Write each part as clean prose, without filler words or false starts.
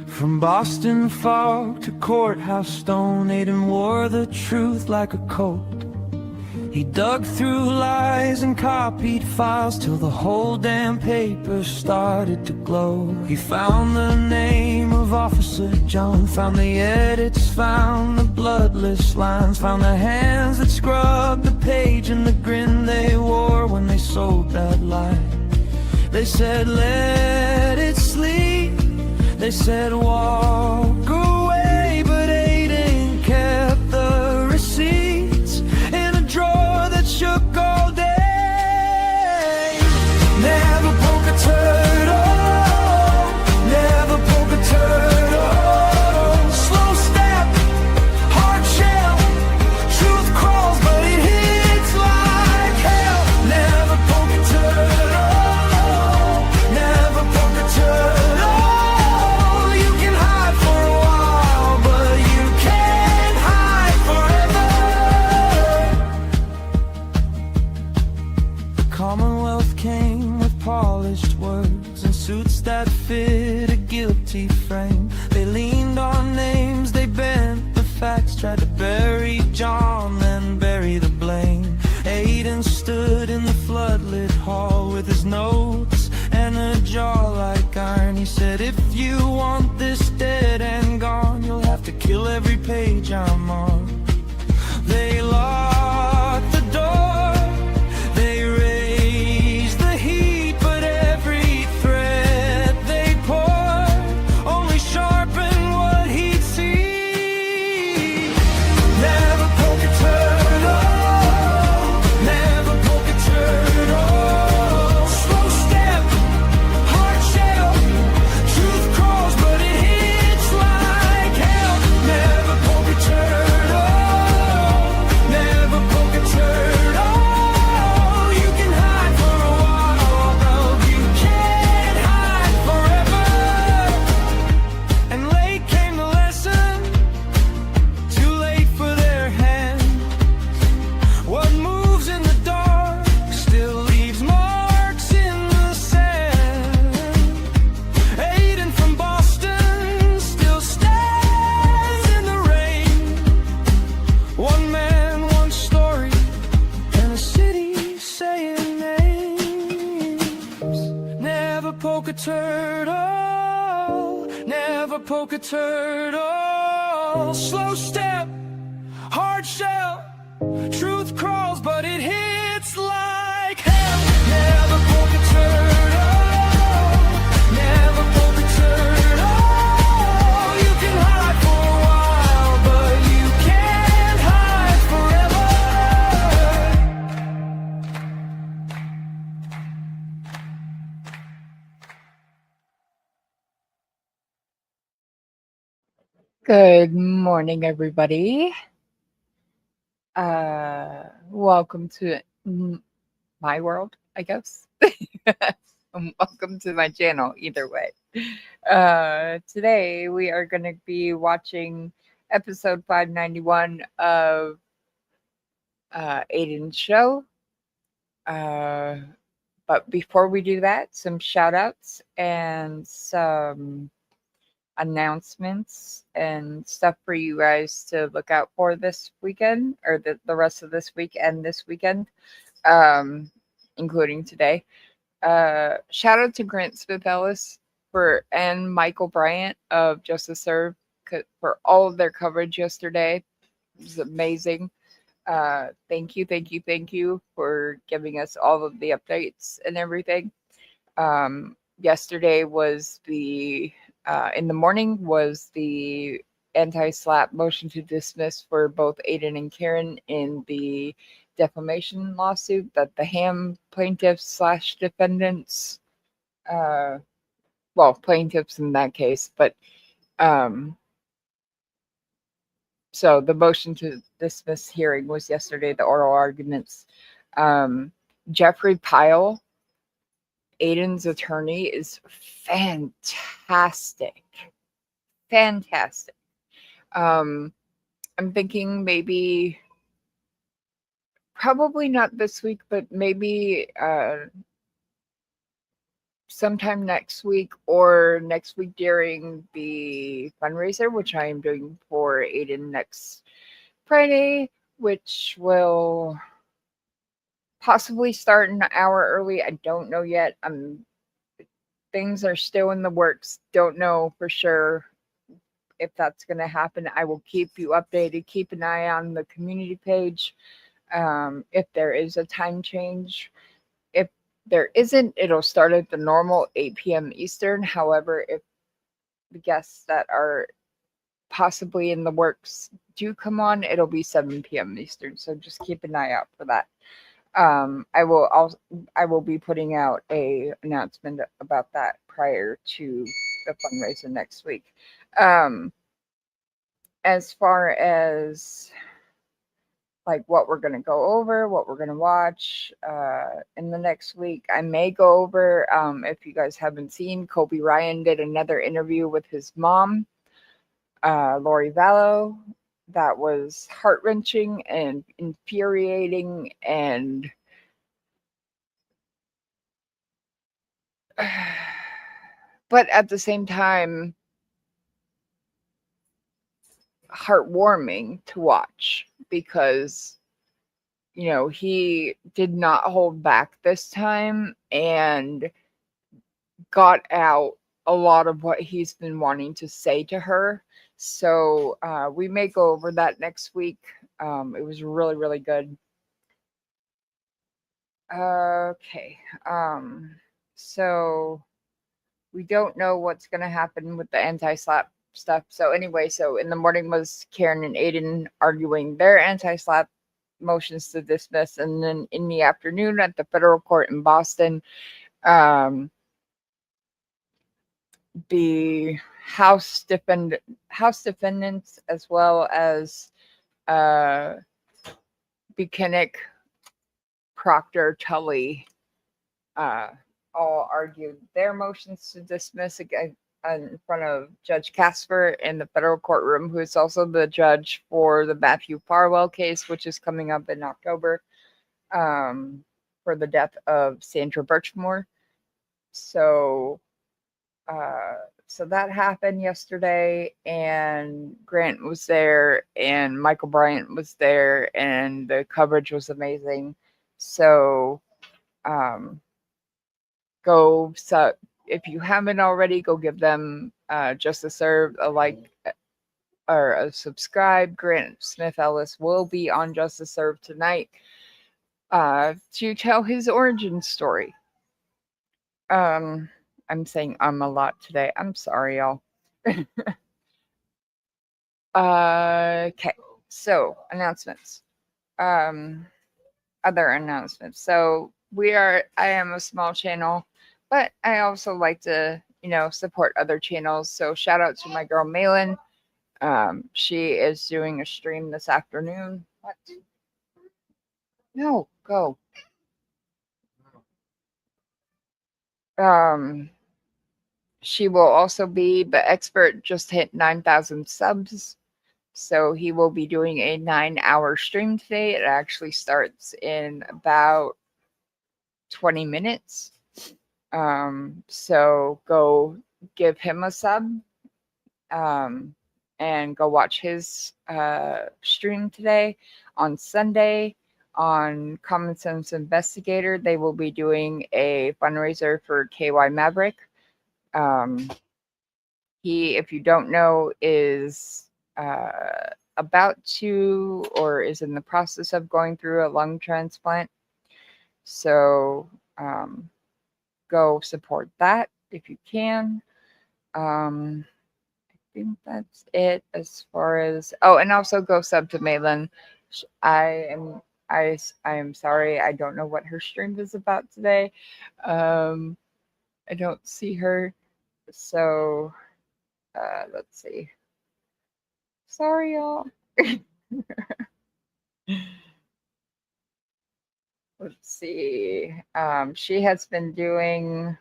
From Boston fog to courthouse stone, Aiden wore the truth like a coat. He dug through lies and copied files till the whole damn paper started to glow. He found the name of Officer John, found the edits, found the bloodless lines, found the hands that scrubbed the page and the grin they wore when they sold that lie. They said, let it sleep. They said, walk away, but Aiden kept the receipts in a drawer that shook all day. Never poke a turtle, never poke a turtle. Slow step, hard shell, truth crawls but it hits like hell. Never poke a turtle, never poke a turtle. Commonwealth came with polished words and suits that fit a guilty frame. They leaned on names, they bent the facts, tried to bury John, then bury the blame. Aiden stood in the floodlit hall with his notes and a jaw like iron. He said, if you want this dead and gone, you'll have to kill every page I'm on. They locked the door, they raised the heat, but every thread they poured only sharpened what he'd see. Never poke a turtle, never poke a turtle. Slow step, hard shell, truth crawls but it hits like hell. Never poke a turtle, never poke a turtle. You can hide for a while, but you can't hide forever. And late came the lesson, too late for their hand. What moves in the dark still leaves marks in the sand. Aiden from Boston still stands in the rain. One man, one story, and a city saying names. Never poke a turtle, never poke a turtle. Slow step, hard shell, truth crawls but it hits like hell. Never poke a turtle, never poke a turtle. You can hide for a while, but you can't hide Good morning, everybody. Welcome to my world, I guess. Welcome to my channel, either way. Today we are going to be watching episode 591 of Aiden's show. But before we do that, some shout outs and some announcements and stuff for you guys to look out for this weekend, or the rest of this week and this weekend, including today. Shout out to Grant Smith Ellis and Michael Bryant of Justice Serve for all of their coverage yesterday. It was amazing. Thank you for giving us all of the updates and everything. Yesterday was in the morning was the anti-SLAPP motion to dismiss for both Aiden and Karen in the defamation lawsuit that the Ham plaintiffs / defendants, plaintiffs in that case, but so the motion to dismiss hearing was yesterday, the oral arguments. Jeffrey Pyle, Aiden's attorney, is fantastic. I'm thinking maybe probably not this week, but maybe sometime next week or next week during the fundraiser, which I am doing for Aiden next Friday, which will possibly start an hour early. I don't know yet. Things are still in the works. Don't know for sure if that's going to happen. I will keep you updated. Keep an eye on the community page. If there is a time change, if there isn't, it'll start at the normal 8 p.m. Eastern. However, if the guests that are possibly in the works do come on, it'll be 7 p.m. Eastern. So just keep an eye out for that. I will be putting out a announcement about that prior to the fundraiser next week. As far as like what we're going to go over, what we're going to watch in the next week, I may go over, if you guys haven't seen, Kobe Ryan did another interview with his mom, Lori Vallow. That was heart-wrenching and infuriating, and but at the same time heartwarming to watch, because he did not hold back this time and got out a lot of what he's been wanting to say to her. So we may go over that next week. It was really, really good. Okay. So we don't know what's going to happen with the anti-slap stuff. So anyway, so in the morning was Karen and Aiden arguing their anti-slap motions to dismiss, and then in the afternoon at the federal court in Boston, the House defendants, as well as Buchanan, Proctor, Tully, all argued their motions to dismiss again in front of Judge Casper in the federal courtroom, who is also the judge for the Matthew Farwell case, which is coming up in October, for the death of Sandra Birchmore. So that happened yesterday, and Grant was there, and Michael Bryant was there, and the coverage was amazing. So, if you haven't already, go give them Justice Served a like or a subscribe. Grant Smith Ellis will be on Justice Served tonight to tell his origin story. I'm saying a lot today. I'm sorry, y'all. Okay, so announcements. Other announcements. So I am a small channel, but I also like to, support other channels. So shout out to my girl Malin. She is doing a stream this afternoon. What? No, go. She will also be, the expert just hit 9,000 subs. So he will be doing a 9-hour stream today. It actually starts in about 20 minutes. So go give him a sub, and go watch his stream today. On Sunday, on Common Sense Investigator, they will be doing a fundraiser for KY Maverick. He, if you don't know, is about to or is in the process of going through a lung transplant. So go support that if you can. I think that's it as far as, and also go sub to Malin. I am sorry, I don't know what her stream is about today. I don't see her, so let's see. Sorry, y'all. Let's see. She has been doing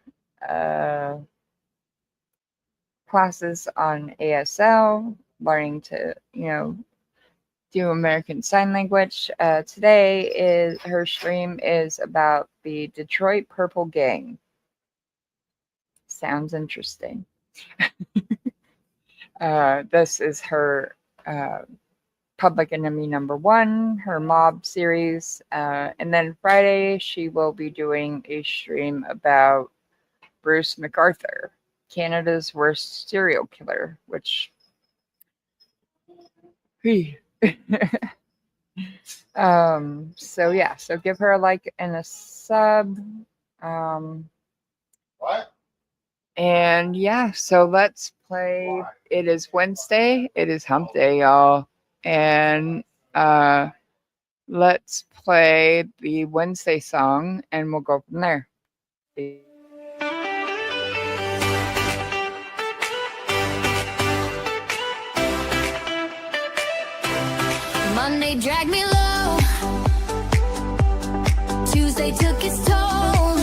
classes on ASL, learning to, do American Sign Language. Today is her stream is about the Detroit Purple Gang. Sounds interesting. This is her Public Enemy #1, her Mob series. And then Friday, she will be doing a stream about Bruce McArthur, Canada's worst serial killer, which. So yeah, so give her a like and a sub. What? And yeah, so let's play. It is Wednesday. It is hump day, y'all. And let's play the Wednesday song and we'll go from there. Monday dragged me low. Tuesday took its toll.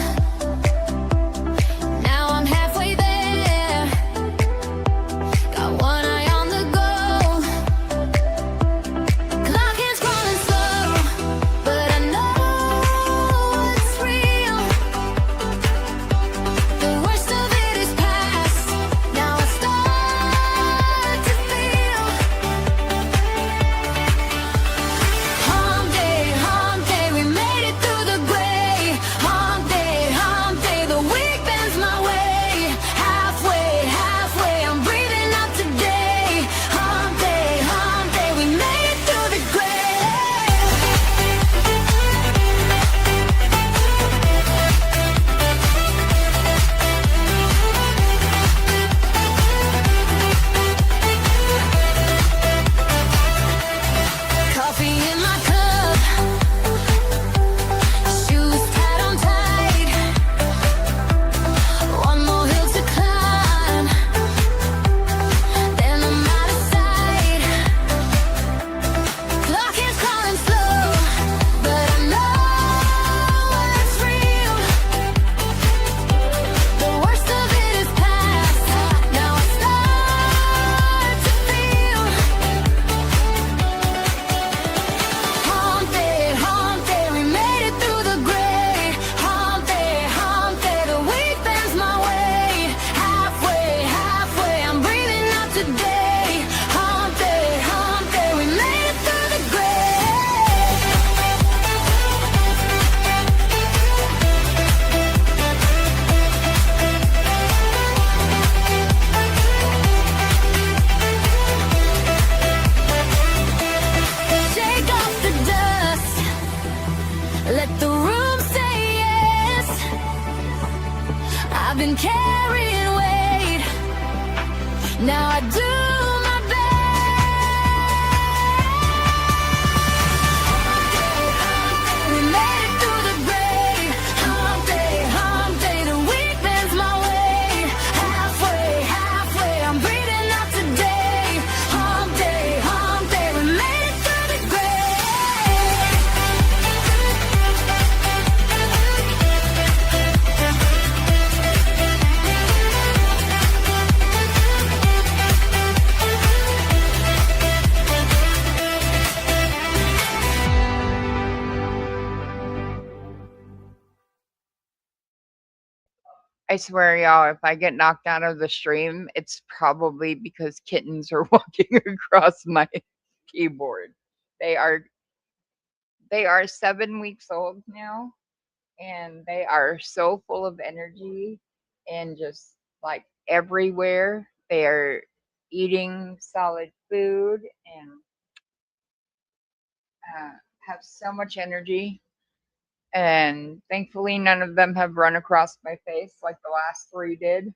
Now I'm halfway there. Got one eye on the goal. Clock is running slow, but I know it's real. The worst of it is past. Now I start to feel. Hump day, we made it through the gray. Hump day, the week bends my way. Halfway, I'm breathing out today. Hump day, we made it through the gray. Coffee in my cup, shoes tied on tight. One more hill to climb, then I'm out of sight. Clock is crawling slow, but I know it's real. The worst of it is past. Now I start to feel. Hump day, we made it through the gray. Hump day, the week bends my way. Halfway, I'm breathing out today. Hump day, we made it through the gray. Shake off the dust. Let the room say yes. I've been carrying weight. Now I do my best. We made it through the gray. Hump day, the week bends my way. Halfway, I'm breathing out today. Hump day, we made it through the gray. I swear, y'all, if I get knocked out of the stream, it's probably because kittens are walking across my keyboard. They are 7 weeks old now, and they are so full of energy and just like everywhere. They are eating solid food and have so much energy. And thankfully, none of them have run across my face like the last 3 did.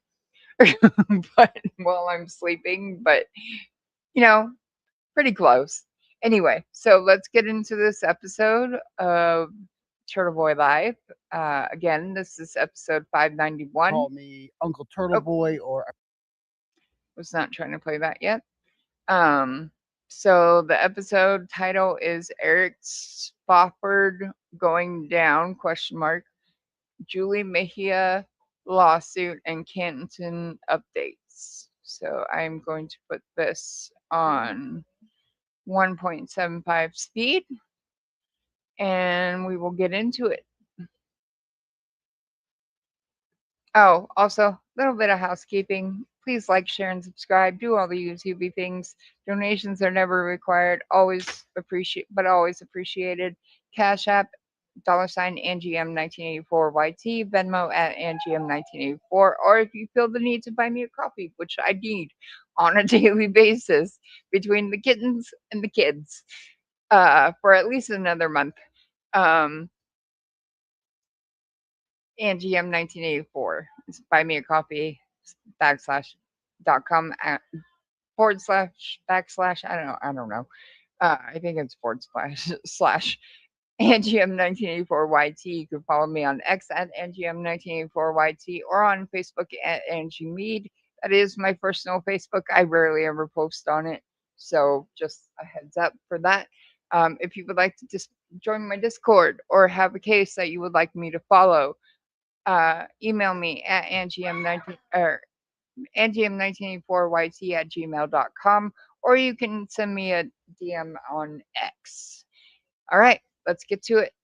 But while I'm sleeping, but pretty close. Anyway, so let's get into this episode of Turtle Boy Live. Again, this is episode 591. Call me Uncle Turtle Boy or Was not trying to play that yet. So the episode title is Eric Spofford going down ? Julie Mejia lawsuit and Canton updates. So I'm going to put this on 1.75 speed, and we will get into it. Oh, also, a little bit of housekeeping. Please like, share, and subscribe. Do all the YouTube things. Donations are never required. Always appreciated. Cash App, $ ANGM1984YT, Venmo at ANGM1984, or if you feel the need to buy me a coffee, which I need on a daily basis between the kittens and the kids, for at least another month. ANGM 1984. It's buy me a coffee /.com / // I don't know. I think it's / ANGM 1984YT. You can follow me on X at ANGM 1984YT or on Facebook at Angie Mead. That is my personal Facebook. I rarely ever post on it. So just a heads up for that. If you would like to just join my Discord or have a case that you would like me to follow, email me at angm1984yt@gmail.com, or you can send me a DM on X. All right, let's get to it.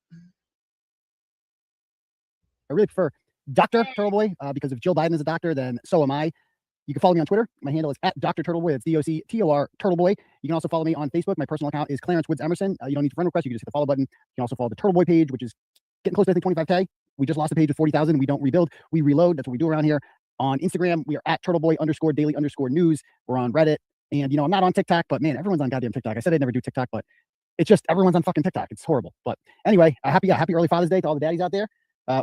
I really prefer Dr. Turtleboy because if Jill Biden is a doctor, then so am I. You can follow me on Twitter. My handle is at Dr. Turtleboy. It's DOCTOR Turtleboy. You can also follow me on Facebook. My personal account is Clarence Woods Emerson. You don't need to friend request. You can just hit the follow button. You can also follow the Turtleboy page, which is getting close to, I think, 25K. We just lost a page with 40,000. We don't rebuild. We reload. That's what we do around here. On Instagram, we are at Turtleboy_daily_news. We're on Reddit. And, I'm not on TikTok, but man, everyone's on goddamn TikTok. I said I'd never do TikTok, but it's just everyone's on fucking TikTok. It's horrible. But anyway, happy early Father's Day to all the daddies out there.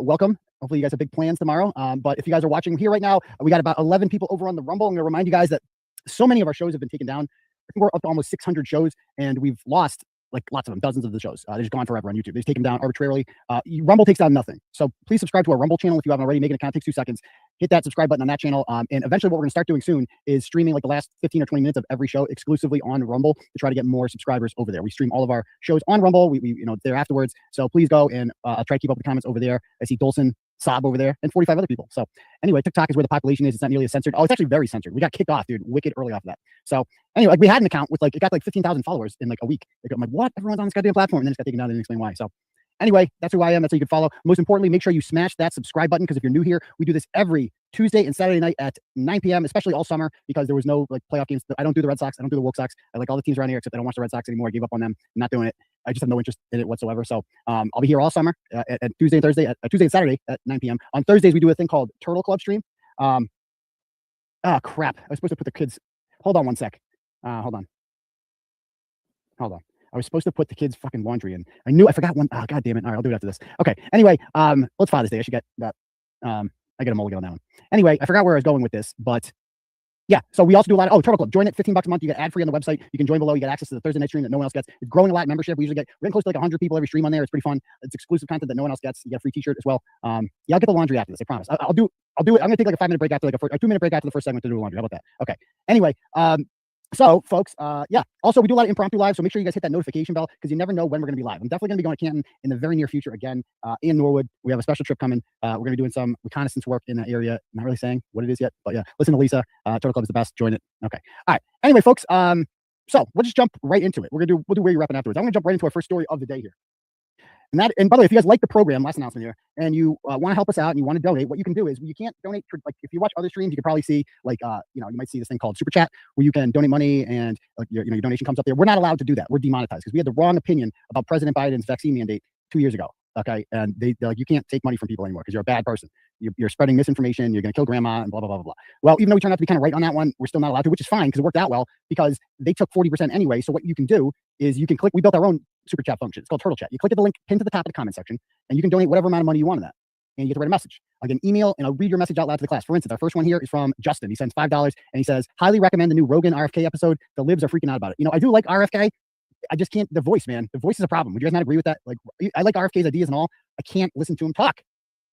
Welcome. Hopefully you guys have big plans tomorrow. But if you guys are watching here right now, we got about 11 people over on the Rumble. I'm going to remind you guys that so many of our shows have been taken down. I think we're up to almost 600 shows, and we've lost like lots of them, dozens of the shows. They're just gone forever on YouTube. They've taken them down arbitrarily. Rumble takes down nothing. So please subscribe to our Rumble channel if you haven't already. Make an account. It takes 2 seconds. Hit that subscribe button on that channel. And eventually what we're going to start doing soon is streaming like the last 15 or 20 minutes of every show exclusively on Rumble to try to get more subscribers over there. We stream all of our shows on Rumble. We there afterwards. So please go and I'll try to keep up with the comments over there. I see Dolson Sob over there and 45 other people. So anyway, TikTok is where the population is. It's not nearly as censored. Oh, it's actually very censored. We got kicked off, dude, wicked early off of that. So anyway, we had an account with it got like 15,000 followers in like a week. I'm like, what? Everyone's on this goddamn platform. And then it's got taken down. I didn't explain why. So anyway, that's who I am. That's who you can follow. Most importantly, make sure you smash that subscribe button, because if you're new here, we do this every Tuesday and Saturday night at 9 p.m., especially all summer, because there was no playoff games. I don't do the Red Sox. I don't do the Woke Sox. I like all the teams around here, except I don't watch the Red Sox anymore. I gave up on them. I'm not doing it. I just have no interest in it whatsoever. So I'll be here all summer at Tuesday and Thursday, Tuesday and Saturday at 9 p.m. On Thursdays, we do a thing called Turtle Club stream. Oh, crap. I was supposed to put the kids. Hold on one sec. Hold on. I was supposed to put the kids' fucking laundry in. I forgot one. Oh, God damn it. All right, I'll do it after this. Okay. Anyway, let's Father's Day. I should get that. I get a mulligan on that one. Anyway, I forgot where I was going with this, but yeah. So we also do a lot of, Turtle Club. Join it, $15 a month. You get ad free on the website. You can join below. You get access to the Thursday night stream that no one else gets. It's growing a lot in membership. We're getting close to like 100 people every stream on there. It's pretty fun. It's exclusive content that no one else gets. You get a free t-shirt as well. Yeah, I'll get the laundry after this. I promise. I'll do it. I'm going to take like a 5-minute break after a 2-minute break after the first segment to do the laundry. How about that? Okay. Anyway, so folks, yeah, also we do a lot of impromptu live, so make sure you guys hit that notification bell, because you never know when we're going to be live. I'm definitely going to be going to Canton in the very near future again, in Norwood. We have a special trip coming. We're going to be doing some reconnaissance work in that area. Not really saying what it is yet, but yeah, listen to Lisa. Turtle Club is the best. Join it. Okay. All right. Anyway, folks, so we'll just jump right into it. We'll do where you're repping afterwards. I'm going to jump right into our first story of the day here. And by the way, if you guys like the program, last announcement here, and you want to help us out and you want to donate, what you can do is, you can't donate for, like, if you watch other streams, you can probably see you might see this thing called Super Chat, where you can donate money and your donation comes up there. We're not allowed to do that. We're demonetized because we had the wrong opinion about President Biden's vaccine mandate 2 years ago. Okay, and they're like, you can't take money from people anymore because you're a bad person. You're spreading misinformation. You're going to kill grandma and blah, blah, blah, blah, blah. Well, even though we turned out to be kind of right on that one, we're still not allowed to, which is fine because it worked out well, because they took 40% anyway. So what you can do is you can click, we built our own Super Chat function. It's called Turtle Chat. You click at the link pinned to the top of the comment section, and you can donate whatever amount of money you want in that. And you get to write a message. I'll get an email and I'll read your message out loud to the class. For instance, our first one here is from Justin. He sends $5 and he says, highly recommend the new Rogan RFK episode. The libs are freaking out about it. I do like RFK. I just can't, the voice, man. The voice is a problem. Would you guys not agree with that? Like, I like RFK's ideas and all. I can't listen to him talk.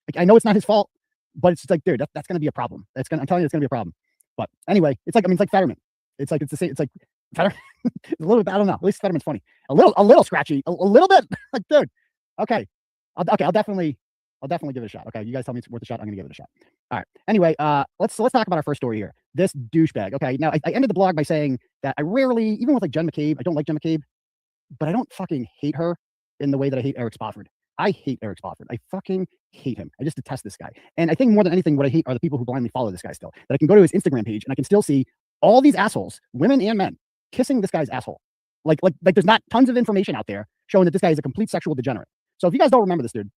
Like, I know it's not his fault, but it's just like, dude, that's going to be a problem. I'm telling you, it's going to be a problem. But anyway, it's like Fetterman. It's the same. It's like Fetterman. It's a little bit, I don't know. At least Fetterman's funny. A little scratchy. A little bit. Like, dude. Okay. I'll definitely I'll definitely give it a shot. Okay, you guys tell me it's worth a shot. I'm gonna give it a shot. All right. Anyway, let's talk about our first story here. This douchebag. Okay, now I ended the blog by saying that I rarely, even with like Jen McCabe, I don't like Jen McCabe, but I don't fucking hate her in the way that I hate Eric Spofford. I hate Eric Spofford. I fucking hate him. I just detest this guy. And I think more than anything, what I hate are the people who blindly follow this guy still. That I can go to his Instagram page and I can still see all these assholes, women and men, kissing this guy's asshole. Like there's not tons of information out there showing that this guy is a complete sexual degenerate. So if you guys don't remember this dude,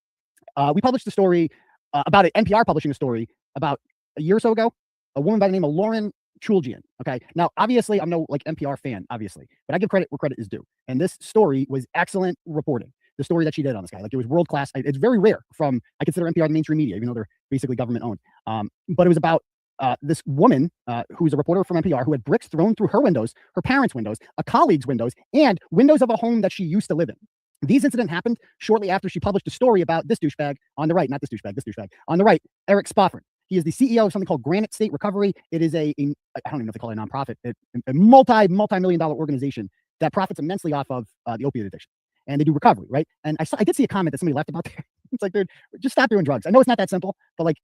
we published a story about it, NPR publishing a story about a year or so ago, a woman by the name of Lauren Chuljian. Okay. Now, obviously, I'm no like NPR fan, obviously, but I give credit where credit is due. And this story was excellent reporting. The story that she did on this guy, like it was world class. It's very rare from, I consider NPR the mainstream media, even though they're basically government owned. But it was about this woman who's a reporter from NPR who had bricks thrown through her windows, her parents' windows, a colleague's windows, and windows of a home that she used to live in. These incidents happened shortly after she published a story about this douchebag on the right, not this douchebag, on the right, Eric Spofford. He is the CEO of something called Granite State Recovery. It is I don't even know if they call it a nonprofit, a multi-million dollar organization that profits immensely off of the opiate addiction. And they do recovery, right? And I did see a comment that somebody left about there. It's like, dude, just stop doing drugs. I know it's not that simple, but like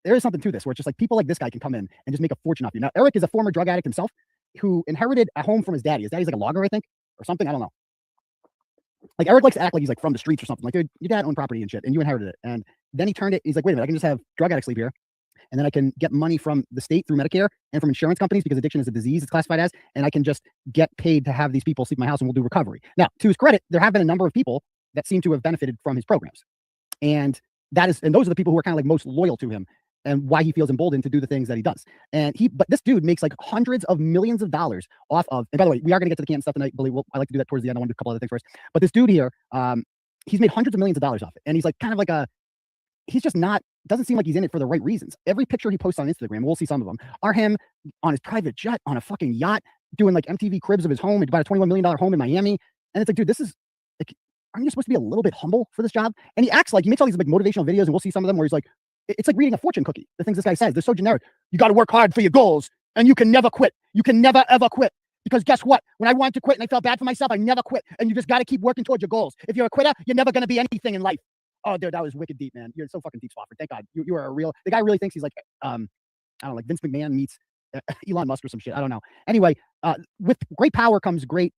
there is something to this where it's just like people like this guy can come in and just make a fortune off you. Now, Eric is a former drug addict himself who inherited a home from his daddy. His daddy's like a logger, I think, or something. I don't know. Like Eric likes to act like he's like from the streets or something. Like, dude, your dad owned property and shit, and you inherited it. And then he turned it. He's like, wait a minute, I can just have drug addicts sleep here, and then I can get money from the state through Medicare and from insurance companies because addiction is a disease it's classified as, and I can just get paid to have these people sleep in my house and we'll do recovery. Now, to his credit, there have been a number of people that seem to have benefited from his programs, and those are the people who are kind of like most loyal to him and why he feels emboldened to do the things that he does. But this dude makes like hundreds of millions of dollars off of, and by the way, we are going to get to the Canton stuff tonight. I like to do that towards the end. I want to do a couple other things first. But this dude here, he's made hundreds of millions of dollars off it. And he's like kind of like he's just not, doesn't seem like he's in it for the right reasons. Every picture he posts on Instagram, we'll see some of them, are him on his private jet, on a fucking yacht, doing like MTV cribs of his home. He bought a $21 million home in Miami. And it's like, dude, this is like, aren't you supposed to be a little bit humble for this job? And he acts like, he makes all these like motivational videos, and we'll see some of them where he's like, it's like reading a fortune cookie. The things this guy says, they're so generic. You got to work hard for your goals, and you can never quit. You can never, ever quit. Because guess what? When I wanted to quit and I felt bad for myself, I never quit. And you just got to keep working towards your goals. If you're a quitter, you're never going to be anything in life. Oh, dude, that was wicked deep, man. You're so fucking deep, Spofford. Thank God. You are a real, the guy really thinks he's like, I don't know, like Vince McMahon meets Elon Musk or some shit. I don't know. Anyway, with great power comes great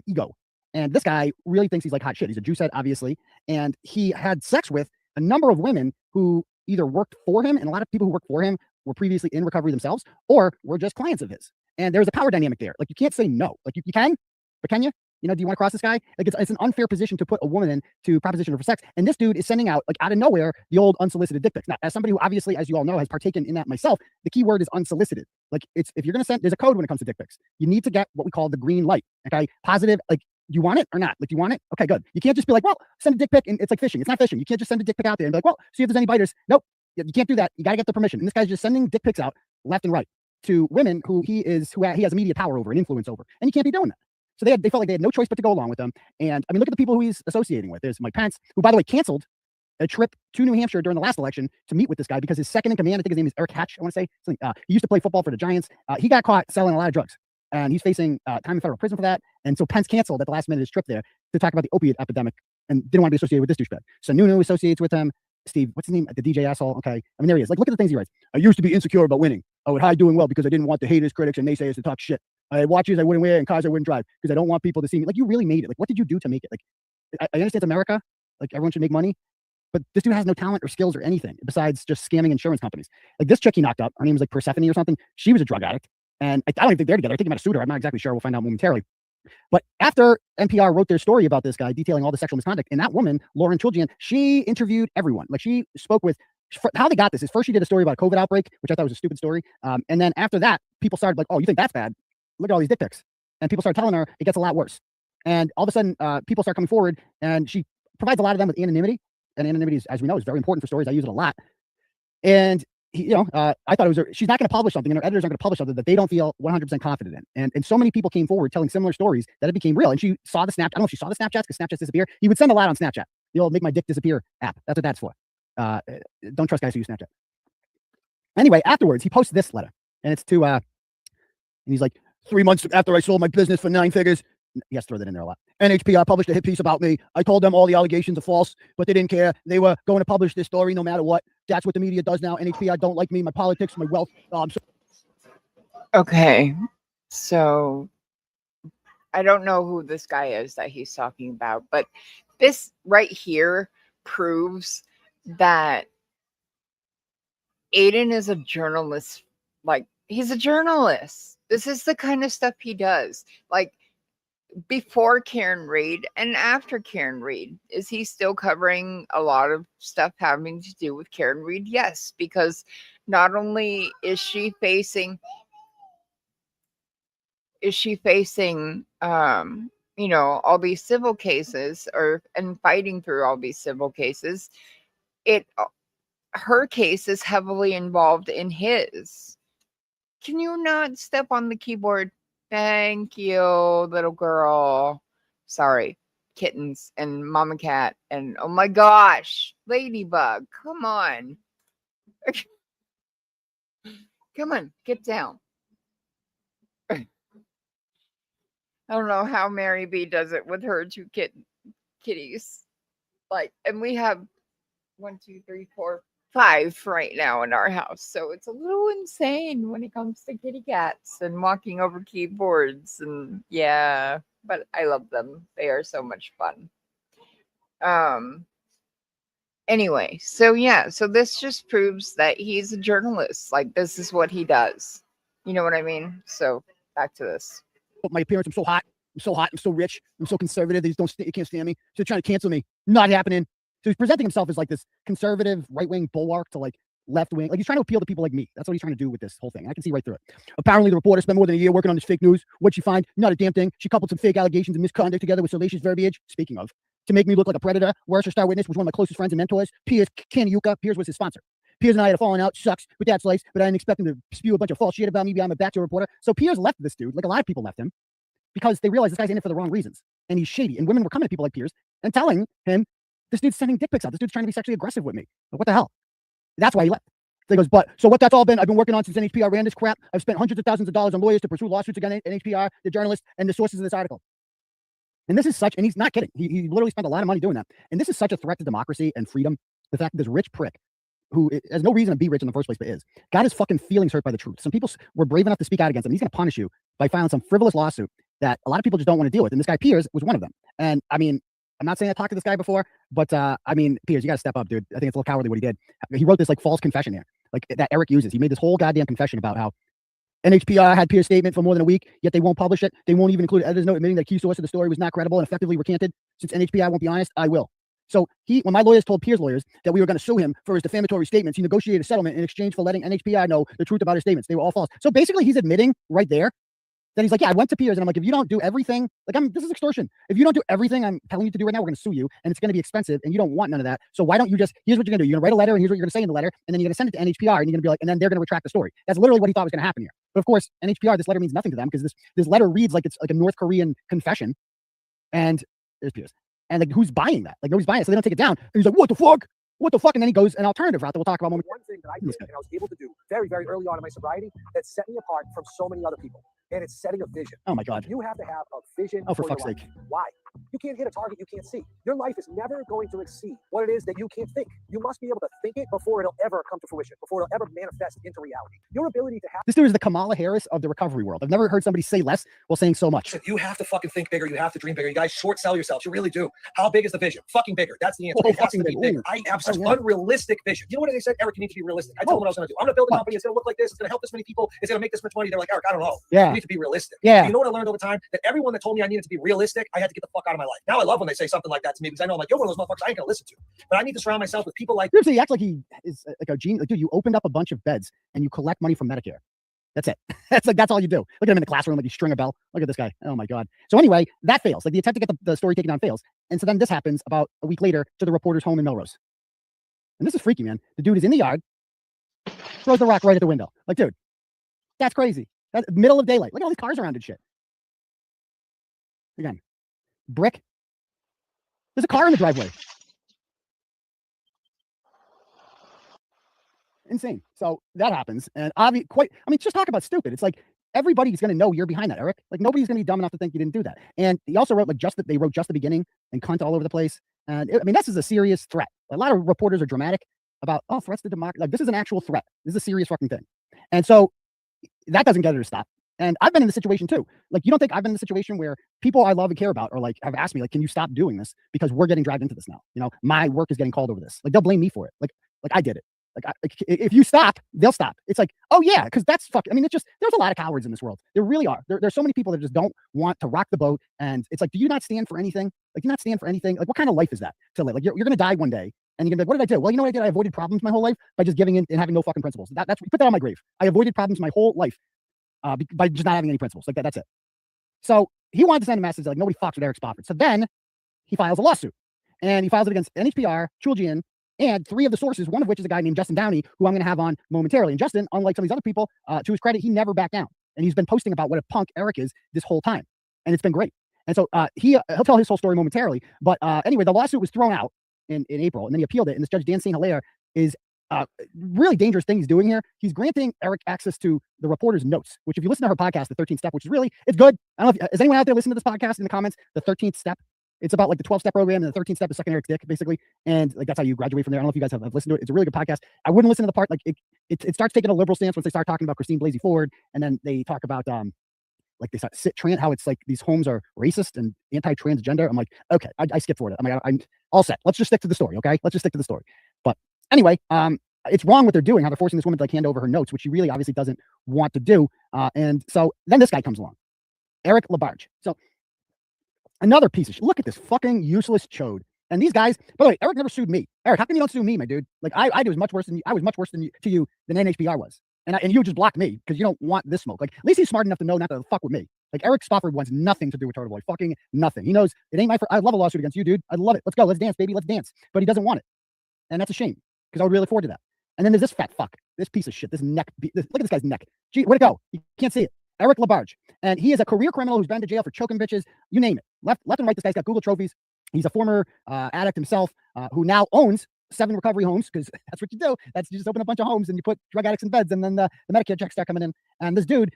ego. And this guy really thinks he's like hot shit. He's a Jew head, obviously. And he had sex with a number of women who either worked for him, and a lot of people who worked for him were previously in recovery themselves, or were just clients of his. And there's a power dynamic there. Like, you can't say no. Like, you can, but can you? You know, do you want to cross this guy? Like, it's an unfair position to put a woman in to proposition her for sex. And this dude is sending out, like, out of nowhere, the old unsolicited dick pics. Now, as somebody who obviously, as you all know, has partaken in that myself, the key word is unsolicited. Like, if you're going to send, there's a code when it comes to dick pics. You need to get what we call the green light. Okay, positive, like, do you want it or not? Like, do you want it? Okay, good. You can't just be like, well, send a dick pic, and it's like fishing. It's not fishing. You can't just send a dick pic out there and be like, well, see if there's any biters. Nope. You can't do that. You got to get the permission. And this guy's just sending dick pics out left and right to women who he has immediate power over and influence over. And you can't be doing that. So they felt like they had no choice but to go along with them. And I mean, look at the people who he's associating with. There's Mike Pence, who, by the way, canceled a trip to New Hampshire during the last election to meet with this guy because his second in command, I think his name is Eric Hatch, I want to say. He used to play football for the Giants. He got caught selling a lot of drugs, and he's facing time in federal prison for that. And so Pence canceled at the last minute his trip there to talk about the opiate epidemic and didn't want to be associated with this douchebag. So Nunu associates with him. Steve, what's his name? The DJ asshole. Okay. I mean, there he is. Like, look at the things he writes. I used to be insecure about winning. I would hide doing well because I didn't want the haters, critics, and naysayers to talk shit. I had watches I wouldn't wear and cars I wouldn't drive because I don't want people to see me. Like, you really made it. Like, what did you do to make it? Like, I understand it's America. Like, everyone should make money. But this dude has no talent or skills or anything besides just scamming insurance companies. Like, this chick he knocked up, her name was like Persephone or something. She was a drug addict. And I don't even think they're together. I think he might have sued her. I'm not exactly sure. We'll find out momentarily. But after NPR wrote their story about this guy detailing all the sexual misconduct, and that woman, Lauren Chuljian, she interviewed everyone. Like, she spoke with, how they got this is first she did a story about a COVID outbreak, which I thought was a stupid story. And then after that, people started like, oh, you think that's bad? Look at all these dick pics. And people started telling her it gets a lot worse. And all of a sudden, people start coming forward, and she provides a lot of them with anonymity. And anonymity, is, as we know, is very important for stories. I use it a lot. And I thought it was she's not going to publish something, and her editors aren't going to publish something that they don't feel 100% confident in. And so many people came forward telling similar stories that it became real. And she saw the Snapchat. I don't know if she saw the Snapchats because Snapchats disappear. He would send a lot on Snapchat. The old make my dick disappear app. That's what that's for. Don't trust guys who use Snapchat. Anyway, afterwards, he posts this letter, and it's to and he's like, 3 months after I sold my business for 9 figures, Yes, throw that in there a lot. NHPR published a hit piece about me. I told them all the allegations are false, but they didn't care. They were going to publish this story no matter what. That's what the media does now. NHPR don't like me, my politics, my wealth. Okay, so I don't know who this guy is that he's talking about, but this right here proves that Aiden is a journalist. Like, he's a journalist. This is the kind of stuff he does. Like, before Karen Read and after Karen Read, is he still covering a lot of stuff having to do with Karen Read? Yes, because not only is she facing you know, all these civil cases and fighting through all these civil cases, her case is heavily involved in his. Can you not step on the keyboard? Thank you, little girl. Sorry, kittens and mama cat and oh my gosh, ladybug. Come on. Come on, get down. I don't know how Mary B does it with her two kitties. Like, and we have 1, 2, 3, 4, 5 right now in our house. So it's a little insane when it comes to kitty cats and walking over keyboards. And yeah, but I love them. They are so much fun. Anyway, so yeah, so this just proves that he's a journalist. Like, this is what he does. You know what I mean? So back to this. My appearance, I'm so hot. I'm so hot. I'm so rich. I'm so conservative. They just you can't stand me. So they're trying to cancel me. Not happening. So he's presenting himself as like this conservative right-wing bulwark to like left-wing. Like, he's trying to appeal to people like me. That's what he's trying to do with this whole thing. I can see right through it. Apparently, the reporter spent more than a year working on this fake news. What'd she find? Not a damn thing. She coupled some fake allegations and misconduct together with salacious verbiage. Speaking of, to make me look like a predator. Worse, her star witness was one of my closest friends and mentors. Piers Kaniuka. Piers was his sponsor. Piers and I had a falling out. Sucks with that slice, but I didn't expect him to spew a bunch of false shit about me behind my back to a reporter. So Piers left this dude, like a lot of people left him, because they realized this guy's in it for the wrong reasons. And he's shady. And women were coming to people like Piers and telling him, this dude's sending dick pics out. This dude's trying to be sexually aggressive with me. Like, what the hell? That's why he left. So he goes, so what that's all been, I've been working on since NHPR ran this crap. I've spent hundreds of thousands of dollars on lawyers to pursue lawsuits against NHPR, the journalists, and the sources of this article. And this is such, and he's not kidding. He literally spent a lot of money doing that. And this is such a threat to democracy and freedom. The fact that this rich prick, who has no reason to be rich in the first place, but got his fucking feelings hurt by the truth. Some people were brave enough to speak out against him. He's going to punish you by filing some frivolous lawsuit that a lot of people just don't want to deal with. And this guy Piers was one of them. And I mean, I'm not saying I talked to this guy before, but I mean, Piers, you got to step up, dude. I think it's a little cowardly what he did. He wrote this like false confession here, like that Eric uses. He made this whole goddamn confession about how NHPR had Piers' statement for more than a week, yet they won't publish it. They won't even include an editor's note admitting that key source of the story was not credible and effectively recanted. Since NHPR won't be honest, I will. So when my lawyers told Piers' lawyers that we were going to sue him for his defamatory statements, he negotiated a settlement in exchange for letting NHPR know the truth about his statements. They were all false. So basically, he's admitting right there that he's like, yeah, I went to Piers and I'm like, if you don't do everything, like this is extortion. If you don't do everything I'm telling you to do right now, we're going to sue you and it's going to be expensive and you don't want none of that. So why don't you just, here's what you're going to do. You're going to write a letter and here's what you're going to say in the letter. And then you're going to send it to NHPR and you're going to be like, and then they're going to retract the story. That's literally what he thought was going to happen here. But of course, NHPR, this letter means nothing to them because this letter reads like it's like a North Korean confession. And there's Piers. And like, who's buying that? Like, nobody's buying it. So they don't take it down. And he's like, what the fuck? What the fuck? And then he goes an alternative route that we'll talk about when One thing that I did and I was able to do very, very early on in my sobriety that set me apart from so many other people. And it's setting a vision. Oh my God. You have to have a vision. Oh, for fuck's your life. sake. Why? You can't hit a target you can't see. Your life is never going to exceed what it is that you can't think. You must be able to think it before it'll ever come to fruition, before it'll ever manifest into reality. Your ability to have This dude is the Kamala Harris of the recovery world. I've never heard somebody say less while saying so much. You have to fucking think bigger. You have to dream bigger. You guys short sell yourselves. You really do. How big is the vision? Fucking bigger. That's the answer. Oh, It has to fucking be big. bigger. I have such Oh, yeah. unrealistic vision. You know what they said? Eric, you need to be realistic. I told them what I was going to do. I'm going to build a What? company. It's going to look like this. It's going to help this many people. It's going to make this much money. They're like, Eric, I don't know. Yeah. You need to be realistic. Yeah. You know what I learned over time? That everyone that told me I needed to be realistic, I had to get the fuck out of my life. Now I love when they say something like that to me because I know I'm like, you're one of those motherfuckers I ain't going to listen to. But I need to surround myself with people like Dude, he acts like he is like a genius. Like, dude, you opened up a bunch of beds and you collect money from Medicare. That's it. That's all you do. Look at him in the classroom, like you string a bell. Look at this guy. Oh my God. So anyway, that fails. Like the attempt to get the story taken down fails. And so then this happens about a week later to the reporter's home in Melrose. And this is freaky, man. The dude is in the yard, throws the rock right at the window. Like, dude, that's crazy. That's middle of daylight. Look at all these cars around and shit. Again, brick. There's a car in the driveway. Insane. So that happens. And just talk about stupid. It's like everybody's going to know you're behind that, Eric. Like nobody's going to be dumb enough to think you didn't do that. And he also wrote they wrote just the beginning and cunt all over the place. And I mean, this is a serious threat. A lot of reporters are dramatic about, oh, threats to democracy. Like this is an actual threat. This is a serious fucking thing. And so that doesn't get her to stop. And I've been in the situation too. Like, you don't think I've been in the situation where people I love and care about are like, have asked me, like, can you stop doing this? Because we're getting dragged into this now. You know, my work is getting called over this. Like, they'll blame me for it. Like I did it. Like, if you stop, they'll stop. It's like, oh yeah, because that's I mean, it's just, there's a lot of cowards in this world. There really are. There's so many people that just don't want to rock the boat. And it's like, do you not stand for anything? Like, do you not stand for anything? Like, what kind of life is that to live? Like, you're going to die one day. And you're gonna be like, what did I do? Well, you know what I did? I avoided problems my whole life by just giving in and having no fucking principles. That's put that on my grave. I avoided problems my whole life by just not having any principles. Like that. That's it. So he wanted to send a message like nobody fucks with Eric Spofford. So then he files a lawsuit, and he files it against NHPR, Chulgian, and 3 of the sources. One of which is a guy named Justin Downey, who I'm going to have on momentarily. And Justin, unlike some of these other people, to his credit, he never backed down, and he's been posting about what a punk Eric is this whole time, and it's been great. And so he'll tell his whole story momentarily. But anyway, the lawsuit was thrown out in April, and then he appealed it. And this judge, Dan St. Hilaire, is really dangerous thing he's doing here. He's granting Eric access to the reporter's notes, which if you listen to her podcast, The 13th Step, which is really, it's good. I don't know if, is anyone out there listening to this podcast in the comments? The 13th Step. It's about like the 12-step program, and the 13th step is sucking Eric's dick, basically. And like, that's how you graduate from there. I don't know if you guys have listened to it. It's a really good podcast. I wouldn't listen to the part, like it starts taking a liberal stance once they start talking about Christine Blasey Ford. And then they talk about, like they start how it's like these homes are racist and anti-transgender. I'm like, okay, I skipped forward. I'm like, I'm all set. Let's just stick to the story. Okay. Let's just stick to the story. But anyway, it's wrong what they're doing, how they're forcing this woman to like hand over her notes, which she really obviously doesn't want to do. And so then this guy comes along, Eric Labarge. So another piece of shit. Look at this fucking useless chode. And these guys, by the way, Eric never sued me. Eric, how come you don't sue me, my dude? Like I was much worse than you than NHPR was. And you just blocked me because you don't want this smoke. Like, at least he's smart enough to know not to fuck with me. Like, Eric Spofford wants nothing to do with Turtle Boy. Fucking nothing. He knows it ain't my I love a lawsuit against you, dude. I love it. Let's go. Let's dance, baby. Let's dance. But he doesn't want it. And that's a shame because I would really look forward to that. And then there's this fat fuck, this piece of shit, this neck. Look at this guy's neck. Gee, where'd it go? You can't see it. Eric Labarge. And he is a career criminal who's been to jail for choking bitches. You name it. Left and right, this guy's got Google trophies. He's a former addict himself who now owns 7 recovery homes, because that's what you do. You just open a bunch of homes and you put drug addicts in beds, and then the Medicare checks start coming in. And this dude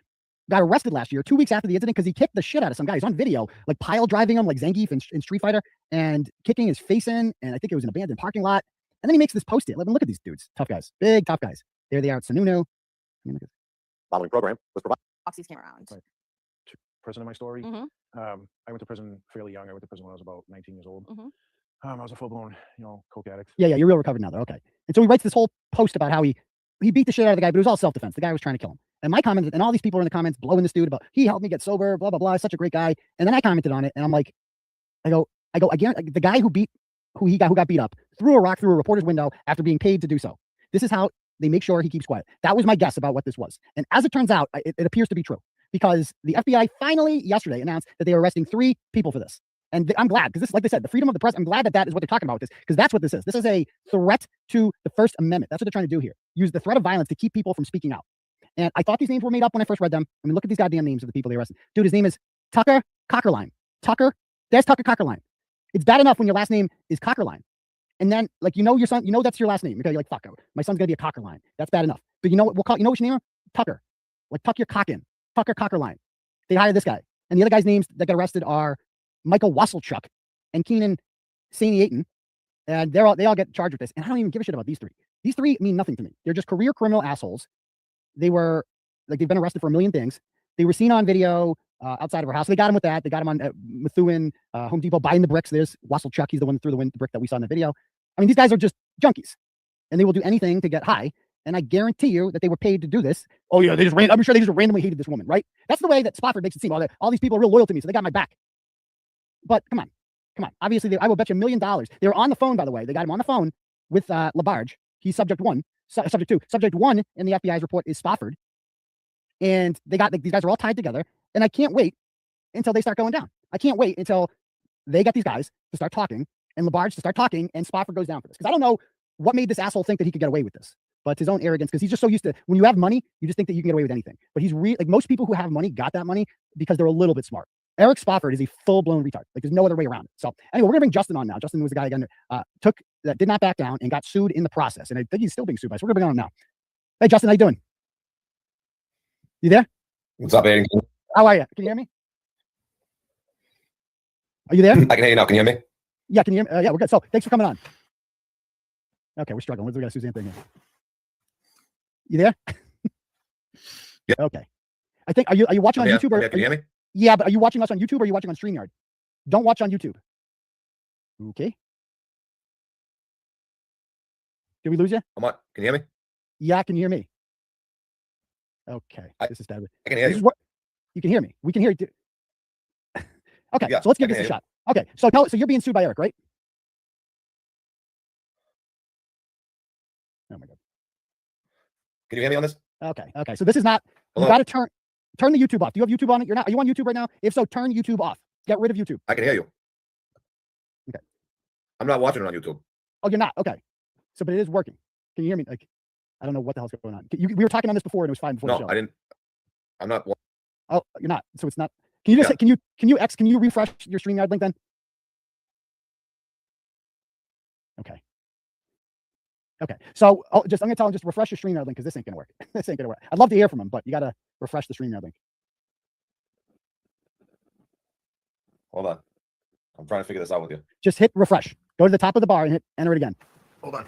got arrested last year, 2 weeks after the incident, because he kicked the shit out of some guy. He's on video, like pile driving him like Zangief in Street Fighter, and kicking his face in, and I think it was an abandoned parking lot. And then he makes this post it. Look at these dudes, tough guys, big tough guys. There they are at Sununu. Following program was provided. Foxy's came around. Right. Prison in my story. Mhm. I went to prison fairly young. I went to prison when I was about 19 years old. Mhm. I was a full-blown, coke addict. Yeah, you're real recovered now, though. Okay. And so he writes this whole post about how he beat the shit out of the guy, but it was all self-defense. The guy was trying to kill him. And my comments, and all these people are in the comments blowing this dude about, he helped me get sober, blah, blah, blah. He's such a great guy. And then I commented on it, and I'm like, I go, again, the guy who got beat up threw a rock through a reporter's window after being paid to do so. This is how they make sure he keeps quiet. That was my guess about what this was. And as it turns out, it appears to be true, because the FBI finally yesterday announced that they are arresting 3 people for this. And I'm glad, because this, like they said, the freedom of the press, I'm glad that is what they're talking about with this, because that's what this is. This is a threat to the First Amendment. That's what they're trying to do here. Use the threat of violence to keep people from speaking out. And I thought these names were made up when I first read them. I mean, look at these goddamn names of the people they arrested. Dude, his name is Tucker Cockerline. There's Tucker Cockerline. It's bad enough when your last name is Cockerline. And then, like, your son, that's your last name. You're like, fuck, my son's gonna be a Cockerline. That's bad enough. But you know what we'll call, what your name is? Tucker. Like, tuck your cock in. Tucker Cockerline. They hired this guy. And the other guys' names that got arrested are Michael Wasselchuk and Keenan Saniatin. And they all get charged with this. And I don't even give a shit about these 3. These 3 mean nothing to me. They're just career criminal assholes. They've been arrested for a million things. They were seen on video outside of her house. They got him with that. They got him on Methuen, Home Depot, buying the bricks. There's Wasselchuk. He's the one that threw the brick that we saw in the video. I mean, these guys are just junkies, and they will do anything to get high. And I guarantee you that they were paid to do this. Oh yeah, I'm sure they just randomly hated this woman, right? That's the way that Spofford makes it seem. All these people are real loyal to me, so they got my back. But come on. Obviously, I will bet you $1 million. They were on the phone, by the way. They got him on the phone with Labarge. He's subject 1. Subject 2. Subject 1 in the FBI's report is Spofford. And these guys are all tied together. And I can't wait until they start going down. I can't wait until they get these guys to start talking and Labarge to start talking and Spofford goes down for this. Because I don't know what made this asshole think that he could get away with this. But it's his own arrogance, because he's just so used to, when you have money, you just think that you can get away with anything. But he's like most people who have money got that money because they're a little bit smart. Eric Spofford is a full-blown retard. Like, there's no other way around it. So anyway, we're gonna bring Justin on now. Justin was the guy again that did not back down and got sued in the process. And I think he's still being sued by us. We're gonna bring him on now. Hey Justin, how you doing? You there? What's up, Aiden? How are you? Can you hear me? Are you there? I can hear you now. Can you hear me? Yeah, can you hear me? Yeah, we're good. So thanks for coming on. Okay, we're struggling. We got a Suzanne thing here. You there? Yeah. Okay. I think are you watching on I'm here. YouTube I'm or here. Can you hear me? yeah, but are you watching us on YouTube or are you watching on StreamYard? Don't watch on YouTube. Okay. Did we lose you? I'm on. Can you hear me? Yeah, can you hear me? Okay. This is bad. I can hear This is you. what you can hear me. We can hear you. Okay, Yeah, so let's I give can this a hear shot. Okay, so so you're being sued by Eric, right? Oh my god. Can you hear me on this? Okay. So this is not. You Hello? got to turn the YouTube off. Do you have YouTube on it? Are you on YouTube right now? If so, turn YouTube off. Get rid of YouTube. I can hear you. Okay. I'm not watching it on YouTube. Oh, you're not. Okay. So, but it is working. Can you hear me? Like, I don't know what the hell's going on. We were talking on this before, and it was fine before the No, show. I didn't. I'm not. Oh, you're not. So it's not. Can you just Yeah. can you refresh your StreamYard link then? Okay. Okay. So I'm gonna tell him just refresh your StreamYard link because this ain't gonna work. This ain't gonna work. I'd love to hear from him, but you gotta refresh the StreamYard link. Hold on. I'm trying to figure this out with you. Just hit refresh. Go to the top of the bar and hit enter it again. Hold on.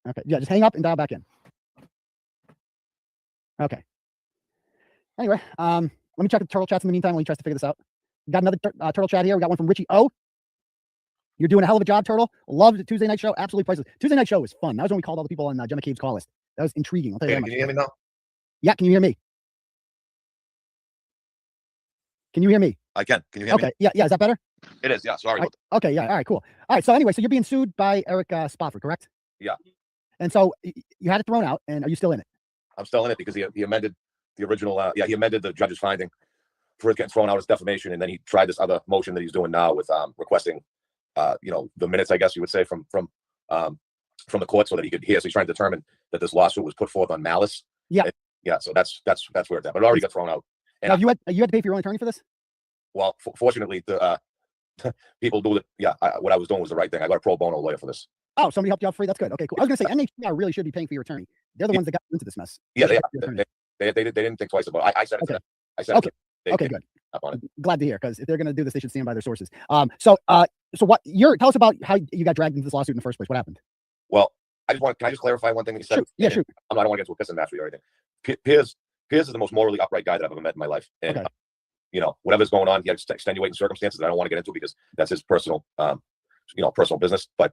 Okay. Yeah, just hang up and dial back in. Okay. Anyway, let me check the turtle chats in the meantime while he tries to figure this out. Got another turtle chat here. We got one from Richie O. You're doing a hell of a job, Turtle. Loved the Tuesday night show. Absolutely priceless. Tuesday night show was fun. That was when we called all the people on Gemma Cave's call list. That was intriguing. I'll tell you Hey, that can much. you hear me now? Yeah, can you hear me? Can you hear me? I can. Can you hear me? Okay. Yeah. Is that better? It is. Yeah. Sorry. Okay. Yeah. All right. Cool. All right. So anyway, so you're being sued by Eric Spofford, correct? Yeah. And so you had it thrown out, and are you still in it? I'm still in it because he amended the original. He amended the judge's finding for it getting thrown out as defamation, and then he tried this other motion that he's doing now with requesting, the minutes, I guess you would say, from the court so that he could hear. So he's trying to determine that this lawsuit was put forth on malice. Yeah. And, yeah. So that's where it's at. But it already got thrown out. And Now, you had to pay for your own attorney for this? Well, fortunately, the people do it. Yeah, what I was doing was the right thing. I got a pro bono lawyer for this. Oh, somebody helped you out free. That's good. Okay, cool. I was gonna say NHR really should be paying for your attorney. They're the ones that got into this mess. Yeah, should they, pay for your attorney. they didn't think twice about it. I said it to Okay. them. I said it to them. They Okay, picked good. up on it. Glad to hear, because if they're gonna do this, they should stand by their sources. So what? Tell us about how you got dragged into this lawsuit in the first place. What happened? Well, can I just clarify one thing that you said? Shoot. Yeah, shoot. I don't want to get into a piss and match or anything. Piers is the most morally upright guy that I've ever met in my life. And, Okay. Whatever's going on, he has extenuating circumstances that I don't want to get into because that's his personal, personal business. But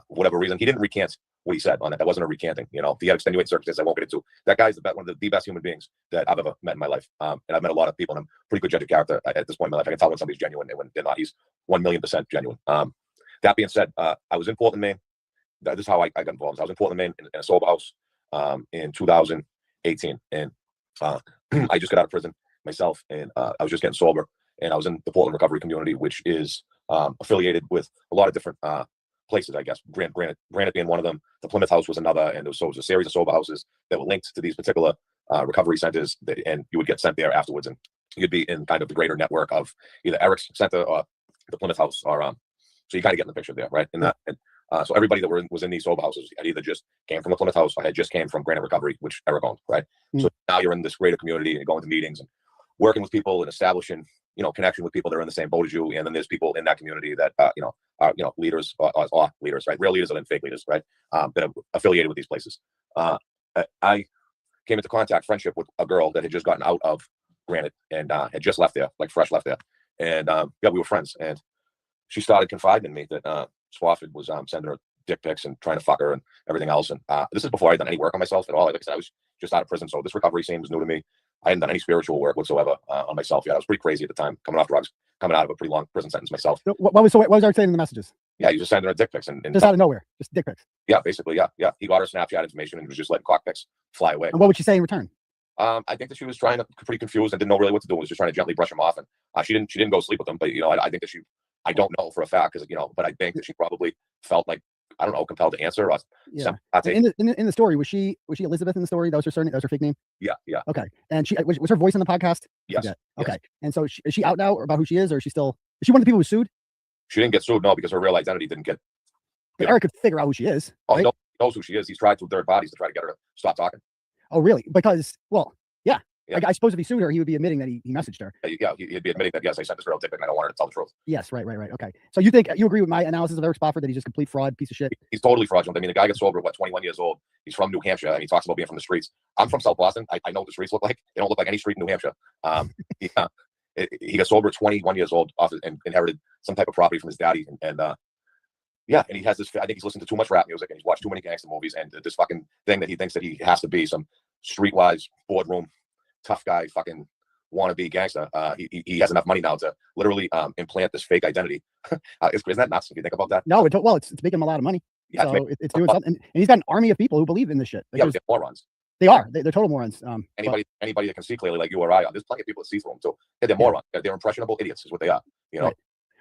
whatever reason, he didn't recant what he said on it. That wasn't a recanting. He had extenuating circumstances I won't get into. That guy's one of the best human beings that I've ever met in my life. And I've met a lot of people, and I'm a pretty good judge of character at this point in my life. I can tell when somebody's genuine and when they're not. He's 1,000,000% genuine. That being said, I was in Portland, Maine. This is how I got involved. I was in Portland, Maine in a sober house in 2018. And I just got out of prison myself, and I was just getting sober. And I was in the Portland recovery community, which is affiliated with a lot of different places, I guess. Granite being one of them. The Plymouth House was another. And so it was a series of sober houses that were linked to these particular recovery centers. And you would get sent there afterwards. And you'd be in kind of the greater network of either Eric's center or the Plymouth House. So you kind of get in the picture there, right? So everybody that was in these sober houses had either just came from the Plymouth House or had just came from Granite Recovery, which Eric owned, right? So now you're in this greater community and going to meetings and working with people and establishing, connection with people that are in the same boat as you. And then there's people in that community that, are leaders or leaders, right? Real leaders and then fake leaders, right? That are affiliated with these places. I came into friendship with a girl that had just gotten out of Granite and had just left there, like fresh left there. And we were friends. And she started confiding in me that Spofford was sending her dick pics and trying to fuck her and everything else. And this is before I had done any work on myself at all. Like I said, I was just out of prison. So this recovery scene was new to me. I hadn't done any spiritual work whatsoever on myself yet. I was pretty crazy at the time, coming off drugs, coming out of a pretty long prison sentence myself. So what was Eric saying in the messages? Yeah, he was just sending her dick pics and Just out of nowhere, just dick pics. Yeah, basically, yeah. He got her Snapchat information and was just letting cock pics fly away. And what would she say in return? I think that she was pretty confused and didn't know really what to do. Was just trying to gently brush him off, and she didn't go sleep with him. But I think that I don't know for a fact because but I think that she probably felt like, I don't know, compelled to answer. Yeah. In the story, was she Elizabeth in the story? That was her surname. That was her fake name. Yeah. Okay. And she was her voice in the podcast. Yes. Yeah. Okay. And so is she out now about who she is, or is she one of the people who was sued? She didn't get sued, no, because her real identity didn't get. But Eric could figure out who she is. Oh, right? he knows who she is. He's tried through third parties to try to get her to stop talking. Oh, really? Because, well, yeah. Yeah. I suppose if he sued her, he would be admitting that he messaged her. Yeah, he'd be admitting that, yes, I sent this girl a dick pic and I don't want her to tell the truth. Yes, right. Okay. So you think you agree with my analysis of Eric Spofford that he's just a complete fraud, piece of shit? He's totally fraudulent. I mean, the guy gets sober at 21 years old. He's from New Hampshire, and he talks about being from the streets. I'm from South Boston. I know what the streets look like. They don't look like any street in New Hampshire. Yeah, he got sober at 21 years old and inherited some type of property from his daddy. And yeah, and he has this, I think he's listened to too much rap music and he's watched too many gangster movies and this fucking thing that he thinks that he has to be some streetwise boardroom tough guy fucking wannabe gangster. He has enough money now to literally implant this fake identity. Isn't that nuts if you think about that? No, it's making him a lot of money. Yeah, So it's doing something, and he's got an army of people who believe in this shit. Like, yeah, but they're morons. they are. They're total morons. Anybody that can see clearly, like you or I, there's plenty of people that see through them too. Yeah, they're morons. They're impressionable idiots, is what they are. You know. Right.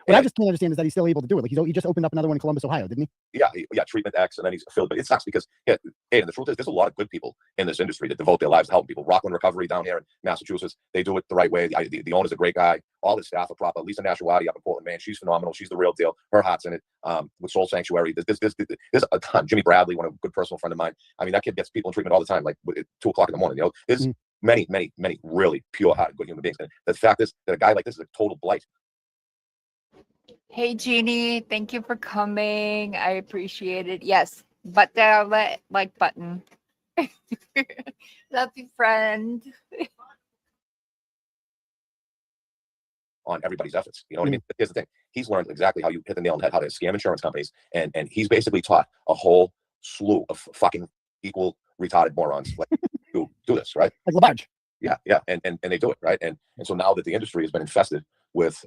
What I just can't understand is that he's still able to do it. Like he just opened up another one in Columbus, Ohio, didn't he? Yeah, Treatment X, and then he's affiliated. But it sucks because, and the truth is, there's a lot of good people in this industry that devote their lives to helping people. Rockland Recovery down here in Massachusetts, they do it the right way. The owner's a great guy. All his staff are proper. Lisa Nashawati up in Portland, man, she's phenomenal. She's the real deal. Her heart's in it. With Soul Sanctuary, there's a ton. Jimmy Bradley, one of a good personal friend of mine. I mean, that kid gets people in treatment all the time, like at 2:00 in the morning. You know, there's many really pure-hearted, good human beings. And the fact is that a guy like this is a total blight. Hey, Jeannie, thank you for coming. I appreciate it. Yes, but the like button. Love you, friend. On everybody's efforts. You know what I mean? But here's the thing. He's learned exactly how you hit the nail on the head, how to scam insurance companies. And he's basically taught a whole slew of fucking equal retarded morons like to do this, right? Like Labarge. Yeah. And they do it, right? And so now that the industry has been infested with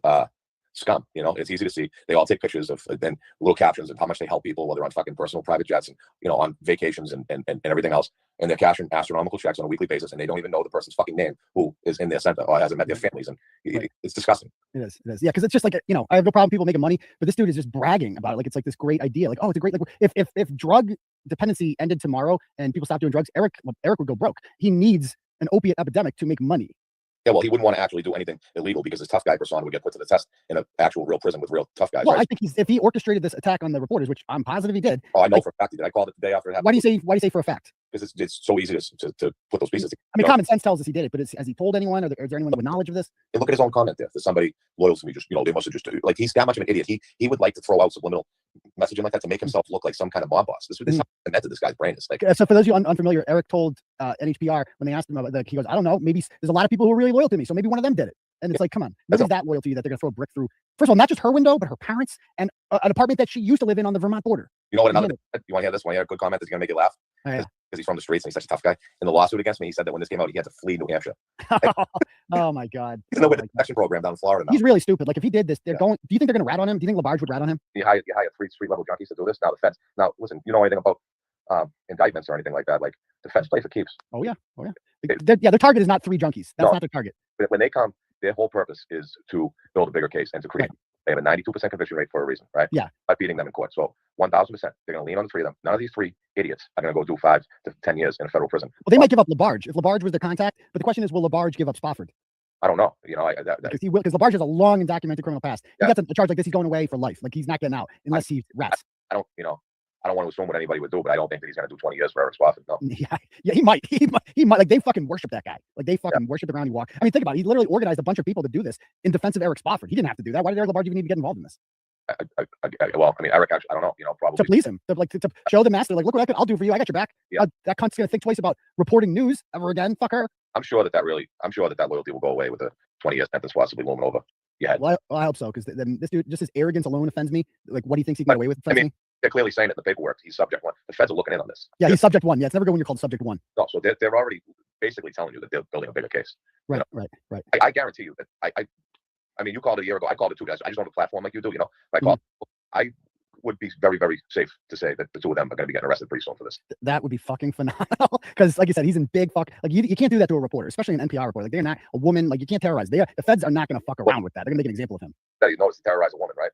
scum, you know, it's easy to see. They all take pictures of then little captions of how much they help people, whether on fucking personal private jets and, you know, on vacations and everything else. And they're cashing astronomical checks on a weekly basis, and they don't even know the person's fucking name who is in their center or hasn't met their families. And it's disgusting. It is. Yeah, because it's just like, you know, I have no problem people making money, but this dude is just bragging about it. Like it's like this great idea. Like, oh, it's a great, like if drug dependency ended tomorrow and people stopped doing drugs, Eric would go broke. He needs an opiate epidemic to make money. Yeah, well, he wouldn't want to actually do anything illegal because his tough guy persona would get put to the test in an actual real prison with real tough guys. Well, right? I think if he orchestrated this attack on the reporters, which I'm positive he did. Oh, I know like, for a fact he did. I called it the day after it happened. Why do you say for a fact? Because it's so easy to put those pieces together. I mean, common sense tells us he did it, but has he told anyone? Or is there anyone with knowledge of this? And look at his own comment there. There's somebody loyal to me, just, you know, they must have just, like, he's that much of an idiot. He would like to throw out subliminal messaging like that to make himself look like some kind of mob boss. This is something that this guy's brain is like. So for those of you unfamiliar, Eric told NHPR when they asked him about he goes, I don't know, maybe there's a lot of people who are really loyal to me, so maybe one of them did it. And it's like, come on, nobody's that loyal to you that they're gonna throw a brick through. First of all, not just her window, but her parents and an apartment that she used to live in on the Vermont border. You know what? You want to hear this? Want to hear a good comment that's gonna make you laugh? Oh, yeah. Because he's from the streets and he's such a tough guy. In the lawsuit against me, he said that when this came out, he had to flee New Hampshire. Oh my God. He's in the witness protection program down in Florida now. He's really stupid. Like if he did this, they're going. Do you think they're gonna rat on him? Do you think Labarge would rat on him? You hire 3 street level junkies to do this. Now the feds. Now listen, you know anything about indictments or anything like that? Like the feds play for keeps. Oh yeah. Their target is not 3 junkies. That's not their target. But when they come, their whole purpose is to build a bigger case and to create. Right. They have a 92% conviction rate for a reason, right? Yeah. By beating them in court. So 1,000%, they're going to lean on the 3 of them. None of these 3 idiots are going to go do 5 to 10 years in a federal prison. Well, they might give up Labarge if Labarge was their contact. But the question is, will Labarge give up Spofford? I don't know. You know, because he will. Because Labarge has a long and documented criminal past. He gets a charge like this, he's going away for life. Like he's not getting out unless he rats. I don't want to assume what anybody would do, but I don't think that he's going to do 20 years for Eric Spofford. No. Yeah, he might. He might. Like they fucking worship that guy. Like they fucking worship the ground he walks. I mean, think about it. He literally organized a bunch of people to do this in defense of Eric Spofford. He didn't have to do that. Why did Eric Labarge even need to get involved in this? Well, I mean, Eric actually, I don't know. You know, probably to please him, to show the master, like, look what I'll do for you. I got your back. Yeah. That cunt's gonna think twice about reporting news ever again. Fuck her. I'm sure that loyalty will go away with a 20-year sentence possibly looming over your head. Well, I hope so, because then this dude, just his arrogance alone offends me. Like what he thinks he can get away with. I mean, they're clearly saying it in the paperwork. He's subject 1. The feds are looking in on this. Yeah, he's subject 1. Yeah, it's never good when you're called subject 1. No, so they're already basically telling you that they're building a bigger case. Right, you know? right. I guarantee you that I mean, you called it a year ago. I called it 2 days. I just don't have a platform like you do. You know, I would be very, very safe to say that the 2 of them are going to be getting arrested pretty soon for this. That would be fucking phenomenal. Because, like you said, he's in big fuck. Like you can't do that to a reporter, especially an NPR reporter. Like they're not a woman. Like you can't terrorize. The feds are not going to fuck around with that. They're going to make an example of him. That you notice to terrorize a woman, right?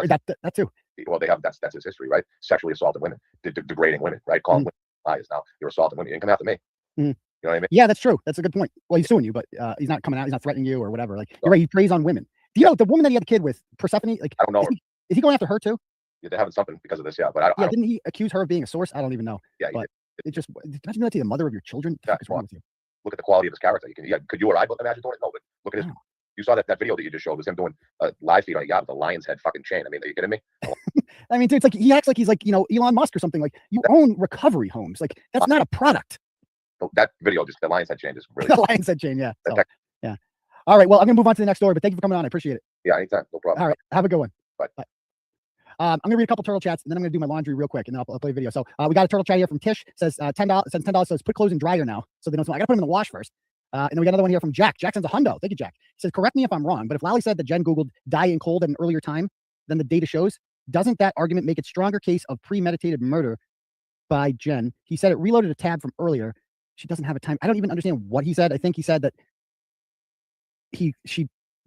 That too. Well, they have that's his history, right? Sexually assaulting women, degrading women, right? Calling women liars. Now you're assaulting women. You can come after me. You know what I mean? Yeah, that's true. That's a good point. Well, he's suing you, but he's not coming out. He's not threatening you or whatever. Like you're right. He preys on women. Do you know the woman that he had a kid with, Persephone? Like I don't know. Is he going after her too? Yeah, they're having something because of this. Yeah, but I don't. Didn't he accuse her of being a source? I don't even know. Yeah, but it just imagine that to the mother of your children. What the fuck is wrong with you? look at the quality of his character. Could you or I imagine doing it? No, but look at his. No. You saw that video that you just showed was him doing a live feed on a yacht with a lion's head fucking chain. I mean, are you kidding me? I mean, dude, it's like he acts like he's like, you know, Elon Musk or something. Like, you own recovery homes. Like, that's not a product. That video, just the lion's head chain, is really. The lion's head chain, yeah. So, That- yeah. All right. Well, I'm gonna move on to the next story, but thank you for coming on. I appreciate it. Yeah, anytime, no problem. All right. Have a good one. Bye. Bye. I'm gonna read a couple turtle chats, and then I'm gonna do my laundry real quick, and then I'll play a video. So we got a turtle chat here from Tish. Says $10. Says $10. Says put clothes in dryer now, so they don't smell. I gotta put them in the wash first. And then we got another one here from Jack. Jack sends a hundo. Thank you, Jack. He says, correct me if I'm wrong, but if Lally said that Jen Googled dying cold at an earlier time than the data shows, doesn't that argument make it stronger case of premeditated murder by Jen? He said it reloaded a tab from earlier. She doesn't have a time. I don't even understand what he said. I think he said that she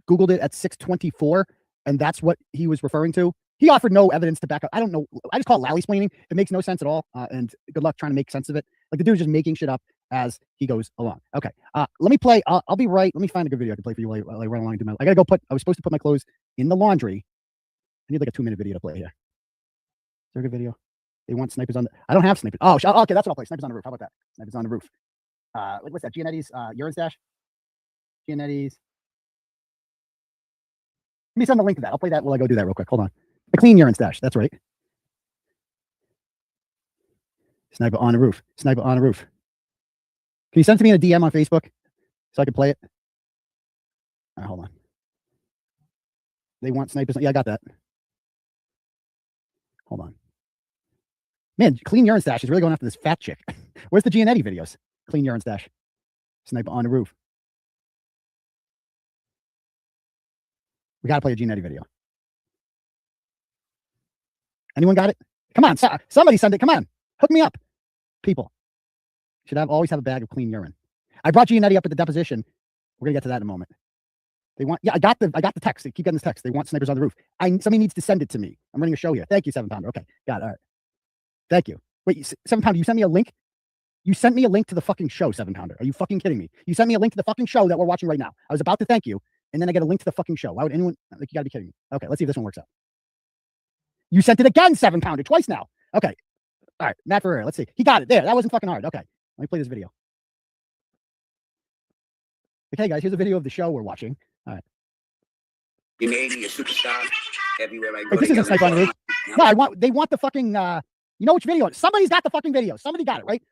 Googled it at 6:24, and that's what he was referring to. He offered no evidence to back up. I don't know. I just call it Lally-splaining. It makes no sense at all. And good luck trying to make sense of it. Like, the dude's just making shit up as he goes along. Okay. Let me play. I'll be right. Let me find a good video I can play for you while I run along and do my. I gotta go I was supposed to put my clothes in the laundry. I need like a 2-minute video to play here. Is there a good video? They want snipers on the. I don't have snipers. Oh, okay. That's what I'll play. Snipers on the roof. How about that? Snipers on the roof. What's that? Gianetti's urine stash. Gianetti's. Let me send the link to that. I'll play that while I go do that real quick. Hold on. A clean urine stash. That's right. Sniper on the roof. Sniper on the roof. Can you send it to me in a DM on Facebook so I can play it? All right, hold on. They want snipers. Yeah, I got that. Hold on. Man, clean urine stash is really going after this fat chick. Where's the Gianetti videos? Clean urine stash. Sniper on the roof. We got to play a Gianetti video. Anyone got it? Come on. Somebody send it. Come on. Hook me up. People should always have a bag of clean urine. I brought Gianetti up at the deposition. We're going to get to that in a moment. They want, yeah, I got the text. They keep getting this text. They want snipers on the roof. Somebody needs to send it to me. I'm running a show here. Thank you, 7-pounder. Okay. Got it. All right. Thank you. Wait, 7-pounder, you sent me a link? You sent me a link to the fucking show, 7-pounder. Are you fucking kidding me? You sent me a link to the fucking show that we're watching right now. I was about to thank you, and then I get a link to the fucking show. Why would anyone, like, you gotta be kidding me. Okay, let's see if this one works out. You sent it again, 7-pounder, twice now. Okay. All right, Matt Ferrer, let's see. He got it. There, that wasn't fucking hard. Okay, let me play this video. Okay, guys, here's a video of the show we're watching. All right. Giannetti, a superstar. Everywhere I go. Wait, this isn't Sniper on the Roof. No, they want the fucking, you know which video? Somebody's got the fucking video. Somebody got it, right?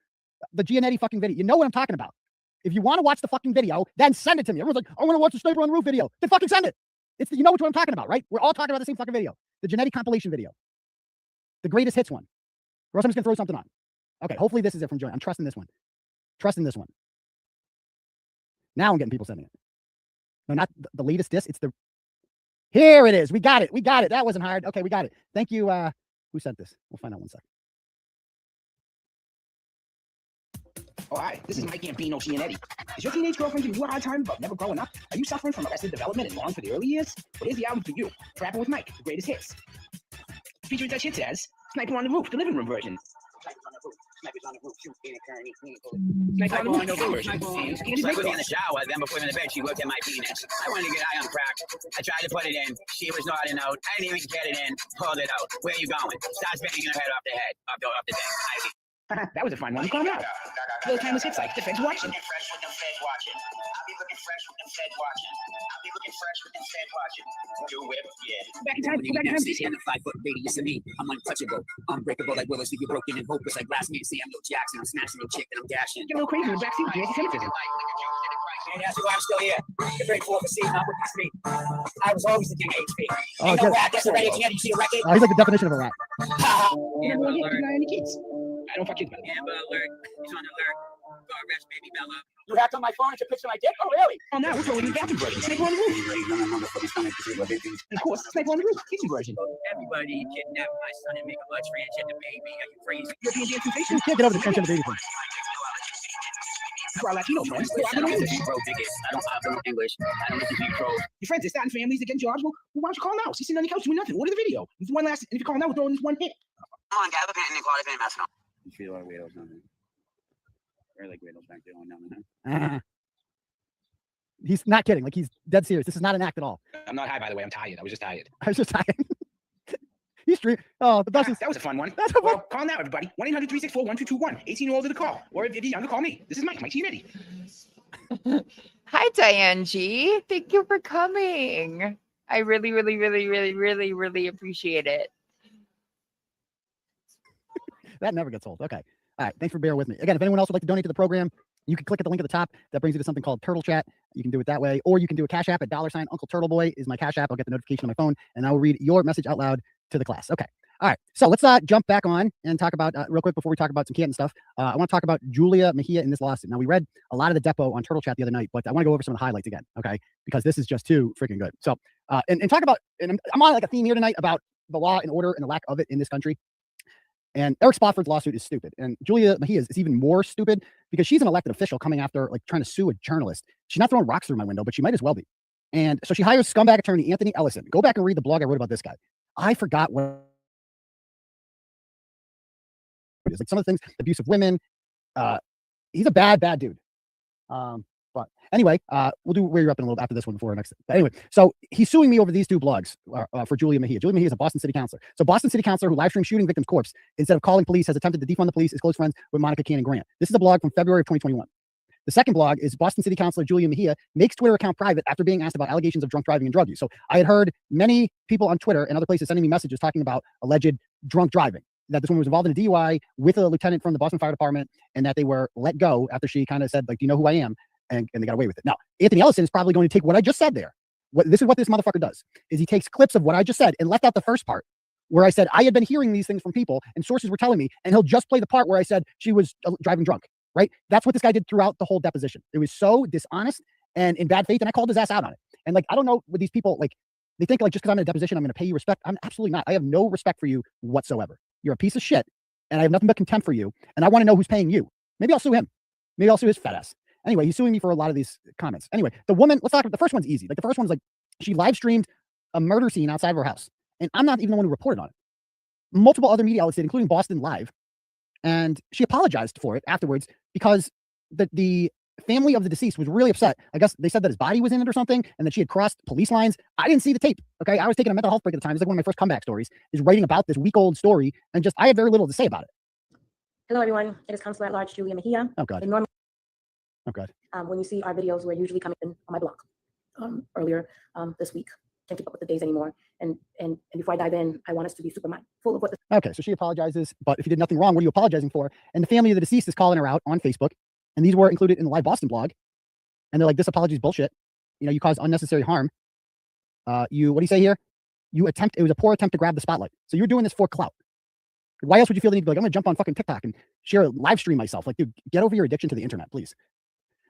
The Gianetti fucking video. You know what I'm talking about. If you want to watch the fucking video, then send it to me. Everyone's like, I want to watch the Sniper on the Roof video. Then fucking send it. You know which one I'm talking about, right? We're all talking about the same fucking video. The Gianetti compilation video. The greatest hits one. Or else I'm just going to throw something on. Okay, hopefully this is it from Joy. I'm trusting this one. Trusting this one. Now I'm getting people sending it. No, not the latest disc. It's the... Here it is. We got it. We got it. That wasn't hard. Okay, we got it. Thank you. Who sent this? We'll find out one second. Oh, hi, this is Mike Gambino Gianetti. Is your teenage girlfriend giving you a hard time about never growing up? Are you suffering from arrested development and long for the early years? Well, here's the album for you, Trapping with Mike, the greatest hits. Featuring such hits as Sniper on the Roof, the living room version. Snipers on the roof, shoot, in a current, Sniper on the Roof, the version. She put me in the shower, then before in the bed, she looked at my penis. I wanted to get high on crack. I tried to put it in. She was nodding out. I didn't even get it in. Pulled it out. Where you going? Starts banging her head off the head, off the deck. That was a fun one. Calm down. Little timeless hits like The Feds Watching. Fresh with the Fed watching. I'll be looking fresh with the Fed watching. I'll be looking fresh with the Fed watching. Do whip, yeah. Back in time, back in time. See, and the 5-foot radius of me. I'm untouchable, unbreakable like Willis. You're broken and hopeless like last man Samuel Jackson. I'm smashing your chick and I'm dashing. Get a little crazy in the backseat with anti-Semitism. And that's why I'm still here. The break for the scene, not with the street. I was always the king of HP. Oh, Ain't no rat, that's already a kid. You see a record? He's like the definition of a rat. Amber Alert. Any kids? I don't fuck kids, by the way. Amber Alert. He's on alert. Go arrest baby Bella. You hacked on my phone and took a picture of my dick? Oh, really? Oh, now we're throwing in the bathroom version. Sniper on the Roof. And of course, Sniper on the Roof, kitchen version. Everybody kidnap my son and make a blood transgender baby. Are you crazy? European dance sensation. You can't get over the transgender baby thing. For our Latino friends, I don't know English. I don't know pros. your friends are starting families, they're getting jobs. Well, why don't you call now? He's sitting on the couch doing nothing. What is the video? It's one last, and if you call now, we're throwing this one hit. Come on, Gabba Pant and Quality Fan Master. You feel like weirdos down there. Or like weirdos back there going down there. He's not kidding. Like, he's dead serious. This is not an act at all. I'm not high, by the way. I'm tired. I was just tired. I was just tired. He's street. Oh, the best is. That was a fun one. That's a fun. Well, call now, everybody. 1-800-364-1221. 18 years old to the call. Or if you're younger, call me. This is Mike Gianetti. Hi, Diane G. Thank you for coming. I really, really, really, really, really, really appreciate it. That never gets old. Okay. All right. Thanks for bearing with me. Again, if anyone else would like to donate to the program, you can click at the link at the top. That brings you to something called Turtle Chat. You can do it that way, or you can do a Cash App at $ Uncle Turtle Boy is my Cash App. I'll get the notification on my phone, and I will read your message out loud to the class. Okay. All right. So let's jump back on and talk about real quick before we talk about some Canton stuff. I want to talk about Julia Mejia in this lawsuit. Now, we read a lot of the depot on Turtle Chat the other night, but I want to go over some of the highlights again. Okay, because this is just too freaking good. So and talk about, and I'm on like a theme here tonight about the law and order and the lack of it in this country. And Eric Spofford's lawsuit is stupid. And Julia Mejia's is even more stupid because she's an elected official coming after, like, trying to sue a journalist. She's not throwing rocks through my window, but she might as well be. And so she hires scumbag attorney Anthony Ellison. Go back and read the blog I wrote about this guy. I forgot what it is. Like some of the things, abuse of women. He's a bad dude. But anyway, we'll do where you're up in a little after this one before our next. But anyway, so he's suing me over these two blogs for Julia Mejia. Julia Mejia is a Boston city councilor. So Boston city councilor who live streamed shooting victim's corpse instead of calling police has attempted to defund the police, is close friends with Monica Cannon Grant. This is a blog from February of 2021. The second blog is Boston city councilor Julia Mejia makes Twitter account private after being asked about allegations of drunk driving and drug use. So I had heard many people on Twitter and other places sending me messages talking about alleged drunk driving, that this woman was involved in a DUI with a lieutenant from the Boston Fire Department, and that they were let go after she kind of said, like, do you know who I am? And they got away with it. Now, Anthony Ellison is probably going to take what I just said there. This is what this motherfucker does, is he takes clips of what I just said and left out the first part where I said I had been hearing these things from people and sources were telling me, and he'll just play the part where I said she was driving drunk, right? That's what this guy did throughout the whole deposition. It was so dishonest and in bad faith, and I called his ass out on it. And like, I don't know with these people, like, they think like just because I'm in a deposition, I'm going to pay you respect. I'm absolutely not. I have no respect for you whatsoever. You're a piece of shit, and I have nothing but contempt for you, and I want to know who's paying you. Maybe I'll sue him. Maybe I'll sue his fat ass. Anyway, he's suing me for a lot of these comments. Anyway, the woman, let's talk about the first one's easy. Like, the first one's like, she live streamed a murder scene outside of her house, and I'm not even the one who reported on it. Multiple other media outlets did, including Boston Live, and she apologized for it afterwards because the family of the deceased was really upset. I guess they said that his body was in it or something, and that she had crossed police lines. I didn't see the tape. Okay, I was taking a mental health break at the time. It's like one of my first comeback stories, is writing about this week-old story, and just I had very little to say about it. Hello, everyone. It is Counselor at Large Julia Mejia. Oh God. And normally, oh God. When you see our videos, we're usually coming in on my blog earlier this week. Can't keep up with the days anymore. And before I dive in, I want us to be super mindful of what the Okay, so she apologizes, but if you did nothing wrong, what are you apologizing for? And the family of the deceased is calling her out on Facebook, and these were included in the Live Boston blog. And they're like, this apology is bullshit. You know, you caused unnecessary harm. What do you say here? It was a poor attempt to grab the spotlight. So you're doing this for clout. Why else would you feel the need to be like, I'm going to jump on fucking TikTok and share, live stream myself? Like, dude, get over your addiction to the internet, please.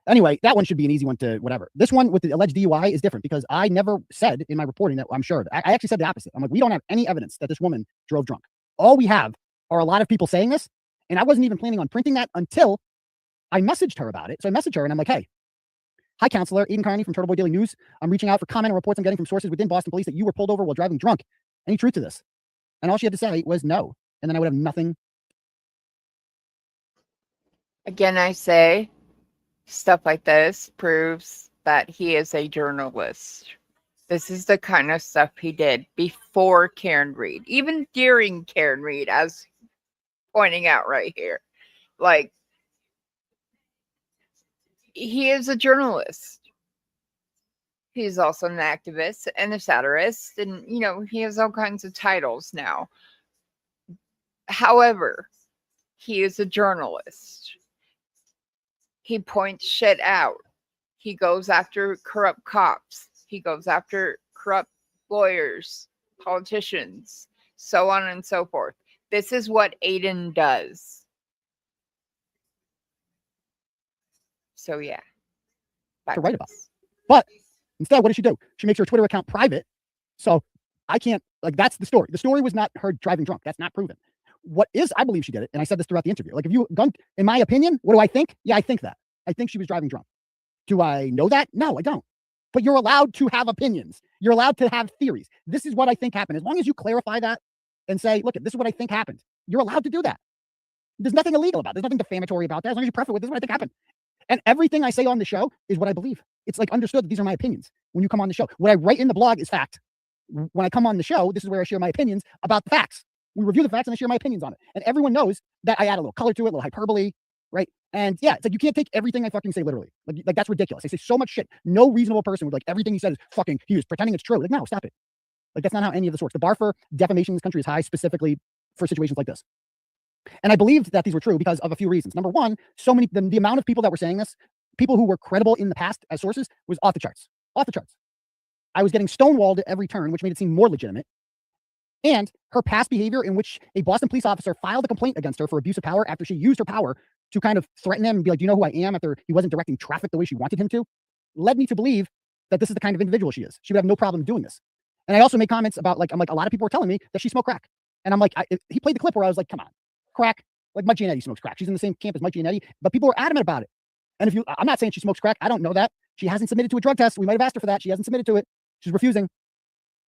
Anyway, that one should be an easy one to whatever. This one with the alleged DUI is different because I never said in my reporting that I'm sure of it. I actually said the opposite. I'm like, we don't have any evidence that this woman drove drunk. All we have are a lot of people saying this. And I wasn't even planning on printing that until I messaged her about it. So I messaged her and I'm like, hey, hi, Counselor Aiden Carney from Turtle Boy Daily News. I'm reaching out for comment and reports I'm getting from sources within Boston Police that you were pulled over while driving drunk. Any truth to this? And all she had to say was no. And then I would have nothing. Again, I say stuff like this proves that he is a journalist. This is the kind of stuff he did before Karen Reed, even during Karen Reed, as pointing out right here. Like, he is a journalist. He's also an activist and a satirist, and, you know, he has all kinds of titles now. However, he is a journalist. He points shit out. He goes after corrupt cops. He goes after corrupt lawyers, politicians, so on and so forth. This is what Aiden does. So yeah. To write about. But instead, what does she do? She makes her Twitter account private. So I can't, like, that's the story. The story was not her driving drunk. That's not proven. What is, I believe she did it. And I said this throughout the interview. Like, if you gone, in my opinion, what do I think? Yeah, I think that. I think she was driving drunk. Do I know that? No, I don't. But you're allowed to have opinions. You're allowed to have theories. This is what I think happened. As long as you clarify that and say, look, this is what I think happened. You're allowed to do that. There's nothing illegal about it. There's nothing defamatory about that. As long as you preface it with, this is what I think happened. And everything I say on the show is what I believe. It's like understood that these are my opinions when you come on the show. What I write in the blog is fact. When I come on the show, this is where I share my opinions about the facts. We review the facts and I share my opinions on it. And everyone knows that I add a little color to it, a little hyperbole. right? And yeah, it's like you can't take everything I fucking say literally. Like that's ridiculous. I say so much shit. No reasonable person would like everything he said is fucking. He was pretending it's true. Like no, stop it. Like that's not how any of this works. The bar for defamation in this country is high, specifically for situations like this. And I believed that these were true because of a few reasons. Number one, so many the amount of people that were saying this, people who were credible in the past as sources, was off the charts. Off the charts. I was getting stonewalled at every turn, which made it seem more legitimate. And her past behavior, in which a Boston police officer filed a complaint against her for abuse of power after she used her power to kind of threaten him and be like, do you know who I am, after he wasn't directing traffic the way she wanted him to, led me to believe that this is the kind of individual she is. She would have no problem doing this. And I also made comments about, like, I'm like, a lot of people were telling me that she smoked crack. And I'm like, he played the clip where I was like, come on, crack. Like Mike Giannetti smokes crack. She's in the same camp as Mike Giannetti, but people were adamant about it. And I'm not saying she smokes crack. I don't know that. She hasn't submitted to a drug test. We might have asked her for that. She hasn't submitted to it. She's refusing.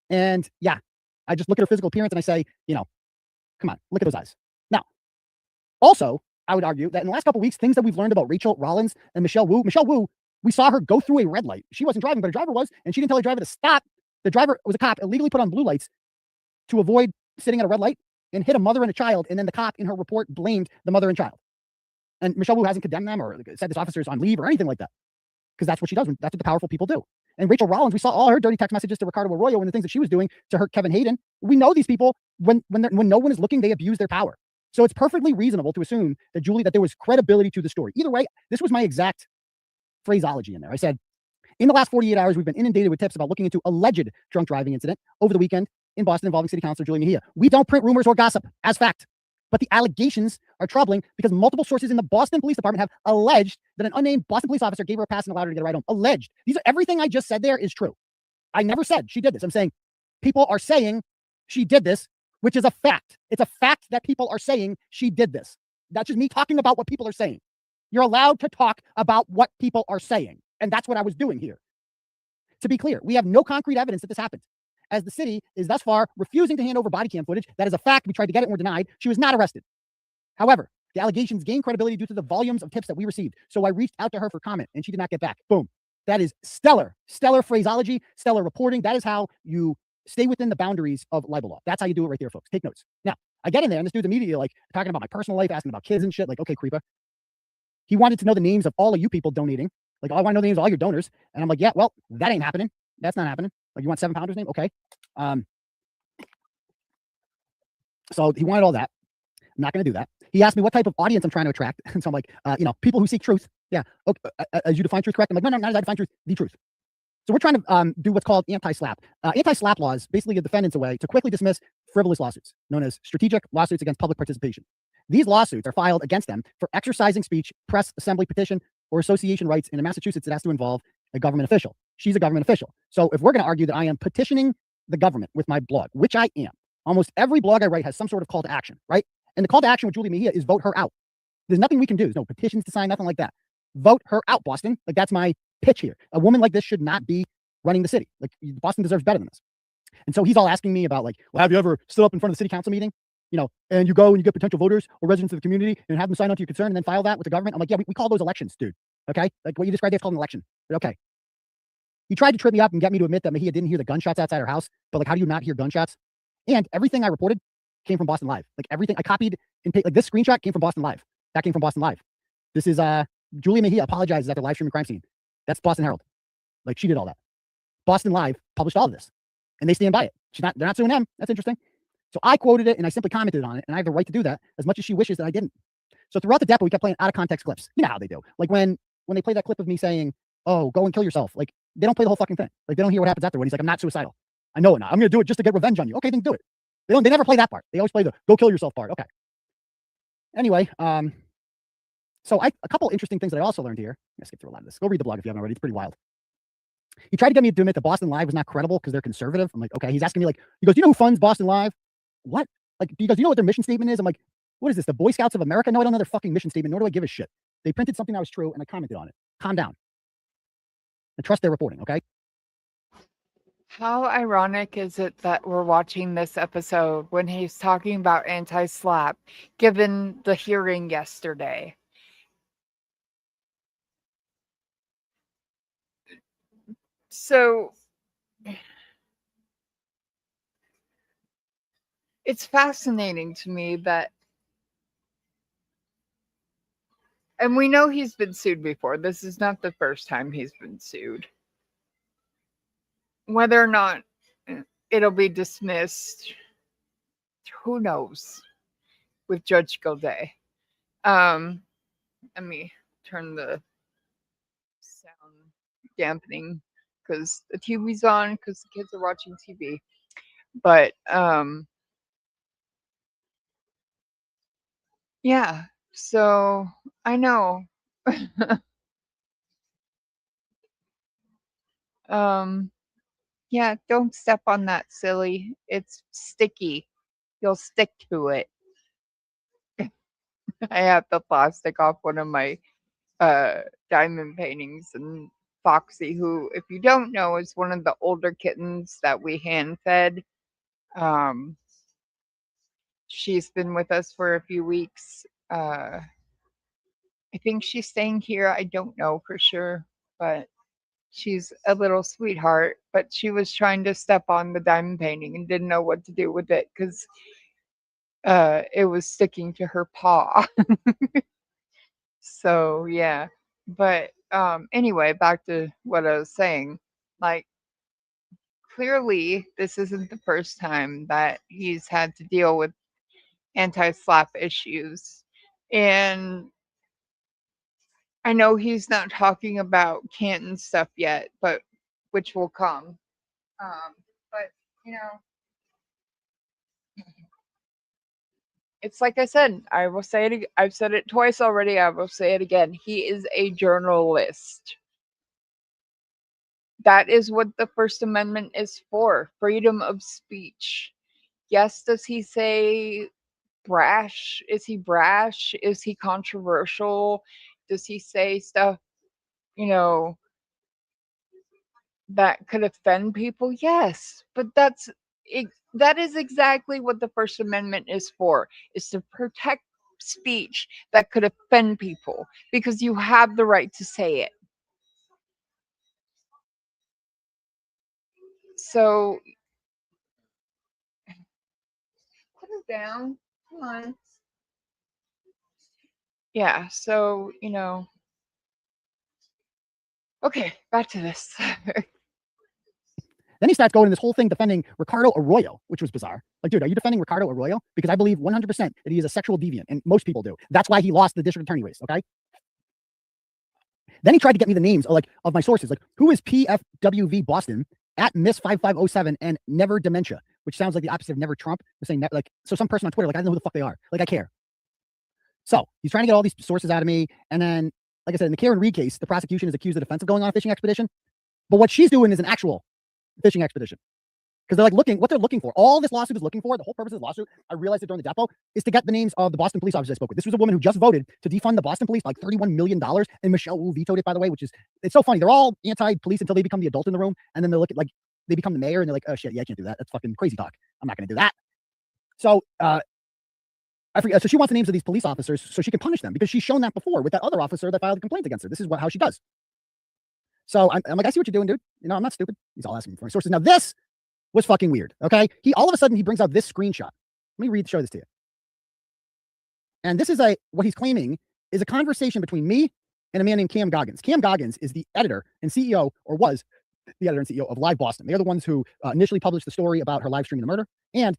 And yeah, I just look at her physical appearance and I say, come on, look at those eyes. Now, also, I would argue that in the last couple of weeks, things that we've learned about Rachel Rollins and Michelle Wu, we saw her go through a red light. She wasn't driving, but a driver was, and she didn't tell the driver to stop. The driver was a cop, illegally put on blue lights to avoid sitting at a red light and hit a mother and a child. And then the cop in her report blamed the mother and child. And Michelle Wu hasn't condemned them or said this officer is on leave or anything like that. Because that's what she does. That's what the powerful people do. And Rachel Rollins, we saw all her dirty text messages to Ricardo Arroyo and the things that she was doing to hurt Kevin Hayden. We know these people, when no one is looking, they abuse their power. So it's perfectly reasonable to assume that there was credibility to the story. Either way, this was my exact phraseology in there. I said, in the last 48 hours, we've been inundated with tips about looking into alleged drunk driving incident over the weekend in Boston involving City Councilor Julie Mejia. We don't print rumors or gossip as fact, but the allegations are troubling because multiple sources in the Boston Police Department have alleged that an unnamed Boston police officer gave her a pass and allowed her to get a ride home. Alleged. Everything I just said there is true. I never said she did this. I'm saying people are saying she did this, which is a fact. It's a fact that people are saying she did this. That's just me talking about what people are saying. You're allowed to talk about what people are saying. And that's what I was doing here. To be clear, we have no concrete evidence that this happened, as the city is thus far refusing to hand over body cam footage. That is a fact. We tried to get it and were denied. She was not arrested. However, the allegations gained credibility due to the volumes of tips that we received. So I reached out to her for comment and she did not get back. Boom. That is stellar phraseology, stellar reporting. That is how you stay within the boundaries of libel law. That's how you do it right there, folks. Take notes. Now, I get in there and this dude's immediately like talking about my personal life, asking about kids and shit. Like, okay, creeper. He wanted to know the names of all of you people donating. Like, oh, I want to know the names of all your donors. And I'm like, yeah, well, that ain't happening. That's not happening. Like, you want 7-Pounder's name? Okay. So he wanted all that. I'm not going to do that. He asked me what type of audience I'm trying to attract. And so I'm like, people who seek truth. Yeah. Okay. As you define truth, correct? I'm like, no, not as I define truth, the truth. So we're trying to do what's called anti-slap. Anti-slap laws basically give defendants a way to quickly dismiss frivolous lawsuits, known as strategic lawsuits against public participation. These lawsuits are filed against them for exercising speech, press, assembly, petition, or association rights. And in Massachusetts, it has to involve a government official. She's a government official. So if we're going to argue that I am petitioning the government with my blog, which I am, almost every blog I write has some sort of call to action, right? And the call to action with Julie Mejia is vote her out. There's nothing we can do. There's no petitions to sign, nothing like that. Vote her out, Boston. Like, that's my pitch here. A woman like this should not be running the city. Like, Boston deserves better than this. And so he's all asking me about, like, well, have you ever stood up in front of the city council meeting? And you go and you get potential voters or residents of the community and have them sign on to your concern and then file that with the government. I'm like, yeah, we call those elections, dude. Okay. Like what you described there is called an election. But okay. He tried to trip me up and get me to admit that Mejia didn't hear the gunshots outside her house. But like, how do you not hear gunshots? And everything I reported came from Boston Live. Like everything I copied and like this screenshot came from Boston Live. That came from Boston Live. This is Julia Mejia apologizes after live streaming crime scene. That's Boston Herald. Like she did all that. Boston Live published all of this. And they stand by it. They're not suing them. That's interesting. So I quoted it and I simply commented on it, and I have the right to do that as much as she wishes that I didn't. So throughout the depot, we kept playing out of context clips. You know how they do. Like when they play that clip of me saying, oh, go and kill yourself. Like they don't play the whole fucking thing. Like they don't hear what happens after when he's like, I'm not suicidal. I know it now. I'm going to do it just to get revenge on you. Okay, then do it. They never play that part. They always play the go kill yourself part. Okay. Anyway, so a couple interesting things that I also learned here. I'm going to skip through a lot of this. Go read the blog if you haven't already. It's pretty wild. He tried to get me to admit that Boston Live was not credible because they're conservative. I'm like, okay. He's asking me like, he goes, do you know who funds Boston Live? What? Like, do you know what their mission statement is? I'm like, what is this? The Boy Scouts of America? No, I don't know their fucking mission statement, nor do I give a shit. They printed something that was true and I commented on it. Calm down. And trust their reporting, okay? How ironic is it that we're watching this episode when he's talking about anti-slap, given the hearing yesterday? So it's fascinating to me that And we know he's been sued before. This is not the first time he's been sued. Whether or not it'll be dismissed, who knows, with Judge Gilday. Let me turn the sound dampening because the TV's on because the kids are watching TV. But yeah, so I know. Yeah, don't step on that, silly. It's sticky. You'll stick to it. I have the plastic off one of my diamond paintings, and Foxy, who, if you don't know, is one of the older kittens that we hand fed. She's been with us for a few weeks. I think she's staying here. I don't know for sure, but she's a little sweetheart. But she was trying to step on the diamond painting and didn't know what to do with it because it was sticking to her paw. So yeah, but anyway, back to what I was saying. Like, clearly this isn't the first time that he's had to deal with anti-slap issues, and I know he's not talking about Canton stuff yet, but which will come. But you know, it's like I said, I will say it. I've said it twice already. I will say it again. He is a journalist. That is what the First Amendment is for: freedom of speech. Yes, does he say brash? Is he brash? Is he controversial? Does he say stuff, you know, that could offend people? Yes, but that is exactly what the First Amendment is for, is to protect speech that could offend people, because you have the right to say it. So put it down. Come on. Yeah, so, you know. Okay, back to this. Then he starts going in this whole thing defending Ricardo Arroyo, which was bizarre. Like, dude, are you defending Ricardo Arroyo? Because I believe 100% that he is a sexual deviant, and most people do. That's why he lost the district attorney race, okay? Then he tried to get me the names of my sources, like who is PFWV Boston, at Miss 5507, and Never Dementia, which sounds like the opposite of Never Trump. They're saying that, like, so some person on Twitter, like, I don't know who the fuck they are. Like, I care. So he's trying to get all these sources out of me, and then, like I said, in the Karen Reed case, the prosecution has accused the defense of going on a fishing expedition, but what she's doing is an actual fishing expedition. Because they're like what they're looking for. All this lawsuit is looking for, the whole purpose of the lawsuit, I realized it during the depo, is to get the names of the Boston police officers I spoke with. This was a woman who just voted to defund the Boston police, like $31 million. And Michelle Wu vetoed it, by the way, which is, it's so funny. They're all anti-police until they become the adult in the room. And then they look at, like, they become the mayor and they're like, oh shit, yeah, I can't do that. That's fucking crazy talk. I'm not going to do that. So, I forget. So she wants the names of these police officers so she can punish them, because she's shown that before with that other officer that filed a complaint against her. This is how she does. So I'm like, I see what you're doing, dude. You know, I'm not stupid. He's all asking me for my sources. Now this was fucking weird. Okay. He all of a sudden he brings out this screenshot. Let me show this to you. And this is what he's claiming is a conversation between me and a man named Cam Goggins. Cam Goggins is the editor and CEO, or was the editor and CEO of Live Boston. They're the ones who initially published the story about her live streaming the murder. And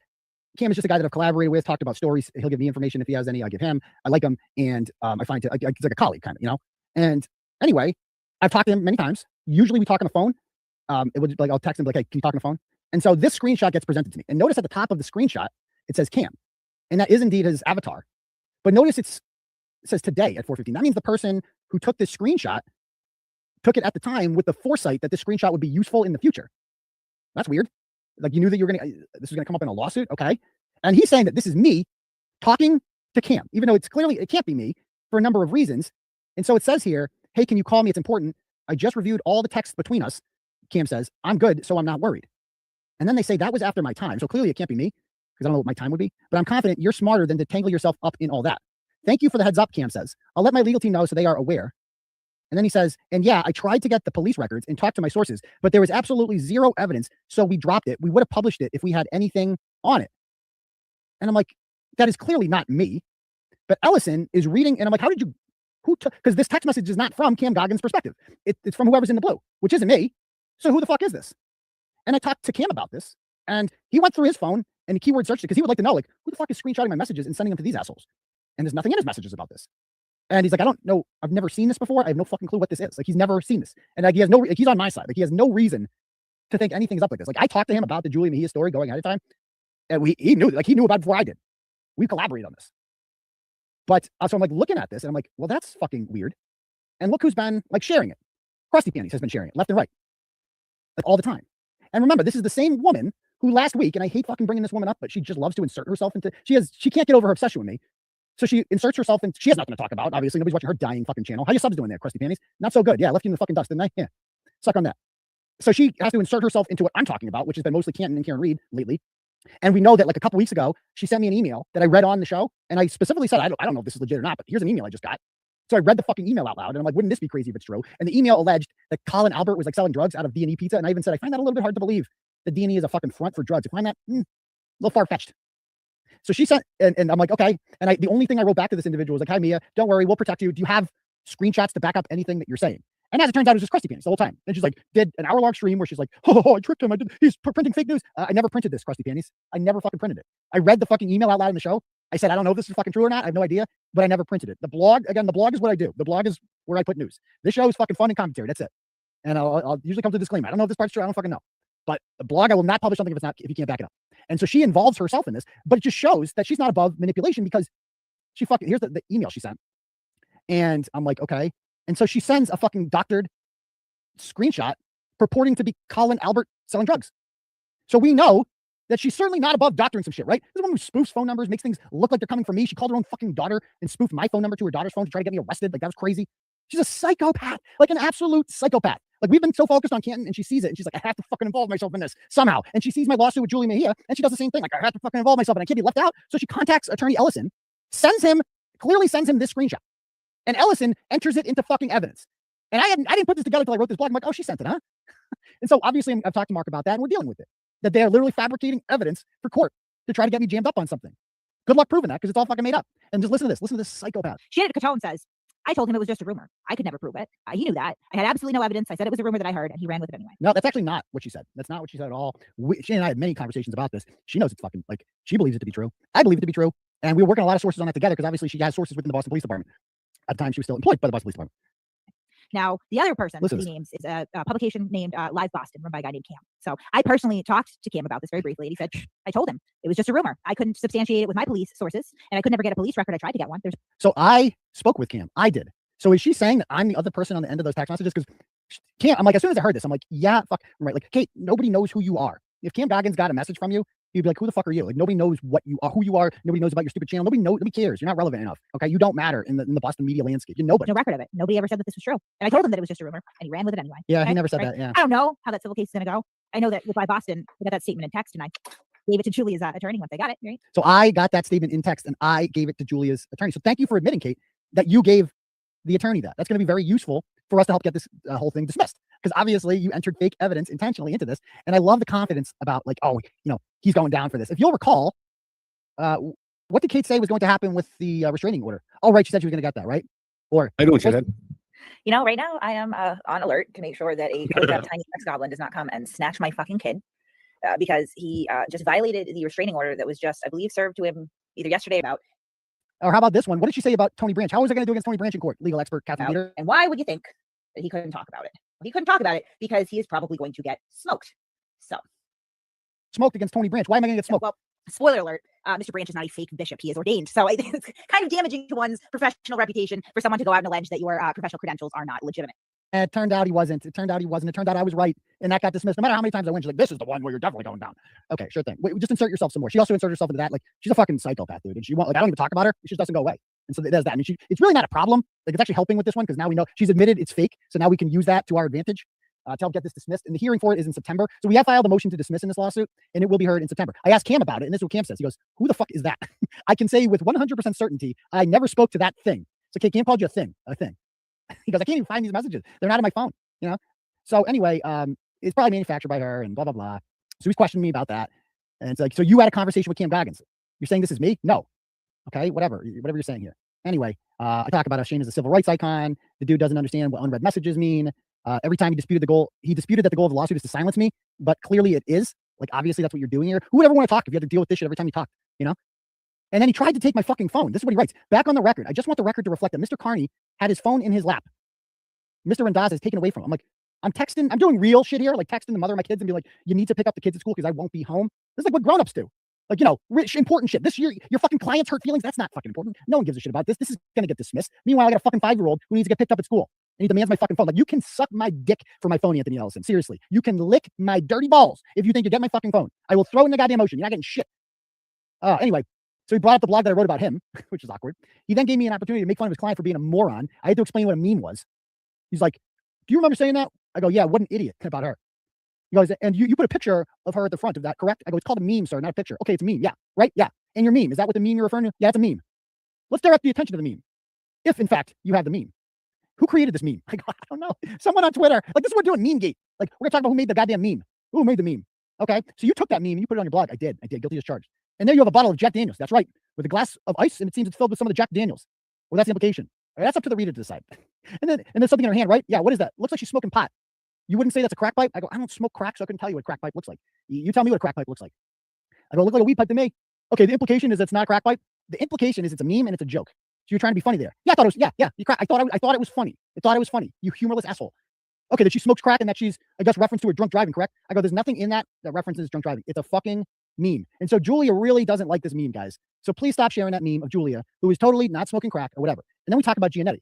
Cam is just a guy that I've collaborated with, talked about stories. He'll give me information if he has any. I give him. I like him, and I find he's like a colleague, kind of, you know. And anyway, I've talked to him many times. Usually we talk on the phone. It would, like, I'll text him like, hey, can you talk on the phone? And so this screenshot gets presented to me. And notice at the top of the screenshot, it says Cam. And that is indeed his avatar. But notice it says today at 4:15. That means the person who took this screenshot took it at the time with the foresight that this screenshot would be useful in the future. That's weird. Like, you knew that this was going to come up in a lawsuit. Okay. And he's saying that this is me talking to Cam, even though it can't be me for a number of reasons. And so it says here, hey, can you call me? It's important. I just reviewed all the texts between us. Cam says, I'm good, so I'm not worried. And then they say that was after my time. So clearly it can't be me, because I don't know what my time would be. But I'm confident you're smarter than to tangle yourself up in all that. Thank you for the heads up, Cam says. I'll let my legal team know so they are aware. And then he says, and yeah, I tried to get the police records and talk to my sources, but there was absolutely zero evidence. So we dropped it. We would have published it if we had anything on it. And I'm like, that is clearly not me. But Ellison is reading, and I'm like, who who took, because this text message is not from Cam Goggins' perspective. It's from whoever's in the blue, which isn't me. So who the fuck is this? And I talked to Cam about this, and he went through his phone and he keyword searched it because he would like to know, like, who the fuck is screenshotting my messages and sending them to these assholes? And there's nothing in his messages about this. And he's like, I don't know. I've never seen this before. I have no fucking clue what this is. Like, he's never seen this. And like, he has no, like, he's on my side. Like, he has no reason to think anything's up like this. Like, I talked to him about the Julia Mejia story going ahead of time. And he knew about it before I did. We collaborated on this. But so I'm like looking at this and I'm like, well, that's fucking weird. And look who's been like sharing it. Krusty Panties has been sharing it left and right. Like all the time. And remember, this is the same woman who last week, and I hate fucking bringing this woman up, but she just loves to insert herself into, she can't get over her obsession with me. So she inserts herself and she has nothing to talk about. Obviously, nobody's watching her dying fucking channel. How your subs doing there, Krusty Panties? Not so good. Yeah, left you in the fucking dust, didn't I? Yeah. Suck on that. So she has to insert herself into what I'm talking about, which has been mostly Canton and Karen Reed lately. And we know that like a couple weeks ago, she sent me an email that I read on the show. And I specifically said, I don't know if this is legit or not, but here's an email I just got. So I read the fucking email out loud and I'm like, wouldn't this be crazy if it's true? And the email alleged that Colin Albert was like selling drugs out of D&E Pizza. And I even said, I find that a little bit hard to believe that D&E is a fucking front for drugs. I find that a little far-fetched. So she sent, and I'm like, okay. And the only thing I wrote back to this individual was like, hi, Mia, don't worry, we'll protect you. Do you have screenshots to back up anything that you're saying? And as it turns out, it was just Krusty Panties the whole time. And she's like, did an hour-long stream where she's like, oh, I tricked him. He's printing fake news. I never printed this, Krusty Panties. I never fucking printed it. I read the fucking email out loud in the show. I said, I don't know if this is fucking true or not. I have no idea, but I never printed it. The blog is what I do. The blog is where I put news. This show is fucking fun and commentary. That's it. And I'll usually come to a disclaimer. I don't know if this part's true. I don't fucking know. But the blog, I will not publish something if you can't back it up. And so she involves herself in this, but it just shows that she's not above manipulation because she fucking, here's the email she sent. And I'm like, okay. And so she sends a fucking doctored screenshot purporting to be Colin Albert selling drugs. So we know that she's certainly not above doctoring some shit, right? This is one who spoofs phone numbers, makes things look like they're coming from me. She called her own fucking daughter and spoofed my phone number to her daughter's phone to try to get me arrested. Like, that was crazy. She's a psychopath, like an absolute psychopath. Like, we've been so focused on Canton and she sees it and she's like, I have to fucking involve myself in this somehow. And she sees my lawsuit with Julia Mejia and she does the same thing. Like, I have to fucking involve myself and I can't be left out. So she contacts attorney Ellison, clearly sends him this screenshot. And Ellison enters it into fucking evidence. And I didn't put this together until I wrote this blog. I'm like, oh, she sent it, huh? And so obviously I've talked to Mark about that and we're dealing with it. That they are literally fabricating evidence for court to try to get me jammed up on something. Good luck proving that because it's all fucking made up. And just listen to this psychopath. Shannon Catone says, I told him it was just a rumor. I could never prove it. He knew that. I had absolutely no evidence. I said it was a rumor that I heard and he ran with it anyway. No, that's actually not what she said. That's not what she said at all. She and I had many conversations about this. She knows it's fucking, like, she believes it to be true. I believe it to be true. And we were working a lot of sources on that together because obviously she has sources within the Boston Police Department. At the time, she was still employed by the Boston Police Department. Now, the other person he names is a publication named Live Boston, run by a guy named Cam. So I personally talked to Cam about this very briefly. And he said, I told him it was just a rumor. I couldn't substantiate it with my police sources and I could never get a police record. I tried to get one. So I spoke with Cam. I did. So is she saying that I'm the other person on the end of those text messages? Because Cam, I'm like, as soon as I heard this, I'm like, yeah, fuck. I'm right. Like, Kate, nobody knows who you are. If Cam Goggins got a message from you, he'd be like, who the fuck are you? Like, nobody knows what you are, who you are. Nobody knows about your stupid channel. Nobody cares. You're not relevant enough. Okay. You don't matter in the Boston media landscape. You're nobody. No record of it. Nobody ever said that this was true. And I told him that it was just a rumor and he ran with it anyway. Yeah. He never said that. Yeah. I don't know how that civil case is going to go. I know that with Live Boston, we got that statement in text and I gave it to Julia's attorney once I got it. Right. So I got that statement in text and I gave it to Julia's attorney. So thank you for admitting, Kate, that you gave the attorney that. That's going to be very useful for us to help get this whole thing dismissed. Because obviously you entered fake evidence intentionally into this. And I love the confidence about like, oh, you know, he's going down for this. If you'll recall, what did Kate say was going to happen with the restraining order? Oh, right. She said she was going to get that, right? Or I know what she said. You know, right now I am on alert to make sure that a tiny sex goblin does not come and snatch my fucking kid because he just violated the restraining order that was just, I believe, served to him either yesterday about. Or how about this one? What did she say about Tony Branch? How was I going to do against Tony Branch in court? Legal expert, Catherine Leader. And why would you think that he couldn't talk about it? Well, he couldn't talk about it because he is probably going to get smoked. So. Smoked against Tony Branch. Why am I going to get smoked? Well, spoiler alert, Mr. Branch is not a fake bishop. He is ordained. So I think it's kind of damaging to one's professional reputation for someone to go out and allege that your professional credentials are not legitimate. And it turned out he wasn't. It turned out he wasn't. It turned out I was right. And that got dismissed. No matter how many times I went, she's like, this is the one where you're definitely going down. Okay, sure thing. Wait, just insert yourself some more. She also inserted herself into that. Like, she's a fucking psychopath, dude. And she won't, like, I don't even talk about her. She just doesn't go away. And so there's that. I mean, it's really not a problem. Like, it's actually helping with this one because now we know she's admitted it's fake. So now we can use that to our advantage to help get this dismissed. And the hearing for it is in September. So we have filed a motion to dismiss in this lawsuit and it will be heard in September. I asked Cam about it and this is what Cam says. He goes, who the fuck is that? I can say with 100% certainty, I never spoke to that thing. So okay, Cam called you a thing. He goes, I can't even find these messages. They're not on my phone, you know? So anyway, it's probably manufactured by her and blah, blah, blah. So he's questioning me about that. And it's like, so you had a conversation with Cam Goggins. You're saying this is me? No. Okay, whatever you're saying here. Anyway, I talk about how Shane is a civil rights icon. The dude doesn't understand what unread messages mean. Every time he disputed that the goal of the lawsuit is to silence me, but clearly it is. Like, obviously that's what you're doing here. Who would ever want to talk if you had to deal with this shit every time you talk, you know? And then he tried to take my fucking phone. This is what he writes. Back on the record, I just want the record to reflect that Mr. Carney had his phone in his lap. Mr. Randazza is taken away from him. I'm like, I'm texting, I'm doing real shit here, like texting the mother of my kids and being like, you need to pick up the kids at school because I won't be home. This is like what grown-ups do. Like, you know, rich, important shit. This your fucking clients hurt feelings. That's not fucking important. No one gives a shit about this. This is going to get dismissed. Meanwhile, I got a fucking 5-year-old who needs to get picked up at school. And he demands my fucking phone. Like, you can suck my dick for my phone, Anthony Ellison. Seriously. You can lick my dirty balls if you think you get my fucking phone. I will throw it in the goddamn ocean. You're not getting shit. Anyway, so he brought up the blog that I wrote about him, which is awkward. He then gave me an opportunity to make fun of his client for being a moron. I had to explain what a meme was. He's like, do you remember saying that? I go, yeah, what an idiot about her. He goes, and you put a picture of her at the front of that, correct? I go, it's called a meme, sir, not a picture. Okay, it's a meme. Yeah, right? Yeah. And your meme, is that what the meme you're referring to? Yeah, it's a meme. Let's direct the attention to the meme. If, in fact, you have the meme. Who created this meme? I go, I don't know. Someone on Twitter. Like, this is what we're doing, meme gate. Like, we're going to talk about who made the goddamn meme. Who made the meme? Okay, so you took that meme and you put it on your blog. I did. Guilty as charged. And there you have a bottle of Jack Daniels. That's right. With a glass of ice, and it seems it's filled with some of the Jack Daniels. Well, that's the implication. All right, that's up to the reader to decide. And then something in her hand, right? Yeah, what is that? Looks like she's smoking pot. You wouldn't say that's a crack pipe? I go, I don't smoke crack, so I couldn't tell you what a crack pipe looks like. You tell me what a crack pipe looks like. I go, look like a weed pipe to me. Okay, the implication is it's not a crack pipe. The implication is it's a meme and it's a joke. So you're trying to be funny there. Yeah, I thought it was, yeah. I thought it was funny. I thought it was funny. You humorless asshole. Okay, that she smokes crack and that she's, I guess, reference to her drunk driving, correct? I go, there's nothing in that references drunk driving. It's a fucking meme. And so Julia really doesn't like this meme, guys. So please stop sharing that meme of Julia, who is totally not smoking crack or whatever. And then we talk about Giannetti.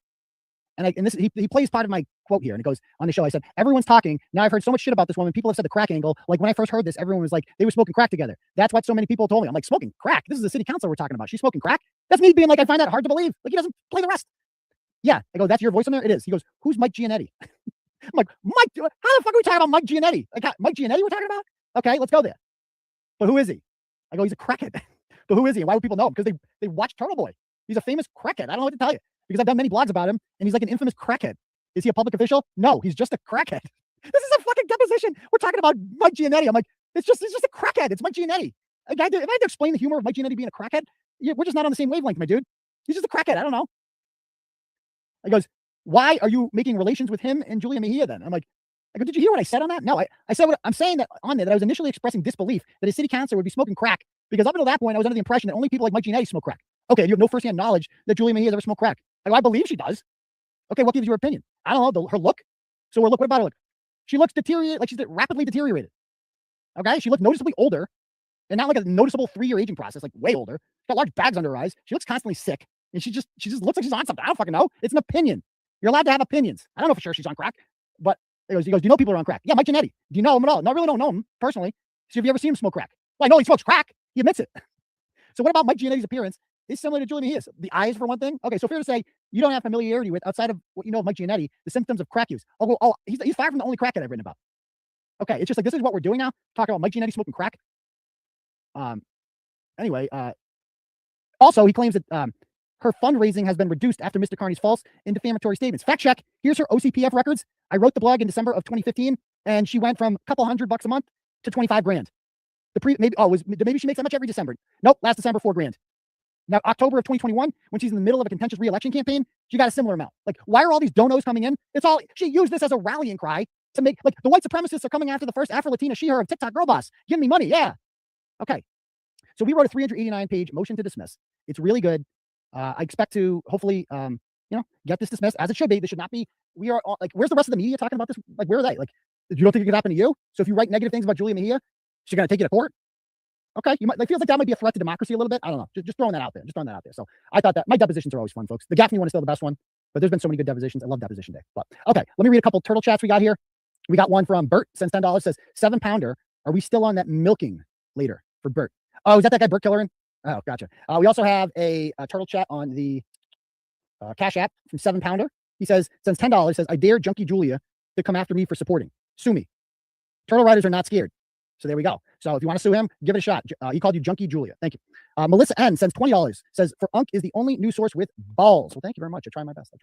And he plays part of my quote here, and it goes on the show. I said, everyone's talking. Now I've heard so much shit about this woman. People have said the crack angle. Like when I first heard this, everyone was like, they were smoking crack together. That's what so many people told me. I'm like, smoking crack? This is the city council we're talking about. She's smoking crack? That's me being like, I find that hard to believe. Like, he doesn't play the rest. Yeah. I go, that's your voice in there? It is. He goes, who's Mike Giannetti? I'm like, Mike, how the fuck are we talking about Mike Giannetti? Like, Mike Giannetti we're talking about? Okay, let's go there. But who is he? I go, he's a crackhead. But who is he? And why would people know him? Because they watch Turtle Boy. He's a famous crackhead. I don't know what to tell you. Because I've done many blogs about him, and he's like an infamous crackhead. Is he a public official? No, he's just a crackhead. This is a fucking deposition. We're talking about Mike Giannetti. I'm like, he's just a crackhead. It's Mike Giannetti. If I had to explain the humor of Mike Giannetti being a crackhead, we're just not on the same wavelength, my dude. He's just a crackhead. I don't know. He goes, why are you making relations with him and Julia Mejia then? I'm like, I go, did you hear what I said on that? No, I said what I'm saying that on there, that I was initially expressing disbelief that a city councilor would be smoking crack, because up until that point, I was under the impression that only people like Mike Giannetti smoke crack. Okay, you have no firsthand knowledge that Julia Mejia has ever smoked crack. I go, I believe she does. Okay, what gives you your opinion? I don't know, her look. So what about her look? She looks deteriorated, like she's rapidly deteriorated. Okay, she looks noticeably older, and not like a noticeable 3-year aging process, like way older. She's got large bags under her eyes. She looks constantly sick, and she just looks like she's on something. I don't fucking know. It's an opinion. You're allowed to have opinions. I don't know for sure she's on crack, but he goes, do you know people are on crack? Yeah, Mike Giannetti. Do you know him at all? No, I really don't know him personally. So have you ever seen him smoke crack? Well, I know he smokes crack. He admits it. So what about Mike Giannetti's appearance? Is similar to Julia Mejia's. The eyes, for one thing. Okay, so fair to say you don't have familiarity with, outside of what you know of Mike Giannetti, the symptoms of crack use. Oh, he's far from the only crackhead I've written about. Okay, it's just like, this is what we're doing now, talking about Mike Giannetti smoking crack. Anyway, also he claims that her fundraising has been reduced after Mr. Carney's false and defamatory statements. Fact check. Here's her OCPF records. I wrote the blog in December of 2015, and she went from a couple $100 a month to 25 grand. Maybe she makes that much every December. Nope, last December, 4 grand. Now, October of 2021, when she's in the middle of a contentious re-election campaign, she got a similar amount. Like, why are all these donos coming in? She used this as a rallying cry to make, like, the white supremacists are coming after the first Afro-Latina she-her of TikTok girl boss. Give me money, yeah. Okay. So we wrote a 389-page motion to dismiss. It's really good. I expect to hopefully, get this dismissed as it should be. This should not be, we are all, like, where's the rest of the media talking about this? Like, where are they? Like, you don't think it could happen to you? So if you write negative things about Julia Mejia, she's going to take you to court? Okay, you might, like, feels like that might be a threat to democracy a little bit. I don't know. Just throwing that out there. So I thought that my depositions are always fun, folks. The Gaffney one is still the best one, but there's been so many good depositions. I love deposition day. But okay, let me read a couple turtle chats we got here. We got one from Bert, sends $10, says 7-pounder. Are we still on that milking later for Bert? Oh, is that guy Bert Killerin? Oh, gotcha. We also have a turtle chat on the Cash App from 7-pounder. He says, sends $10, says, I dare Junkie Julia to come after me for supporting. Sue me. Turtle riders are not scared. So there we go. So if you want to sue him, give it a shot. He called you Junkie Julia. Thank you. Melissa N sends $20, says, for Unk is the only news source with balls. Well, thank you very much. I try my best.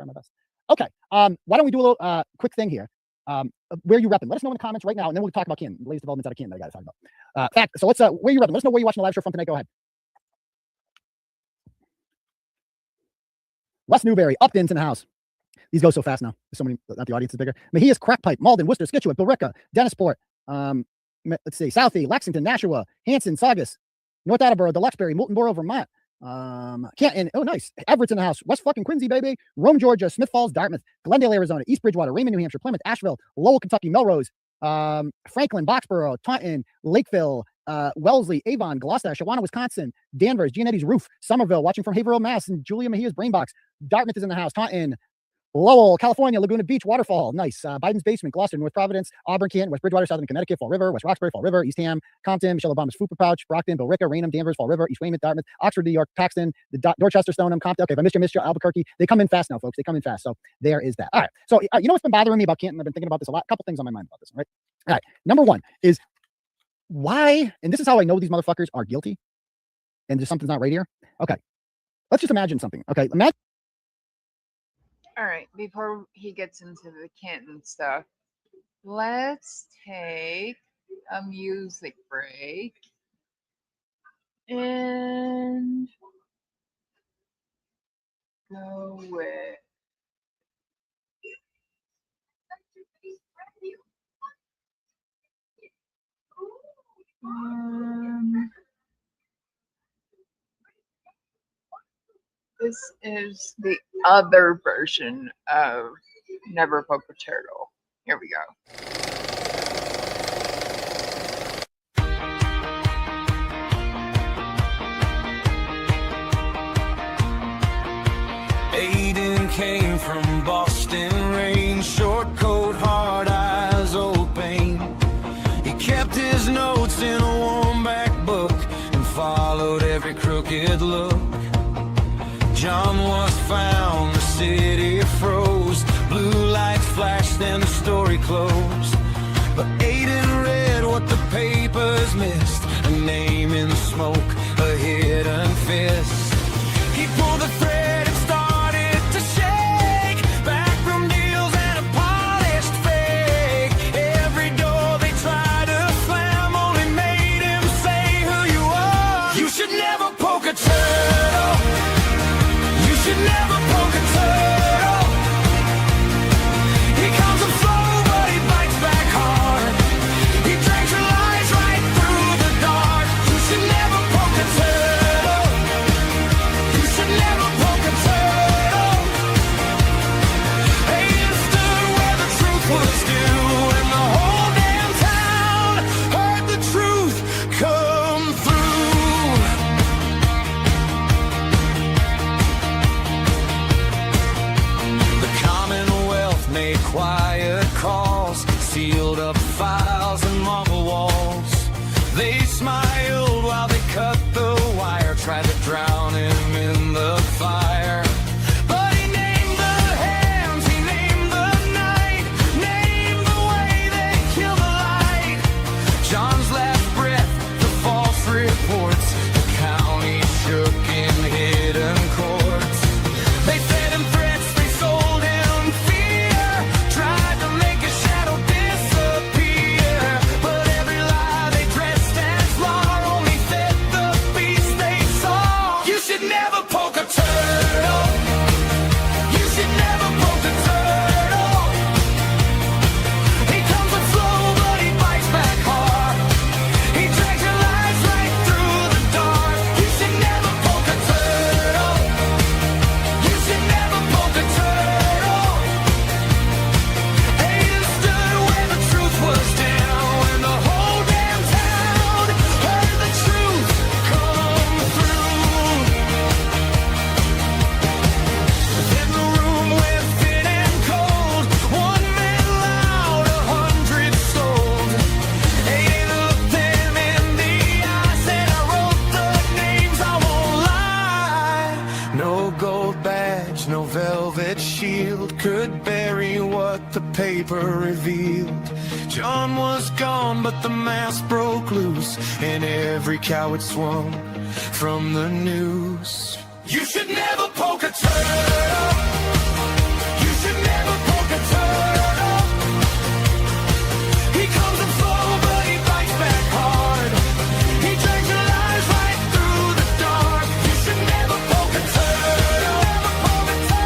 Okay. Why don't we do a little quick thing here? Where you repping? Let us know in the comments right now, and then we'll talk about Kim, the latest developments out of Kim that I got to talk about. So let's, where you repping? Let us know where you're watching the live show from tonight. Go ahead. West Newbury, Upton's in the house. These go so fast now. There's so many, not the audience is bigger. Mejia's, Crackpipe, Malden, Worcester, Scituate, Billerica, Dennisport, let's see, Southie, Lexington, Nashua, Hanson, Saugus, North Attleboro, Deluxebury, Moultonboro, Vermont, Canton, oh nice, Everett's in the house, West fucking Quincy, baby, Rome, Georgia, Smith Falls, Dartmouth, Glendale, Arizona, East Bridgewater, Raymond, New Hampshire, Plymouth, Asheville, Lowell, Kentucky, Melrose, Franklin, Boxborough, Taunton, Lakeville, Wellesley, Avon, Gloucester, Shawana, Wisconsin, Danvers, Gianetti's Roof, Somerville, watching from Haverhill, Mass, and Julia Mejia's Brainbox. Dartmouth is in the house, Taunton, Lowell, California, Laguna Beach, Waterfall, nice. Biden's Basement, Gloucester, North Providence, Auburn, Canton, West Bridgewater, Southern Connecticut, Fall River, West Roxbury, Fall River, East Ham, Compton, Michelle Obama's Fupa Pouch, Brockton, Billerica, Raynham, Danvers, Fall River, East Weymouth, Dartmouth, Oxford, New York, Paxton, Dorchester, Stoneham, Compton. Okay, if I missed you, Albuquerque. They come in fast now, folks. They come in fast. So there is that. All right. So you know what's been bothering me about Canton? I've been thinking about this a lot. A couple things on my mind about this. Right. All right. Number one is why, and this is how I know these motherfuckers are guilty, and there's something's not right here. Okay. Let's just imagine something. Okay. Imagine. All right, before he gets into the Canton stuff, let's take a music break and go with this is the other version of Never Poke a Turtle. Here we go. Aiden came from Boston, rain, short coat, hard eyes, old pain. He kept his notes in a warm back book and followed every crooked look. John was found, the city froze, blue lights flashed and the story closed. But Aiden read what the papers missed, a name in smoke, a hidden fist. He pulled the thread and started to shake, backroom deals and a polished fake. Every door they tried to slam only made him say who you are. You should never poke a turtle. You should never poke a turtle. He comes up slow, but he bites back hard. He drags your lies right through the dark. You should never poke a turtle. You should never poke a turtle. Aiden stood where the truth was due, and the whole damn town heard the truth come through. The Commonwealth made quiet calls, sealed up files and marble walls. They smiled while they cut the wire, tried to drown him in the fire. But he named the hands, he named the night, named the way they killed the light. John's last breath, the false reports, the county shook in hidden courts. They fed him threats, they sold him fear, tried to make his shadow disappear. But every lie they dressed as law only fed the beast they saw. You should never poke a turtle. You should never poke a turtle. He comes up slow, but he bites back hard. He drags your lies right through the dark. You should never poke a turtle. You should never poke a turtle. Aiden stood where the truth was down, and the whole damn town heard the truth come through. In the room where thin and cold, one man loud, 100 sold. Aiden looked them in the eye, said, I wrote the names, I won't lie. No gold badge, no velvet shield could bury what the paper revealed. John was gone, but the mask broke loose, and every coward swung from the noose. You should never poke a turtle. You should never poke a turtle. He comes up slow, but he bites back hard. He drags your lies right through the dark. You should never poke a turtle. Never poke a turtle.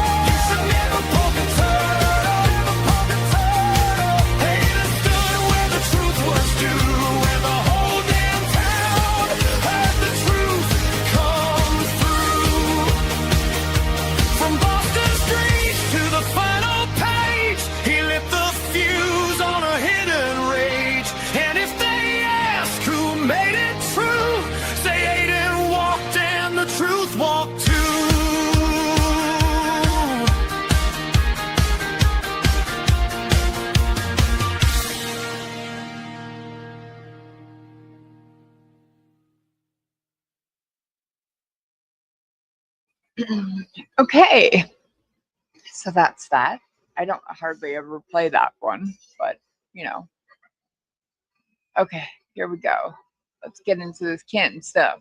Okay. So that's that. I don't hardly ever play that one, but you know. Okay, here we go. Let's get into this Canton stuff.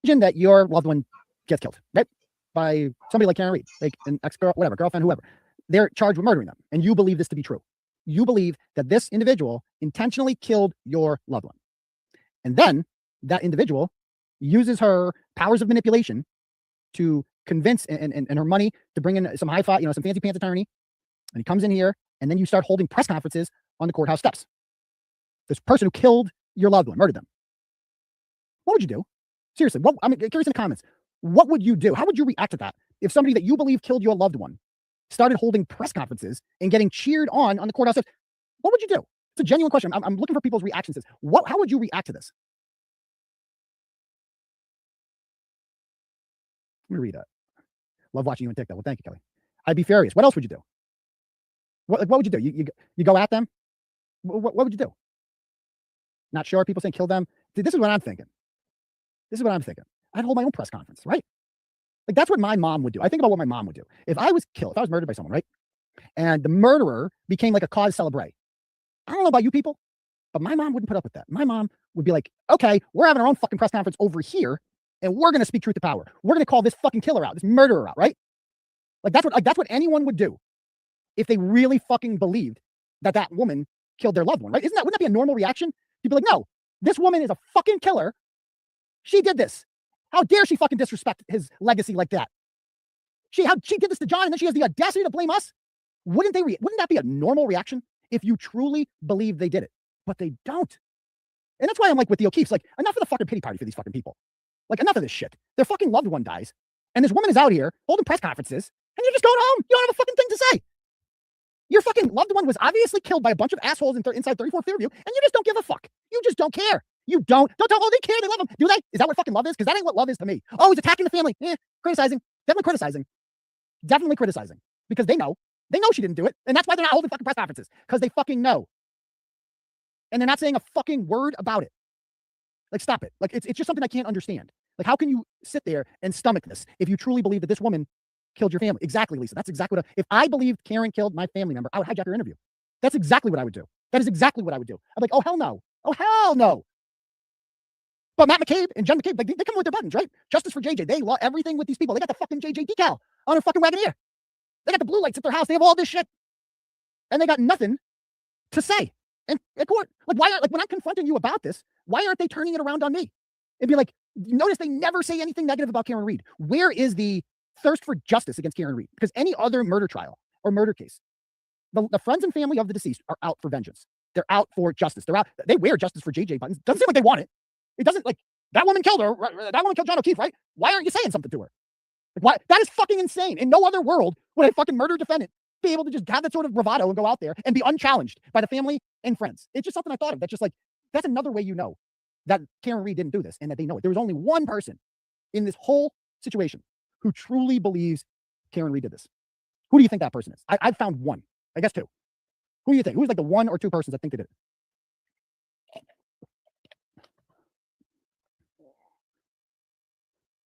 Imagine that your loved one gets killed, right? By somebody like Karen Reed, like an ex-girl, whatever, girlfriend, whoever. They're charged with murdering them. And you believe this to be true. You believe that this individual intentionally killed your loved one. And then that individual uses her powers of manipulation to convince and her money to bring in some high-fi, some fancy pants attorney. And he comes in here, and then you start holding press conferences on the courthouse steps. This person who killed your loved one, murdered them. What would you do? Seriously, I'm curious in the comments. What would you do? How would you react to that? If somebody that you believe killed your loved one started holding press conferences and getting cheered on the courthouse steps, what would you do? It's a genuine question. I'm looking for people's reactions to this. How would you react to this? Let me read that. Love watching you on TikTok. Well, thank you, Kelly. I'd be furious. What else would you do? What would you do? You go at them? What would you do? Not sure. People saying kill them. This is what I'm thinking. I'd hold my own press conference, right? Like that's what my mom would do. I think about what my mom would do. If I was killed, if I was murdered by someone, right? And the murderer became like a cause célèbre. I don't know about you people, but my mom wouldn't put up with that. My mom would be like, okay, we're having our own fucking press conference over here, and we're going to speak truth to power. We're going to call this fucking killer out, this murderer out, right? Like that's what anyone would do if they really fucking believed that woman killed their loved one, right? Wouldn't that be a normal reaction? You'd be like, no, this woman is a fucking killer. She did this. How dare she fucking disrespect his legacy like that? She did this to John, and then she has the audacity to blame us. Wouldn't that be a normal reaction if you truly believe they did it? But they don't. And that's why I'm like with the O'Keefes, like enough of the fucking pity party for these fucking people. Like enough of this shit. Their fucking loved one dies, and this woman is out here holding press conferences, and you're just going home. You don't have a fucking thing to say. Your fucking loved one was obviously killed by a bunch of assholes inside 34 Fairview, and you just don't give a fuck. You just don't care. You don't tell, oh, they care, they love him. Do they? Is that what fucking love is? Because that ain't what love is to me. Oh, he's attacking the family. Criticizing. Definitely criticizing. Definitely criticizing. Because they know she didn't do it. And that's why they're not holding fucking press conferences. Because they fucking know. And they're not saying a fucking word about it. Like, stop it. Like, it's just something I can't understand. Like, how can you sit there and stomach this if you truly believe that this woman killed your family? Exactly, Lisa. That's exactly what if I believed Karen killed my family member, I would hijack her interview. That's exactly what I would do. That is exactly what I would do. I'm like, oh, hell no. Oh, hell no. But Matt McCabe and Jen McCabe, like, they come with their buttons, right? Justice for JJ. They love everything with these people. They got the fucking JJ decal on their fucking Wagoneer. They got the blue lights at their house. They have all this shit. And they got nothing to say in court. Like, when I'm confronting you about this, why aren't they turning it around on me? It'd be like, notice they never say anything negative about Karen Reed. Where is the thirst for justice against Karen Reed? Because any other murder trial or murder case, the friends and family of the deceased are out for vengeance. They're out for justice. They wear justice for JJ buttons. Doesn't seem like they want it. It doesn't, like, that woman killed her. That woman killed John O'Keefe, right? Why aren't you saying something to her? Like, why? That is fucking insane. In no other world would a fucking murder defendant be able to just have that sort of bravado and go out there and be unchallenged by the family and friends. It's just something I thought of. That's just like, that's another way you know that Karen Reed didn't do this and that they know it. There was only one person in this whole situation who truly believes Karen Reed did this. Who do you think that person is? I've found one. I guess two. Who do you think? Who's like the one or two persons that think they did it?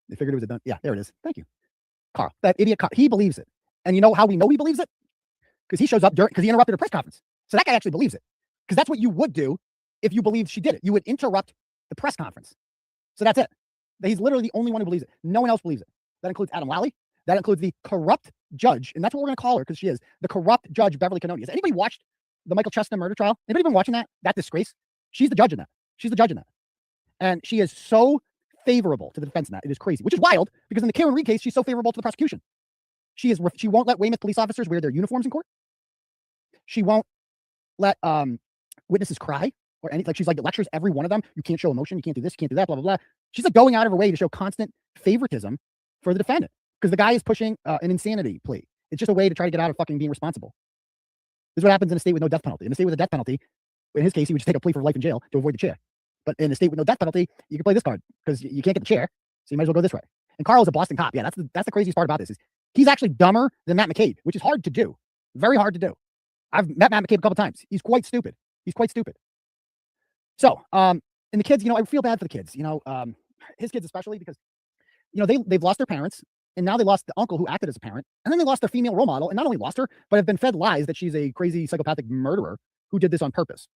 They figured it was a done. Yeah, there it is. Thank you. Carl, that idiot Carl, he believes it. And you know how we know he believes it? Because he shows up because he interrupted a press conference. So that guy actually believes it. Because that's what you would do if you believed she did it. You would interrupt the press conference. So that's it. He's literally the only one who believes it. No one else believes it. That includes Adam Lally. That includes the corrupt judge. And that's what we're going to call her because she is the corrupt judge, Beverly Cannoni. Has anybody watched the Michael Chestnut murder trial? Anybody been watching that? That disgrace? She's the judge in that. She's the judge in that. And she is so favorable to the defense in that. It is crazy, which is wild because in the Karen Reed case, she's so favorable to the prosecution. She won't let Weymouth police officers wear their uniforms in court. She won't let witnesses cry or anything. Like, she's like, lectures every one of them. You can't show emotion. You can't do this. You can't do that. Blah, blah, blah. She's like going out of her way to show constant favoritism for the defendant because the guy is pushing an insanity plea. It's just a way to try to get out of fucking being responsible. This is what happens in a state with no death penalty. In a state with a death penalty, in his case, he would just take a plea for life in jail to avoid the chair. But in a state with no death penalty, you can play this card because you can't get the chair. So you might as well go this way. And Carl is a Boston cop. Yeah, that's the craziest part about this is he's actually dumber than Matt McCabe, which is hard to do. Very hard to do. I've met Matt McCabe a couple times. He's quite stupid. So, and the kids, I feel bad for the kids, his kids especially, because you know, they've lost their parents, and now they lost the uncle who acted as a parent, and then they lost their female role model, and not only lost her, but have been fed lies that she's a crazy psychopathic murderer who did this on purpose,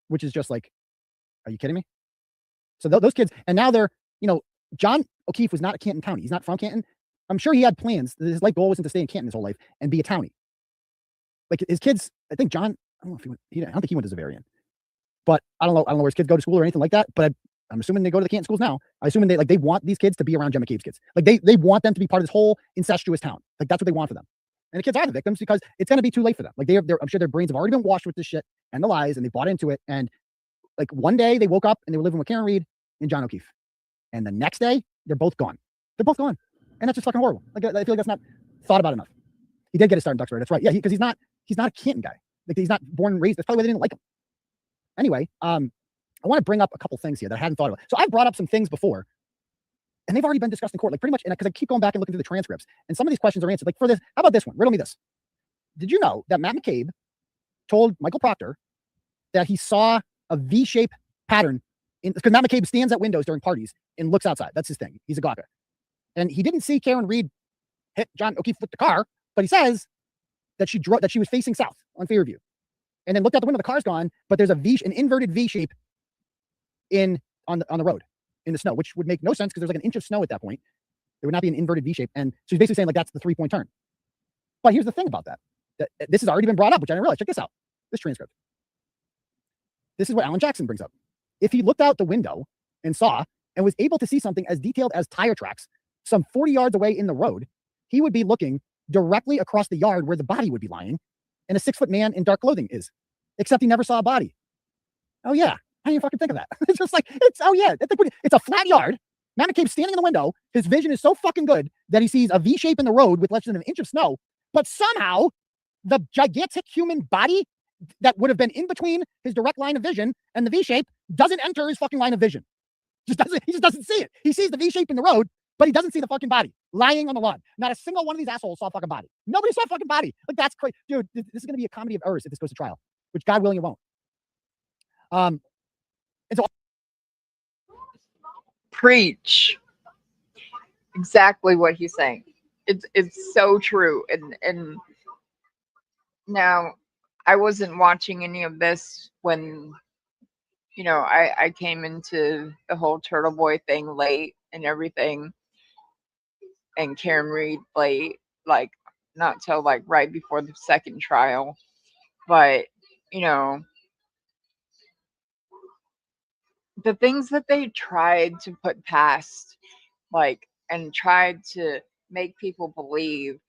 which is just like, are you kidding me? So those kids, and now they're, you know, John O'Keefe was not a Canton County. He's not from Canton. I'm sure he had plans. His life goal wasn't to stay in Canton his whole life and be a townie. Like his kids, I think John, I don't know if he went, I don't think he went to Zavarian, but I don't know where his kids go to school or anything like that. But I'm assuming they go to the Canton schools now. I assume they want these kids to be around Jen McCabe's kids. Like they want them to be part of this whole incestuous town. Like that's what they want for them. And the kids are the victims because it's going to be too late for them. Like I'm sure their brains have already been washed with this shit and the lies, and they bought into it. And like one day they woke up and they were living with Karen Reed and John O'Keefe, and the next day they're both gone. They're both gone, and that's just fucking horrible. Like I feel like that's not thought about enough. He did get a start in Duxbury. That's right. Yeah, because he's not a Canton guy. Like he's not born and raised. That's probably why they didn't like him. Anyway, I want to bring up a couple things here that I hadn't thought about. So I've brought up some things before, and they've already been discussed in court, like pretty much, because I keep going back and looking through the transcripts, and some of these questions are answered. Like for this, how about this one? Riddle me this. Did you know that Matt McCabe told Michael Proctor that he saw a V-shaped pattern because Matt McCabe stands at windows during parties and looks outside. That's his thing. He's a gawker. And he didn't see Karen Reed hit John O'Keefe with the car, but he says that she was facing south on Fairview, and then looked out the window. The car's gone, but there's an inverted V shape on the road in the snow, which would make no sense because there's like an inch of snow at that point. There would not be an inverted V shape, and so he's basically saying like that's the 3-point turn. But here's the thing about that this has already been brought up, which I didn't realize. Check this out. This transcript. This is what Alan Jackson brings up. If he looked out the window and saw and was able to see something as detailed as tire tracks some 40 yards away in the road, he would be looking directly across the yard where the body would be lying and a 6-foot man in dark clothing is, except he never saw a body. Oh yeah. I didn't even fucking think of that. It's just like, it's a flat yard. Matt McCabe's standing in the window. His vision is so fucking good that he sees a V shape in the road with less than an inch of snow, but somehow the gigantic human body that would have been in between his direct line of vision and the V shape doesn't enter his fucking line of vision. He just doesn't see it. He sees the V shape in the road, but he doesn't see the fucking body lying on the lawn. Not a single one of these assholes saw a fucking body. Nobody saw a fucking body. Like that's crazy. Dude, this is going to be a comedy of errors if this goes to trial, which God willing it won't. And so Preach. Exactly what he's saying. It's so true. And now I wasn't watching any of this when, you know, I came into the whole Turtle Boy thing late and everything, and Karen Reed late, like not till like right before the second trial. But, you know, the things that they tried to put past, like, and tried to make people believe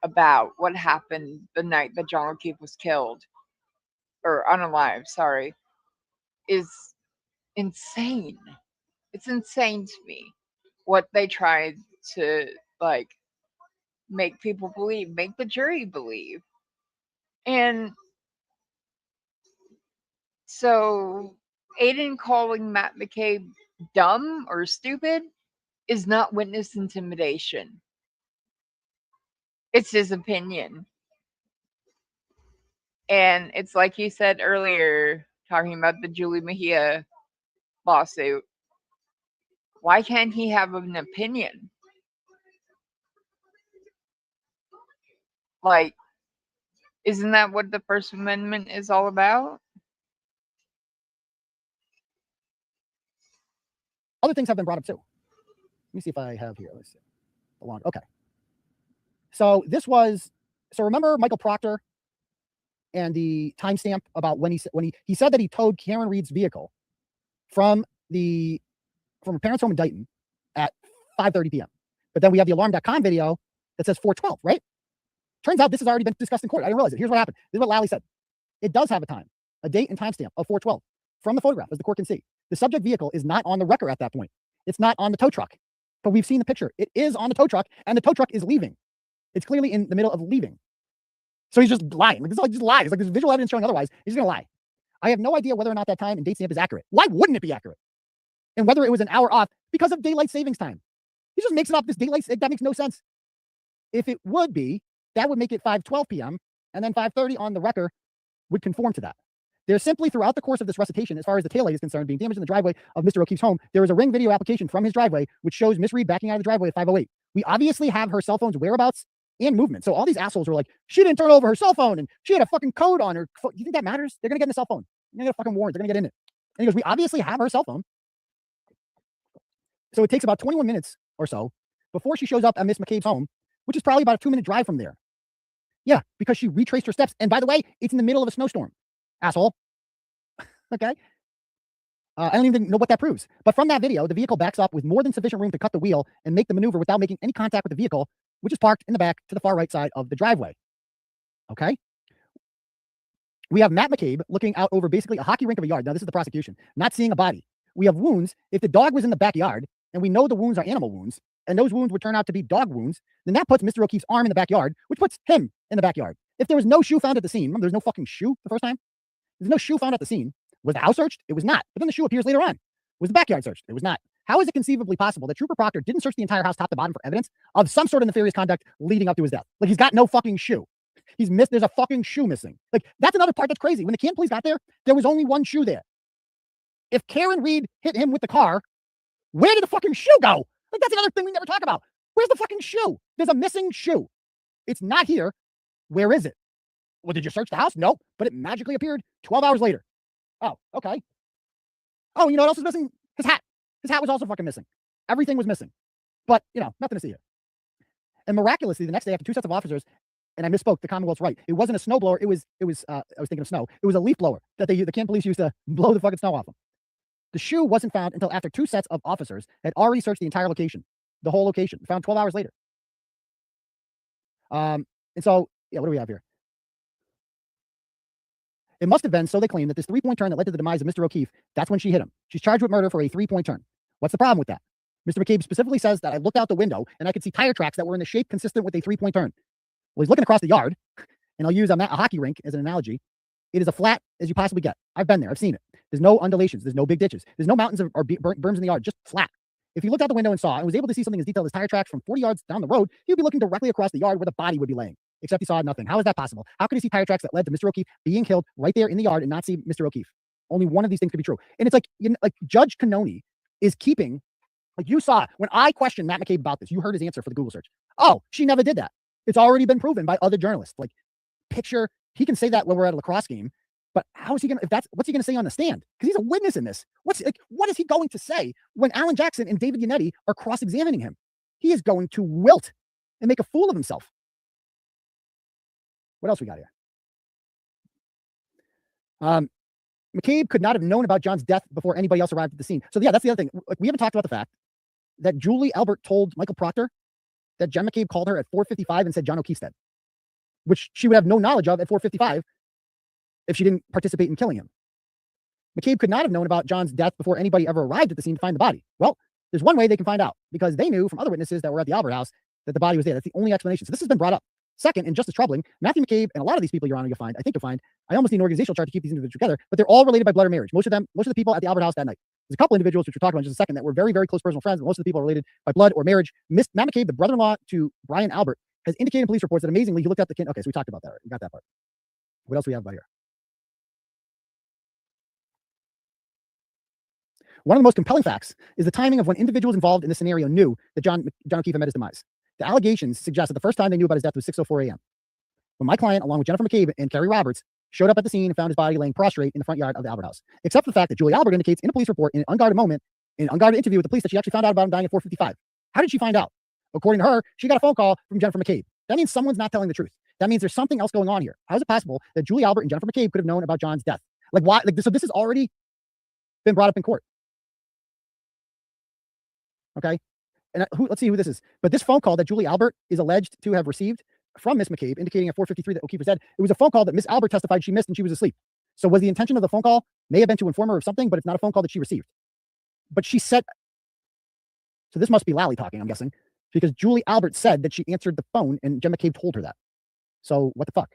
about what happened the night that John O'Keefe was killed, or unalived, sorry, is insane. It's insane to me what they tried to, like, make people believe, make the jury believe. And so Aiden calling Matt McCabe dumb or stupid is not witness intimidation. It's his opinion. And it's like he said earlier, talking about the Julie Mejia lawsuit. Why can't he have an opinion? Like, isn't that what the First Amendment is all about? Other things have been brought up too. Let me see if I have here. Let's see. Okay. So remember Michael Proctor and the timestamp about when he said that he towed Karen Reed's vehicle from a parent's home in Dighton at 5:30 p.m. But then we have the alarm.com video that says 4:12, right? Turns out this has already been discussed in court. I didn't realize it. Here's what happened. This is what Lally said. It does have a time, a date and timestamp of 4:12 from the photograph, as the court can see. The subject vehicle is not on the wrecker at that point. It's not on the tow truck, but we've seen the picture. It is on the tow truck, and the tow truck is leaving. It's clearly in the middle of leaving. So he's just lying. Like, this is like just lies. Like, there's visual evidence showing otherwise. He's going to lie. I have no idea whether or not that time and date stamp is accurate. Why wouldn't it be accurate? And whether it was an hour off because of daylight savings time. He just makes it up. This daylight, that makes no sense. If it would be, that would make it 5:12 p.m. and then 5:30 on the wrecker would conform to that. There's simply throughout the course of this recitation, as far as the taillight is concerned, being damaged in the driveway of Mr. O'Keefe's home, there is a Ring video application from his driveway which shows Miss Reed backing out of the driveway at 5:08. We obviously have her cell phone's whereabouts and movement. So all these assholes were like, she didn't turn over her cell phone and she had a fucking code on her. Do you think that matters? They're gonna get in the cell phone. They're gonna get a fucking warrant. They're gonna get in it. And he goes, we obviously have her cell phone. So it takes about 21 minutes or so before she shows up at Miss McCabe's home, which is probably about a 2-minute drive from there. Yeah, because she retraced her steps. And by the way, it's in the middle of a snowstorm. Asshole. Okay. I don't even know what that proves. But from that video, the vehicle backs up with more than sufficient room to cut the wheel and make the maneuver without making any contact with the vehicle, which is parked in the back to the far right side of the driveway. Okay. We have Matt McCabe looking out over basically a hockey rink of a yard. Now, this is the prosecution, not seeing a body. We have wounds. If the dog was in the backyard, and we know the wounds are animal wounds, and those wounds would turn out to be dog wounds, then that puts Mr. O'Keefe's arm in the backyard, which puts him in the backyard. If there was no shoe found at the scene, remember, there's no fucking shoe the first time? There's no shoe found at the scene. Was the house searched? It was not. But then the shoe appears later on. Was the backyard searched? It was not. How is it conceivably possible that Trooper Proctor didn't search the entire house top to bottom for evidence of some sort of nefarious conduct leading up to his death? Like, he's got no fucking shoe. He's missed. There's a fucking shoe missing. Like, that's another part that's crazy. When the Canton police got there, there was only one shoe there. If Karen Reed hit him with the car, where did the fucking shoe go? Like, that's another thing we never talk about. Where's the fucking shoe? There's a missing shoe. It's not here. Where is it? Well, did you search the house? No, but it magically appeared 12 hours later. Oh, okay. Oh, you know what else is missing? His hat. His hat was also fucking missing. Everything was missing. But, you know, nothing to see here. And miraculously, the next day, after 2 sets of officers, and I misspoke, the Commonwealth's right. It wasn't a snow blower. It was, I was thinking of snow. It was a leaf blower that the Canton police used to blow the fucking snow off them. The shoe wasn't found until after 2 sets of officers had already searched the entire location, the whole location, found 12 hours later. And so, yeah, what do we have here? It must have been, so they claim, that this 3-point turn that led to the demise of Mr. O'Keefe, that's when she hit him. She's charged with murder for a 3-point turn. What's the problem with that? Mr. McCabe specifically says that I looked out the window and I could see tire tracks that were in the shape consistent with a 3-point turn. Well, he's looking across the yard, and I'll use a hockey rink as an analogy. It is as flat as you possibly get. I've been there. I've seen it. There's no undulations. There's no big ditches. There's no mountains or berms in the yard, just flat. If he looked out the window and saw and was able to see something as detailed as tire tracks from 40 yards down the road, he would be looking directly across the yard where the body would be laying. Except he saw nothing. How is that possible? How could he see tire tracks that led to Mr. O'Keefe being killed right there in the yard and not see Mr. O'Keefe? Only one of these things could be true. And it's like, you know, like Judge Cannoni is keeping, like you saw, when I questioned Matt McCabe about this, you heard his answer for the Google search. Oh, she never did that. It's already been proven by other journalists. Like, picture, he can say that when we're at a lacrosse game, but how is he going to, what's he going to say on the stand? Because he's a witness in this. What is he going to say when Alan Jackson and David Yannetti are cross-examining him? He is going to wilt and make a fool of himself. What else we got here? McCabe could not have known about John's death before anybody else arrived at the scene. So yeah, that's the other thing. Like, we haven't talked about the fact that Julie Albert told Michael Proctor that Jen McCabe called her at 4:55 and said John O'Keefe's dead, which she would have no knowledge of at 4:55 if she didn't participate in killing him. McCabe could not have known about John's death before anybody ever arrived at the scene to find the body. Well, there's one way they can find out, because they knew from other witnesses that were at the Albert house that the body was there. That's the only explanation. So this has been brought up. Second, and just as troubling, Matthew McCabe and a lot of these people, Your Honor, I think you'll find, I almost need an organizational chart to keep these individuals together, but they're all related by blood or marriage. Most of the people at the Albert house that night. There's a couple individuals, which we'll talk about in just a second, that were very, very close personal friends, but most of the people are related by blood or marriage. Matt McCabe, the brother-in-law to Brian Albert, has indicated in police reports that amazingly he looked at the kid. Okay, so we talked about that. Right? We got that part. What else do we have about here? One of the most compelling facts is the timing of when individuals involved in this scenario knew that John O'Keefe had met his demise. The allegations suggest that the first time they knew about his death was 6:04 a.m. when my client, along with Jennifer McCabe and Kerry Roberts, showed up at the scene and found his body laying prostrate in the front yard of the Albert house. Except for the fact that Julie Albert indicates in a police report in an unguarded moment, in an unguarded interview with the police, that she actually found out about him dying at 4:55. How did she find out? According to her, she got a phone call from Jennifer McCabe. That means someone's not telling the truth. That means there's something else going on here. How is it possible that Julie Albert and Jennifer McCabe could have known about John's death? Like, why? Like, so this has already been brought up in court. Okay. And let's see who this is. But this phone call that Julie Albert is alleged to have received from Miss McCabe, indicating at 4:53 that O'Keefe was dead, it was a phone call that Miss Albert testified she missed and she was asleep. So was the intention of the phone call may have been to inform her of something, but it's not a phone call that she received. But she said, so this must be Lally talking, I'm guessing, because Julie Albert said that she answered the phone and Jen McCabe told her that. So what the fuck?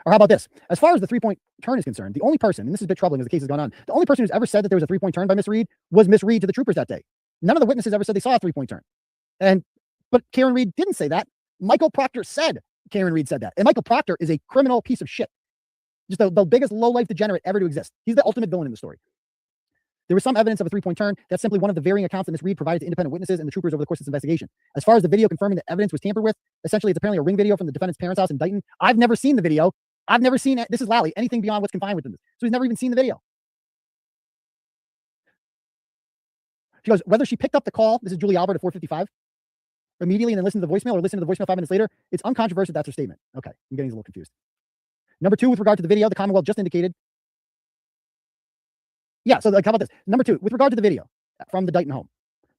Or how about this? As far as the 3-point turn is concerned, the only person, and this is a bit troubling as the case has gone on, the only person who's ever said that there was a 3-point turn by Miss Reed was Miss Reed to the troopers that day. None of the witnesses ever said they saw a 3-point turn. But Karen Reed didn't say that. Michael Proctor said Karen Reed said that. And Michael Proctor is a criminal piece of shit. Just the biggest low-life degenerate ever to exist. He's the ultimate villain in the story. There was some evidence of a three-point turn. That's simply one of the varying accounts that Ms. Reed provided to independent witnesses and the troopers over the course of this investigation. As far as the video confirming that evidence was tampered with, essentially it's apparently a ring video from the defendant's parents' house in Dighton. I've never seen the video. I've never seen it. This is Lally, anything beyond what's confined within this. So he's never even seen the video. She goes, whether she picked up the call, this is Julie Albert at 4:55, immediately and then listened to the voicemail or listened to the voicemail 5 minutes later, it's uncontroversial that's her statement. Okay, I'm getting a little confused. Number 2, with regard to the video, the Commonwealth just indicated. Yeah, so like, how about this? Number 2, with regard to the video from the Dighton home,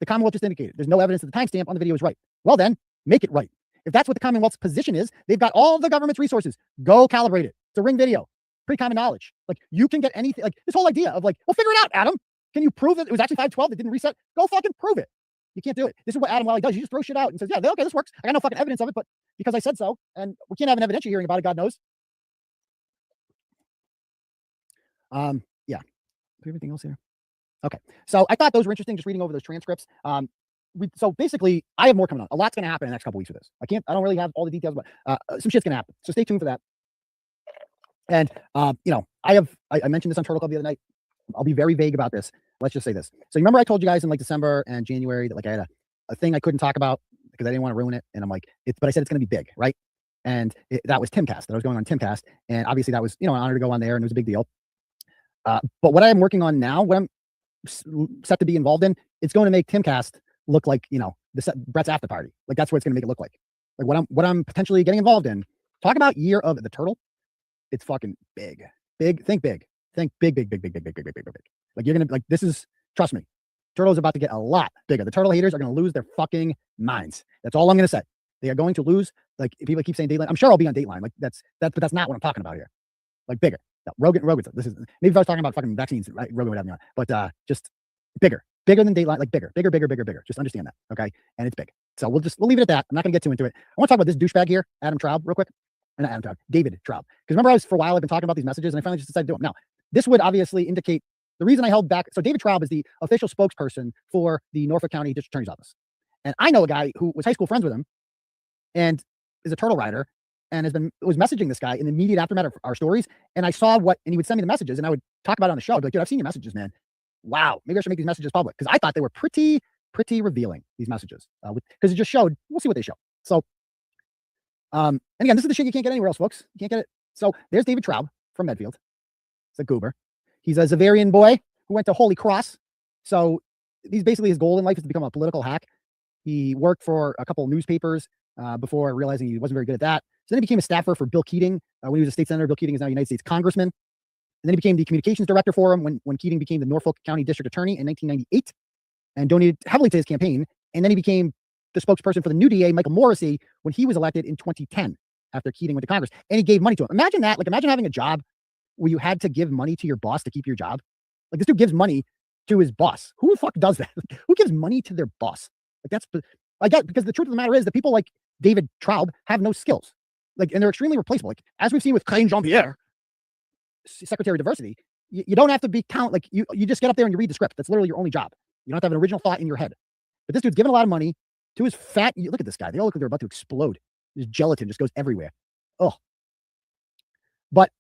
the Commonwealth just indicated there's no evidence that the timestamp on the video is right. Well then, make it right. If that's what the Commonwealth's position is, they've got all the government's resources. Go calibrate it. It's a ring video. Pretty common knowledge. Like, you can get anything, like this whole idea of like, well, figure it out, Adam. Can you prove that it was actually 512 that didn't reset? Go fucking prove it. You can't do it. This is what Adam Lally does. He just throws shit out and says, yeah, okay, this works. I got no fucking evidence of it, but because I said so, and we can't have an evidentiary hearing about it, God knows. Yeah. Everything else here. Okay. So I thought those were interesting, just reading over those transcripts. So basically, I have more coming on. A lot's going to happen in the next couple weeks with this. I don't really have all the details, but some shit's going to happen. So stay tuned for that. And, you know, I mentioned this on Turtle Club the other night. I'll be very vague about this. Let's just say this. So you remember I told you guys in like December and January that like I had a thing I couldn't talk about because I didn't want to ruin it. And I'm like, but I said it's going to be big, right? And that was Timcast, that I was going on Timcast. And obviously that was, you know, an honor to go on there and it was a big deal. But what I am working on now, what I'm set to be involved in, it's going to make Timcast look like, you know, Brett's after party. Like that's what it's going to make it look like. Like what I'm potentially getting involved in. Talk about Year of the Turtle. It's fucking big. Think big. Think big. Like you're gonna like this is, trust me, Turtle's about to get a lot bigger. The Turtle haters are gonna lose their fucking minds. That's all I'm gonna say. They are going to lose. Like people keep saying Dateline. I'm sure I'll be on Dateline. Like but that's not what I'm talking about here. Like bigger. No, Rogan. This is maybe if I was talking about fucking vaccines, right? Rogan would have me on. But just bigger than Dateline. Like bigger. Just understand that, okay? And it's big. So we'll leave it at that. I'm not gonna get too into it. I want to talk about this douchebag here, Adam Traub, real quick. Or not Adam Traub, David Traub. Because remember, for a while I've been talking about these messages, and I finally just decided to do them. Now, this would obviously indicate the reason I held back. So David Traub is the official spokesperson for the Norfolk County District Attorney's Office. And I know a guy who was high school friends with him and is a turtle rider and was messaging this guy in the immediate aftermath of our stories. And I saw and he would send me the messages and I would talk about it on the show. I'd be like, dude, I've seen your messages, man. Wow. Maybe I should make these messages public. Because I thought they were pretty revealing, these messages. Because it just showed, we'll see what they show. So, and again, this is the shit you can't get anywhere else, folks. You can't get it. So there's David Traub from Medfield. It's a goober. He's a Zavarian boy who went to Holy Cross. So he's basically, his goal in life is to become a political hack. He worked for a couple of newspapers before realizing he wasn't very good at that. So then he became a staffer for Bill Keating when he was a state senator. Bill Keating is now a United States congressman. And then he became the communications director for him when Keating became the Norfolk County District Attorney in 1998 and donated heavily to his campaign. And then he became the spokesperson for the new DA, Michael Morrissey, when he was elected in 2010 after Keating went to Congress. And he gave money to him. Imagine that. Like, imagine having a job where you had to give money to your boss to keep your job. Like, this dude gives money to his boss. Who the fuck does that? Who gives money to their boss? Like, I get, because the truth of the matter is that people like David Traub have no skills. Like, and they're extremely replaceable. Like, as we've seen with Karine Jean-Pierre, Secretary of Diversity, you don't have to be like, you just get up there and you read the script. That's literally your only job. You don't have to have an original thought in your head. But this dude's giving a lot of money to his fat, look at this guy. They all look like they're about to explode. His gelatin just goes everywhere. Oh. But,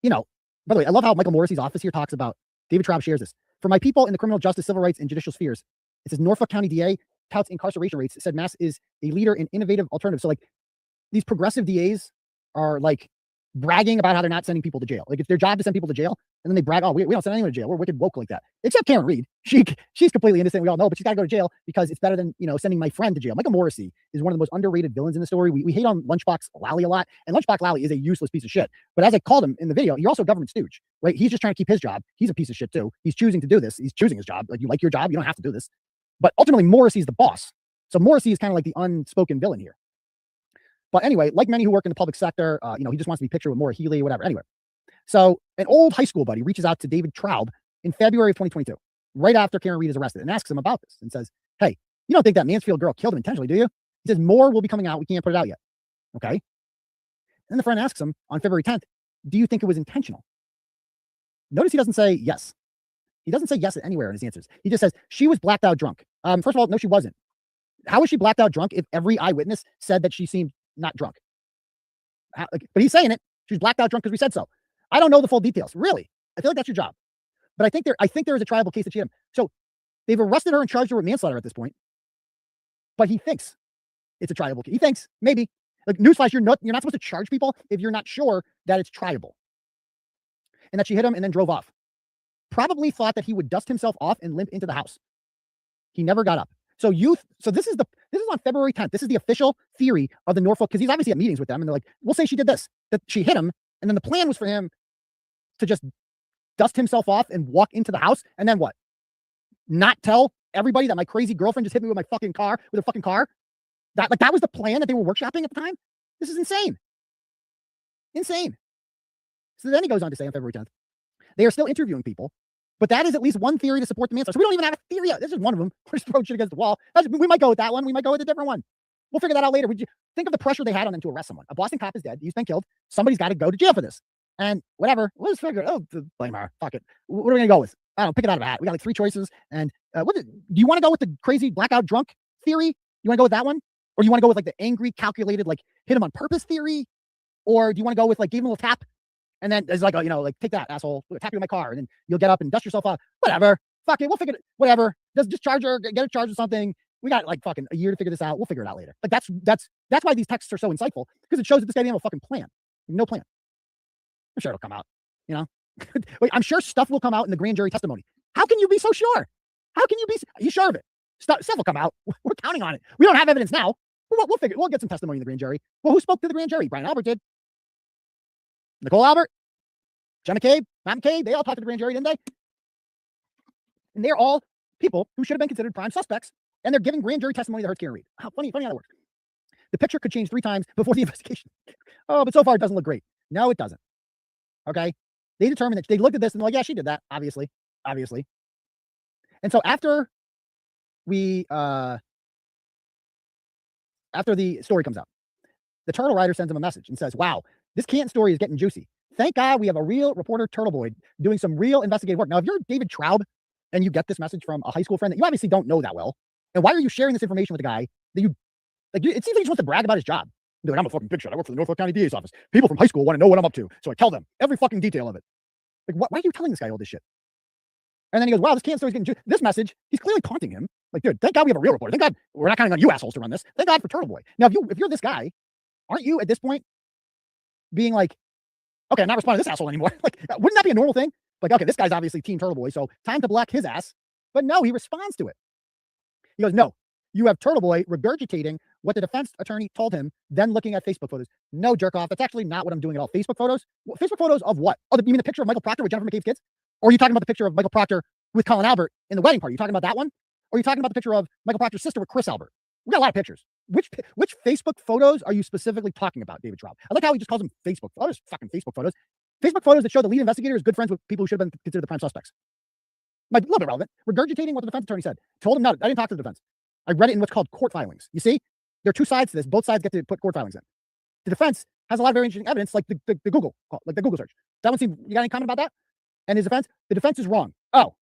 you know, by the way, I love how Michael Morrissey's office here talks about, David Traub shares this. For my people in the criminal justice, civil rights, and judicial spheres, it says Norfolk County DA touts incarceration rates, said Mass is a leader in innovative alternatives. So like these progressive DAs are like bragging about how they're not sending people to jail. Like it's their job to send people to jail. And then they brag, oh, we don't send anyone to jail. We're wicked woke like that. Except Karen Reed. She's completely innocent. We all know, but she's got to go to jail because it's better than, you know, sending my friend to jail. Michael Morrissey is one of the most underrated villains in the story. We hate on Lunchbox Lally a lot, and Lunchbox Lally is a useless piece of shit. But as I called him in the video, you're also a government stooge, right? He's just trying to keep his job. He's a piece of shit too. He's choosing to do this. He's choosing his job. Like, you like your job, you don't have to do this. But ultimately, Morrissey's the boss. So Morrissey is kind of like the unspoken villain here. But anyway, like many who work in the public sector, you know, he just wants to be pictured with Maura Healey or whatever. Anyway, so an old high school buddy reaches out to David Traub in February of 2022, right after Karen Reed is arrested, and asks him about this and says, hey, you don't think that Mansfield girl killed him intentionally, do you? He says, more will be coming out. We can't put it out yet. Okay. And then the friend asks him on February 10th, do you think it was intentional? Notice he doesn't say yes. He doesn't say yes anywhere in his answers. He just says, she was blacked out drunk. First of all, no, she wasn't. How was she blacked out drunk if every eyewitness said that she seemed not drunk? But he's saying it. She's blacked out drunk because we said so. I don't know the full details. Really, I feel like that's your job. But I think there is a triable case that she hit him. So they've arrested her and charged her with manslaughter at this point. But he thinks it's a triable case. He thinks maybe. Like newsflash, you're not supposed to charge people if you're not sure that it's triable. And that she hit him and then drove off. Probably thought that he would dust himself off and limp into the house. He never got up. So this is on February 10th. This is the official theory of the Norfolk, because he's obviously at meetings with them, and they're like, we'll say she did this, that she hit him, and then the plan was for him to just dust himself off and walk into the house, and then what? Not tell everybody that my crazy girlfriend just hit me with her fucking car. That was the plan that they were workshopping at the time. This is insane. Insane. So then he goes on to say on February 10th, they are still interviewing people, but that is at least one theory to support the manslaughter. So we don't even have a theory yet. This is one of them. We're just throwing shit against the wall. We might go with that one. We might go with a different one. We'll figure that out later. Think of the pressure they had on them to arrest someone. A Boston cop is dead. He's been killed. Somebody's got to go to jail for this. And whatever. We'll just figure it. Oh, blame her. Fuck it. What are we going to go with? I don't know. Pick it out of a hat. We got like 3 choices. And do you want to go with the crazy blackout drunk theory? You want to go with that one? Or do you want to go with like the angry, calculated, like hit him on purpose theory? Or do you want to go with like give him a little tap? And then it's like, like take that, asshole. Tap you in my car. And then you'll get up and dust yourself off. Whatever. Fuck it. We'll figure it. Whatever. Just charge her. Get her charged with something. We got like fucking a year to figure this out. We'll figure it out later. Like that's why these texts are so insightful, because it shows that this guy didn't have a fucking plan. No plan. I'm sure it'll come out. I'm sure stuff will come out in the grand jury testimony. How can you be so sure? How can you be? Are you sure of it? Stuff will come out. We're counting on it. We don't have evidence now. We'll figure. We'll get some testimony in the grand jury. Well, who spoke to the grand jury? Brian Albert did. Nicole Albert, John McCabe, Matt McCabe. They all talked to the grand jury, didn't they? And they're all people who should have been considered prime suspects, and they're giving grand jury testimony that hurts Karen Reed. How funny how that works. The picture could change 3 times before the investigation. Oh, but so far it doesn't look great. No, it doesn't. Okay. They determined that they looked at this and they're like, yeah, she did that. Obviously. And so after the story comes out, the Turtle writer sends him a message and says, wow, this Canton story is getting juicy. Thank God we have a real reporter, Turtle Boy, doing some real investigative work. Now, if you're David Traub and you get this message from a high school friend that you obviously don't know that well, and why are you sharing this information with a guy that it seems like he just wants to brag about his job. Like, I'm a fucking big shot. I work for the Norfolk County DA's office. People from high school want to know what I'm up to, so I tell them every fucking detail of it. Like, why are you telling this guy all this shit? And then he goes, wow, this Canton story's getting juicy. This message, he's clearly taunting him. Like, dude, thank God we have a real reporter. Thank God we're not counting on you assholes to run this. Thank God for Turtle Boy. Now, if you're this guy, aren't you at this point being like, okay, I'm not responding to this asshole anymore? Like, wouldn't that be a normal thing? Like, okay, this guy's obviously Team Turtle Boy, so time to black his ass. But no, he responds to it. He goes, no, you have Turtle Boy regurgitating what the defense attorney told him, then looking at Facebook photos. No, jerk off. That's actually not what I'm doing at all. Facebook photos? Facebook photos of what? Oh, you mean the picture of Michael Proctor with Jennifer McCabe's kids? Or are you talking about the picture of Michael Proctor with Colin Albert in the wedding party? You talking about that one? Or are you talking about the picture of Michael Proctor's sister with Chris Albert? We got a lot of pictures. Which Facebook photos are you specifically talking about, David Traub? I like how he just calls them Facebook photos. Fucking Facebook photos. Facebook photos that show the lead investigator is good friends with people who should have been considered the prime suspects. Like, a little bit relevant. Regurgitating what the defense attorney said. Told him no. I didn't talk to the defense. I read it in what's called court filings. You see? There are 2 sides to this. Both sides get to put court filings in. The defense has a lot of very interesting evidence, like the Google search. That one seemed, you got any comment about that? And his defense? The defense is wrong. Oh,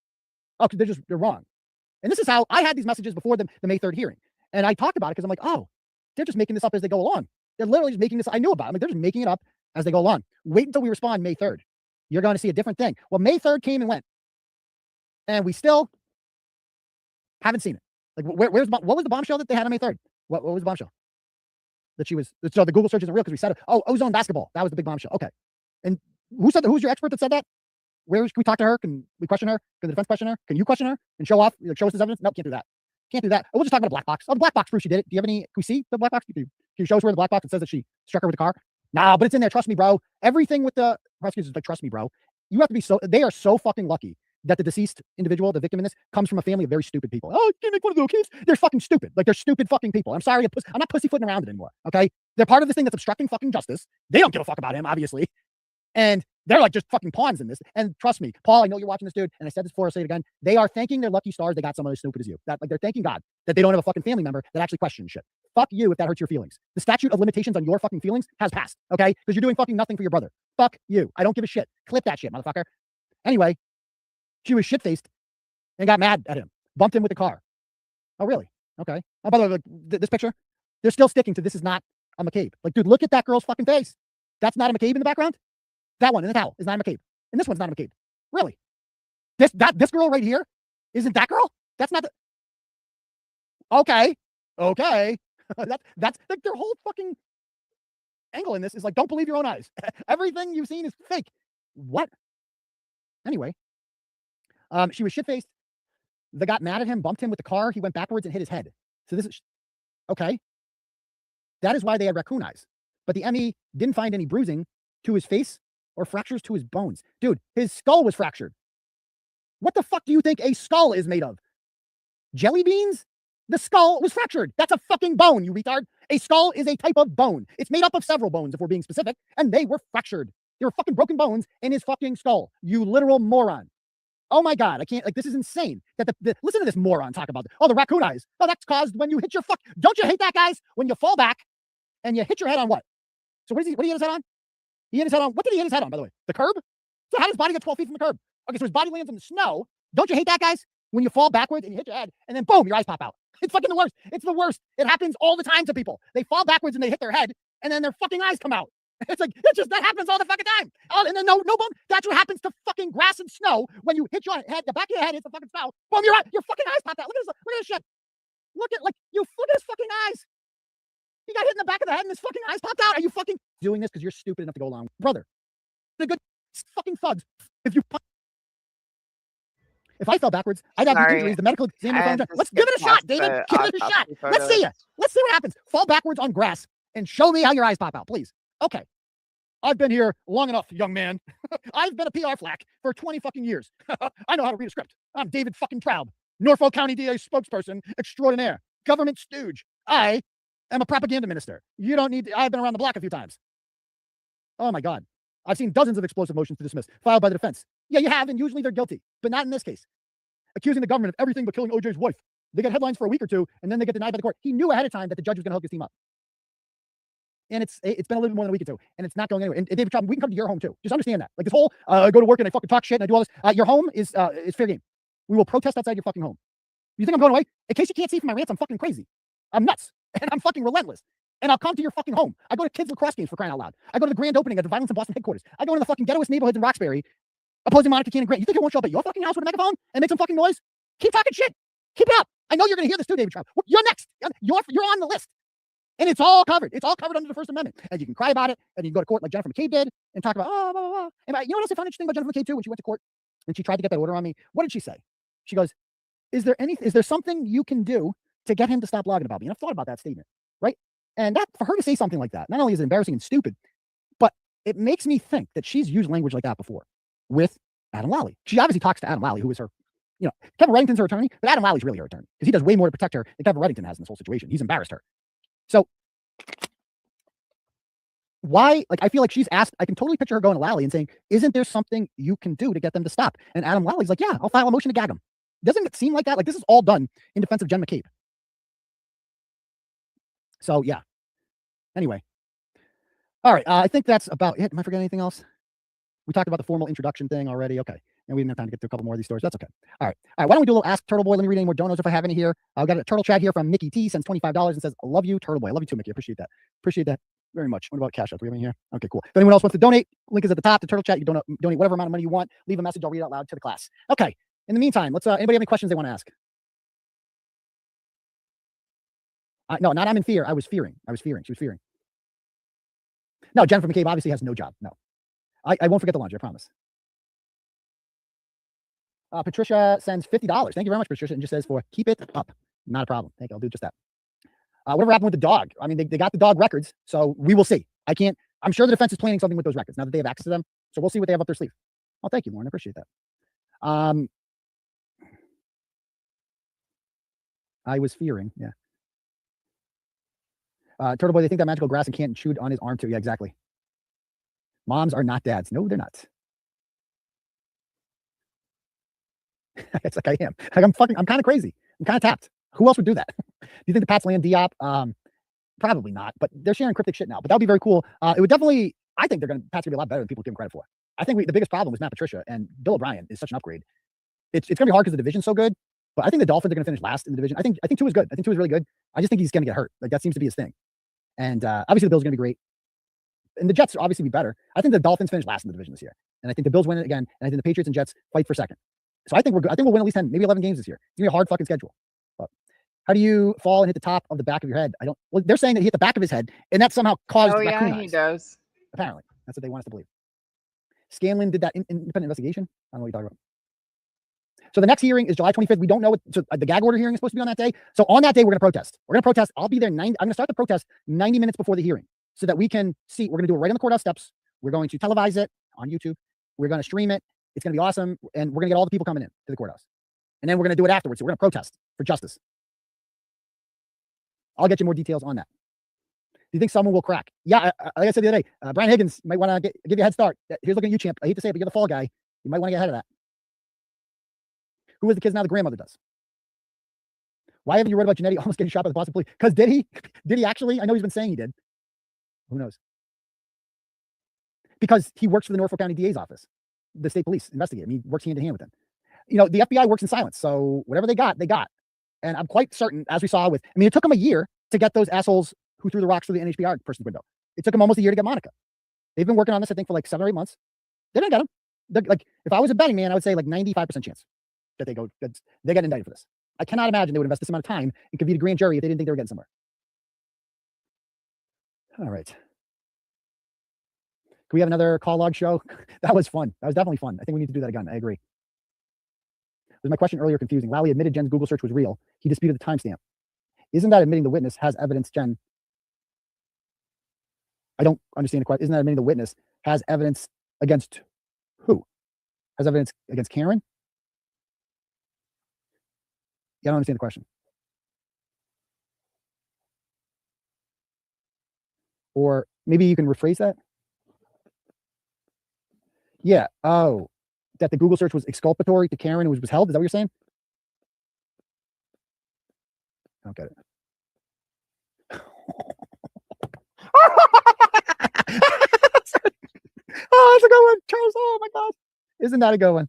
they're wrong. And this is how I had these messages before the May 3rd hearing. And I talked about it because I'm like, oh, they're just making this up as they go along. They're literally just making this. I knew about it. I'm like, they're just making it up as they go along. Wait until we respond May 3rd. You're going to see a different thing. Well, May 3rd came and went. And we still haven't seen it. Like, what was the bombshell that they had on May 3rd? What was the bombshell? That so the Google search isn't real because we said, oh, ozone basketball. That was the big bombshell. Okay. And who's your expert that said that? Can we talk to her? Can we question her? Can the defense question her? Can you question her and show us this evidence? Nope, can't do that. Can't do that. We'll just talk about a black box. Oh, the black box proves she did it. Do you have any? Can we see the black box? Can you show us where the black box that says that she struck her with the car? Nah, but it's in there. Trust me, bro. Everything with the prosecutors is like, trust me, bro. You have to be they are so fucking lucky that the deceased individual, the victim in this, comes from a family of very stupid people. Oh, can't make one of those kids. They're fucking stupid. Like, they're stupid fucking people. I'm sorry. I'm not pussyfooting around it anymore. Okay. They're part of this thing that's obstructing fucking justice. They don't give a fuck about him, obviously. And they're like just fucking pawns in this. And trust me, Paul, I know you're watching this, dude. And I said this before, I'll say it again. They are thanking their lucky stars they got someone as stupid as you. That, like, they're thanking God that they don't have a fucking family member that actually questions shit. Fuck you if that hurts your feelings. The statute of limitations on your fucking feelings has passed. Okay. Because you're doing fucking nothing for your brother. Fuck you. I don't give a shit. Clip that shit, motherfucker. Anyway, she was shit-faced and got mad at him. Bumped him with the car. Oh, really? Okay. Oh, by the way, like, this picture, they're still sticking to this is not a McCabe. Like, dude, look at that girl's fucking face. That's not a McCabe in the background? That one in the towel is not a McCabe. And this one's not a McCabe. Really? This girl right here isn't that girl? That's not the... Okay. That's like their whole fucking angle in this is like, don't believe your own eyes. Everything you've seen is fake. What? Anyway, she was shit-faced. They got mad at him, bumped him with the car. He went backwards and hit his head. So this is okay. That is why they had raccoon eyes. But the ME didn't find any bruising to his face or fractures to his bones. Dude, his skull was fractured. What the fuck do you think a skull is made of? Jelly beans? The skull was fractured. That's a fucking bone, you retard. A skull is a type of bone. It's made up of several bones, if we're being specific, and they were fractured. There were fucking broken bones in his fucking skull. You literal moron. Oh my God, I can't, like, this is insane. That listen to this moron talk about, the raccoon eyes. Oh, that's caused when you hit your don't you hate that, guys? When you fall back and you hit your head on what? So what did he hit his head on? He hit his head on, what did he hit his head on, by the way? The curb? So how does his body get 12 feet from the curb? Okay, so his body lands on the snow. Don't you hate that, guys? When you fall backwards and you hit your head, and then boom, your eyes pop out. It's fucking the worst. It's the worst. It happens all the time to people. They fall backwards and they hit their head, and then their fucking eyes come out. It's like, that happens all the fucking time. Oh, and then no bone. That's what happens to fucking grass and snow when you hit your head, the back of your head hits the fucking snow. Boom, your fucking eyes pop out. Look at this shit. Look at his fucking eyes. He got hit in the back of the head and his fucking eyes popped out. Are you fucking doing this because you're stupid enough to go along? Brother, the good fucking thugs. If I fell backwards, I'd have the injuries, the medical examiner. Let's give it a shot, David. Give it a shot. Let's see you. Let's see what happens. Fall backwards on grass and show me how your eyes pop out, please. Okay. I've been here long enough, young man. I've been a PR flack for 20 fucking years. I know how to read a script. I'm David fucking Traub, Norfolk County DA spokesperson extraordinaire, government stooge. I am a propaganda minister. You don't need I've been around the block a few times. Oh my God. I've seen dozens of explosive motions to dismiss filed by the defense. Yeah, you have, and usually they're guilty, but not in this case. Accusing the government of everything but killing OJ's wife. They get headlines for a week or two, and then they get denied by the court. He knew ahead of time that the judge was going to hook his team up. And it's been a little bit more than a week or two, and it's not going anywhere. And David Traub, we can come to your home too. Just understand that. Like this whole I go to work and I fucking talk shit and I do all this. Your home is fair game. We will protest outside your fucking home. You think I'm going away? In case you can't see from my rants, I'm fucking crazy. I'm nuts, and I'm fucking relentless. And I'll come to your fucking home. I go to kids lacrosse games for crying out loud. I go to the grand opening at the Violence in Boston headquarters. I go into the fucking ghettoest neighborhoods in Roxbury, opposing Monica Cannon Grant. You think it won't show up at your fucking house with a megaphone and make some fucking noise? Keep talking shit. Keep it up. I know you're going to hear this too, David Traub. You're next. You're on the list. And it's all covered. It's all covered under the First Amendment. And you can cry about it, and you can go to court like Jennifer McCabe did and talk about, blah, blah, blah. And you know what else I found interesting about Jennifer McCabe too? When she went to court and she tried to get that order on me, what did she say? She goes, is there something you can do to get him to stop blogging about me? And I've thought about that statement, right? And that for her to say something like that, not only is it embarrassing and stupid, but it makes me think that she's used language like that before with Adam Lally. She obviously talks to Adam Lally, who is her, Kevin Reddington's her attorney, but Adam Lally's really her attorney because he does way more to protect her than Kevin Reddington has in this whole situation. He's embarrassed her. So why, I feel like she's asked, I can totally picture her going to Lally and saying, isn't there something you can do to get them to stop? And Adam Lally's like, yeah, I'll file a motion to gag him. Doesn't it seem like that? Like this is all done in defense of Jen McCabe. So yeah. Anyway. All right. I think that's about it. Am I forgetting anything else? We talked about the formal introduction thing already. Okay. And we didn't have time to get through a couple more of these stories. That's okay. All right. Why don't we do a little Ask Turtle Boy? Let me read any more donos if I have any here. I've got a turtle chat here from Mickey T. Sends $25 and says, I love you, Turtle Boy. I love you too, Mickey. I appreciate that. Appreciate that very much. What about Cash App? Do we have any here? Okay, cool. If anyone else wants to donate, link is at the top. The Turtle Chat. You donate whatever amount of money you want. Leave a message. I'll read it out loud to the class. Okay. In the meantime, let's. Anybody have any questions they want to ask? No, not I'm in fear. I was fearing. She was fearing. No, Jennifer McCabe obviously has no job. No. I won't forget the laundry, I promise. Patricia sends $50. Thank you very much, Patricia. And just says for keep it up. Not a problem. Thank you. I'll do just that. Whatever happened with the dog? I mean, they got the dog records, so we will see. I'm sure the defense is planning something with those records now that they have access to them. So we'll see what they have up their sleeve. Oh, thank you, Lauren. I appreciate that. I was fearing. Yeah. Turtle Boy, they think that magical grass and Canton chewed on his arm too. Yeah, exactly. Moms are not dads. No, they're not. It's like I am. Like I'm kind of crazy. I'm kind of tapped. Who else would do that? Do you think the Pats land Diop? Probably not, but they're sharing cryptic shit now. But that would be very cool. It would definitely, I think Pats gonna be a lot better than people give them credit for. I think the biggest problem was Matt Patricia, and Bill O'Brien is such an upgrade. It's gonna be hard because the division's so good, but I think the Dolphins are gonna finish last in the division. I think Tua is good. I think Tua is really good. I just think he's gonna get hurt. Like that seems to be his thing. And obviously the Bills are gonna be great. and the Jets obviously be better. I think the Dolphins finish last in the division this year, and I think the Bills win it again, and I think the Patriots and Jets fight for second. So I think we're good. I think we'll win at least 10, maybe 11 games this year. It's gonna be a hard fucking schedule. But how do you fall and hit the top of the back of your head? I don't. Well, they're saying that he hit the back of his head, and that somehow caused Oh yeah, raccoon he eyes. does. Apparently, that's what they want us to believe. Scanlon did that independent investigation. I don't know what you're talking about. So the next hearing is July 25th. We don't know what. So the gag order hearing is supposed to be on that day. So on that day, we're going to protest. We're going to protest. I'll be there. I'm going to start the protest 90 minutes before the hearing, so that we can see. We're going to do it right on the courthouse steps. We're going to televise it on YouTube. We're going to stream it. It's going to be awesome, and we're going to get all the people coming in to the courthouse, and then we're going to do it afterwards. So we're going to protest for justice. I'll get you more details on that. Do you think someone will crack? Yeah, like I said the other day, Brian Higgins might want to give you a head start. Here's looking at you, champ. I hate to say it, but you're the fall guy. You might want to get ahead of that. Who is the kids now? The grandmother does. Why haven't you read about Giannetti almost getting shot by the Boston police? Because did he? Did he actually? I know he's been saying he did. Who knows? Because he works for the Norfolk County DA's office, the state police investigate him. He works hand in hand with them. You know, the FBI works in silence. So whatever they got, they got. And I'm quite certain, as we saw with, I mean, it took them a year to get those assholes who threw the rocks through the NHPR person's window. It took them almost a year to get Monica. They've been working on this, I think, for like 7 or 8 months. They didn't get them. They're, like, if I was a betting man, I would say like 95% chance that they get indicted for this. I cannot imagine they would invest this amount of time and convene a grand jury if they didn't think they were getting somewhere. All right. Can we have another call log show? That was fun. That was definitely fun. I think we need to do that again. I agree. Was my question earlier confusing? Lally admitted Jen's Google search was real. He disputed the timestamp. Isn't that admitting the witness has evidence, Jen? I don't understand the question. Isn't that admitting the witness has evidence against who? Has evidence against Karen? Yeah, I don't understand the question. Or maybe you can rephrase that. Yeah. Oh, that the Google search was exculpatory to Karen who was held. Is that what you're saying? I don't get it. Oh, that's a good one, Charles. Oh my God, isn't that a good one?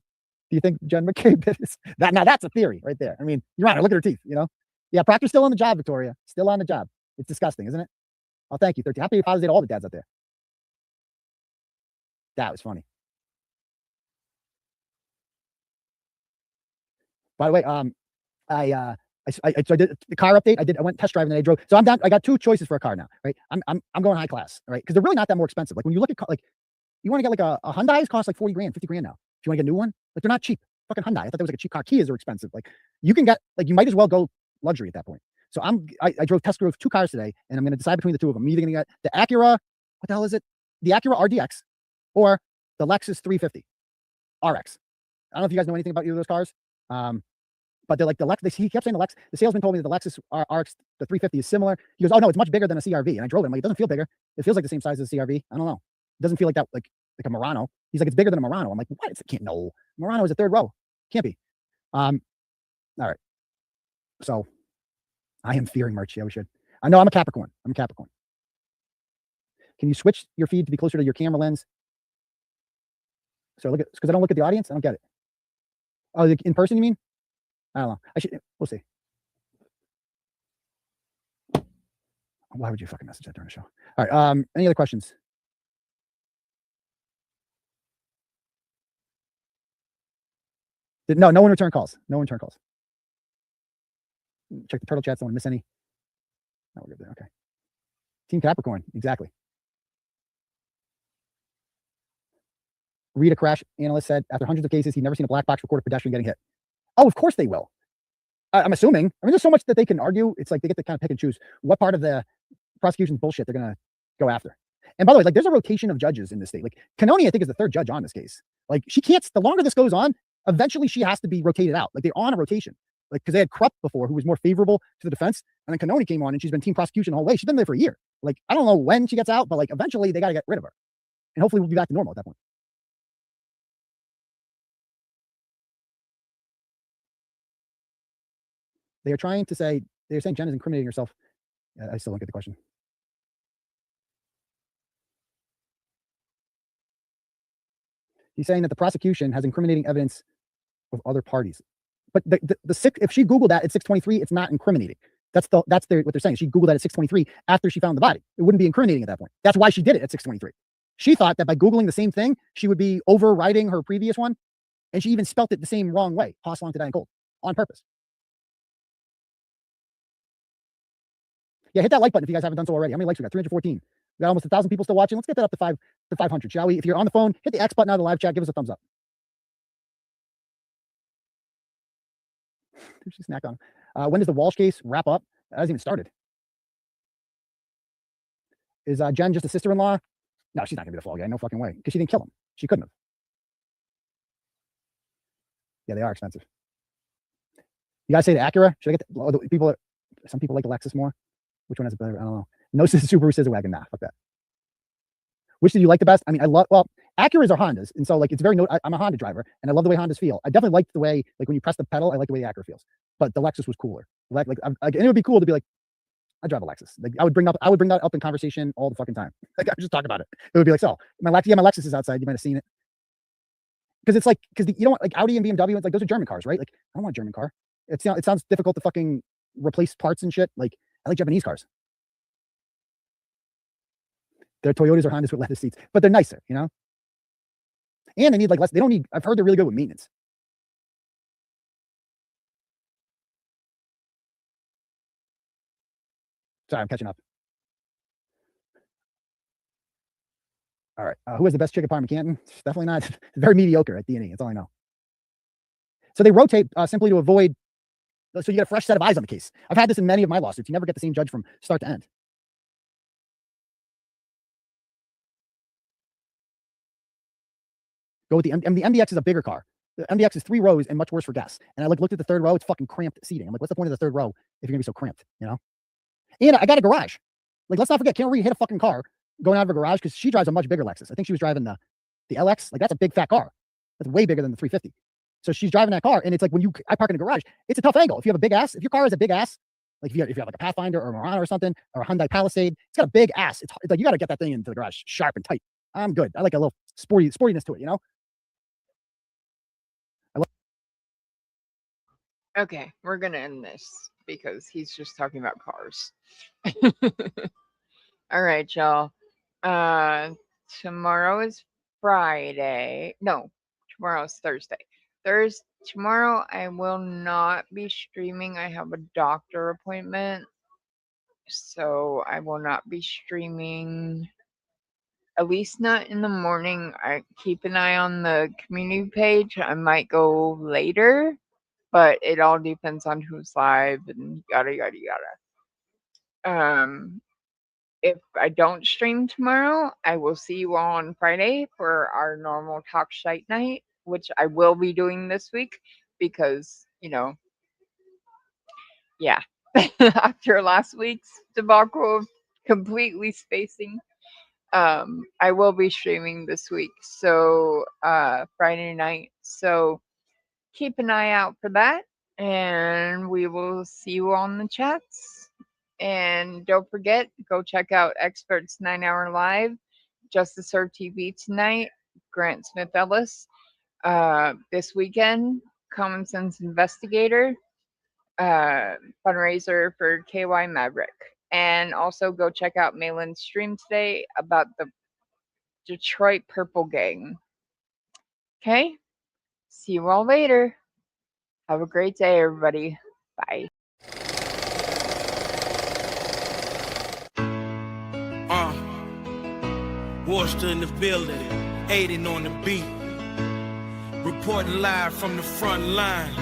Do you think Jen McCabe did this? That now that's a theory right there. I mean, you're right. Look at her teeth. You know. Yeah, Proctor's still on the job, Victoria. Still on the job. It's disgusting, isn't it? Oh, thank you. 13. Happy Father's Day to all the dads out there. That was funny. By the way, I did the car update. I went test driving and I drove. So I'm down. I got 2 choices for a car now, right? I'm going high class, right? Because they're really not that more expensive. Like when you look at like, you want to get like a Hyundai's cost like 40 grand, 50 grand now. If you want to get a new one, like they're not cheap. Fucking Hyundai. I thought that was like a cheap car. Kias are expensive. Like you can get like you might as well go luxury at that point. So I drove 2 cars today, and I'm going to decide between the 2 of them. I'm either going to get the Acura. What the hell is it? The Acura RDX or the Lexus 350 RX. I don't know if you guys know anything about either of those cars. But they're like the Lexus. He kept saying the Lexus. The salesman told me that the Lexus RX, the 350 is similar. He goes, "Oh no, it's much bigger than a CRV." And I drove it. I'm like, "It doesn't feel bigger. It feels like the same size as a CRV. I don't know. It doesn't feel like that, like a Murano." He's like, "It's bigger than a Murano." I'm like, "What? It can't. No, Murano is a 3rd row. Can't be." All right. So I am fearing March. Yeah, we should. I know I'm a Capricorn. I'm a Capricorn. Can you switch your feed to be closer to your camera lens? So look at, because I don't look at the audience. I don't get it. Oh, in person, you mean? I don't know. I should. We'll see. Why would you fucking message that during the show? All right. Any other questions? No one returned calls. No one returned calls. Check the turtle chats. Don't want to miss any. No, we're good there. Okay. Team Capricorn. Exactly. Read a crash analyst said after hundreds of cases, he'd never seen a black box record a pedestrian getting hit. Oh, of course they will. I'm assuming. I mean, there's so much that they can argue. It's like they get to kind of pick and choose what part of the prosecution's bullshit they're going to go after. And by the way, like there's a rotation of judges in this state. Like Canoni, I think, is the 3rd judge on this case. Like she can't, the longer this goes on, eventually she has to be rotated out. Like they're on a rotation. Like, because they had Krupp before, who was more favorable to the defense. And then Canoni came on and she's been team prosecution the whole way. She's been there for a year. Like, I don't know when she gets out, but like eventually they got to get rid of her. And hopefully we'll be back to normal at that point. They are trying to say, they're saying Jen is incriminating herself. I still don't get the question. He's saying that the prosecution has incriminating evidence of other parties. But the if she Googled that at 623, it's not incriminating. That's what they're saying. She Googled that at 6:23 after she found the body. It wouldn't be incriminating at that point. That's why she did it at 6:23. She thought that by Googling the same thing, she would be overriding her previous one. And she even spelt it the same wrong way. Haas long to die in cold on purpose. Yeah, hit that like button if you guys haven't done so already. How many likes we got? 314. We got almost 1,000 people still watching. Let's get that up to 500, shall we? If you're on the phone, hit the X button out of the live chat. Give us a thumbs up. She snacked on. When does the Walsh case wrap up? That hasn't even started. Is Jen just a sister-in-law? No, she's not gonna be the fall guy. No fucking way. Because she didn't kill him. She couldn't have. Yeah, they are expensive. You guys say the Acura? Should I get the people? Some people like the Lexus more. Which one has a better? I don't know. No Subaru Scissor Wagon. Nah, fuck that. Which did you like the best? I mean, Acuras are Hondas, and so like it's very. I'm a Honda driver, and I love the way Hondas feel. I definitely like the way, like when you press the pedal, I like the way the Acura feels. But the Lexus was cooler. And it would be cool to be like, I drive a Lexus. Like I would bring that up in conversation all the fucking time. Like I would just talk about it. It would be like, so my Lexus is outside. You might have seen it. Because it's like, you don't want like Audi and BMW. It's like those are German cars, right? Like I don't want a German car. It sounds difficult to fucking replace parts and shit. Like I like Japanese cars. Their Toyotas or Hondas with leather seats, but they're nicer, you know. And they need like less. They don't need. I've heard they're really good with maintenance. Sorry, I'm catching up. All right. Who has the best chicken parm in Canton? Definitely not. It's very mediocre at D&E. That's all I know. So they rotate simply to avoid. So you get a fresh set of eyes on the case. I've had this in many of my lawsuits. You never get the same judge from start to end. Go with the MDX is a bigger car. The MDX is 3 rows and much worse for guests. And I looked at the third row. It's fucking cramped seating. I'm like, what's the point of the third row if you're gonna be so cramped? You know. And I got a garage. Like, let's not forget, Karen Reed hit a fucking car going out of a garage because she drives a much bigger Lexus. I think she was driving the LX. Like, that's a big fat car. That's way bigger than the 350. So she's driving that car, and it's like I park in a garage, it's a tough angle. If you have a big ass, if your car has a big ass, like if you have like a Pathfinder or a Murano or something, or a Hyundai Palisade, it's got a big ass. It's like you got to get that thing into the garage sharp and tight. I'm good. I like a little sportiness to it, you know. Okay, we're gonna end this because he's just talking about cars. All right, y'all. Tomorrow is Friday. No, tomorrow's Thursday. Tomorrow I will not be streaming. I have a doctor appointment, so I will not be streaming. At least not in the morning. I keep an eye on the community page. I might go later, but it all depends on who's live and yada yada yada. If I don't stream tomorrow, I will see you all on Friday for our normal talk shite night, which I will be doing this week because, you know, yeah, after last week's debacle of completely spacing, I will be streaming this week. So, Friday night. So keep an eye out for that, and we will see you on the chats. And don't forget, go check out Experts 9 Hour Live, Justice Served TV tonight, Grant Smith Ellis. This weekend, Common Sense Investigator, fundraiser for KY Maverick. And also go check out Malin's stream today about the Detroit Purple Gang. Okay? See you all later. Have a great day, everybody. Bye. Worcester in the building, Aiden on the beat, reporting live from the front line.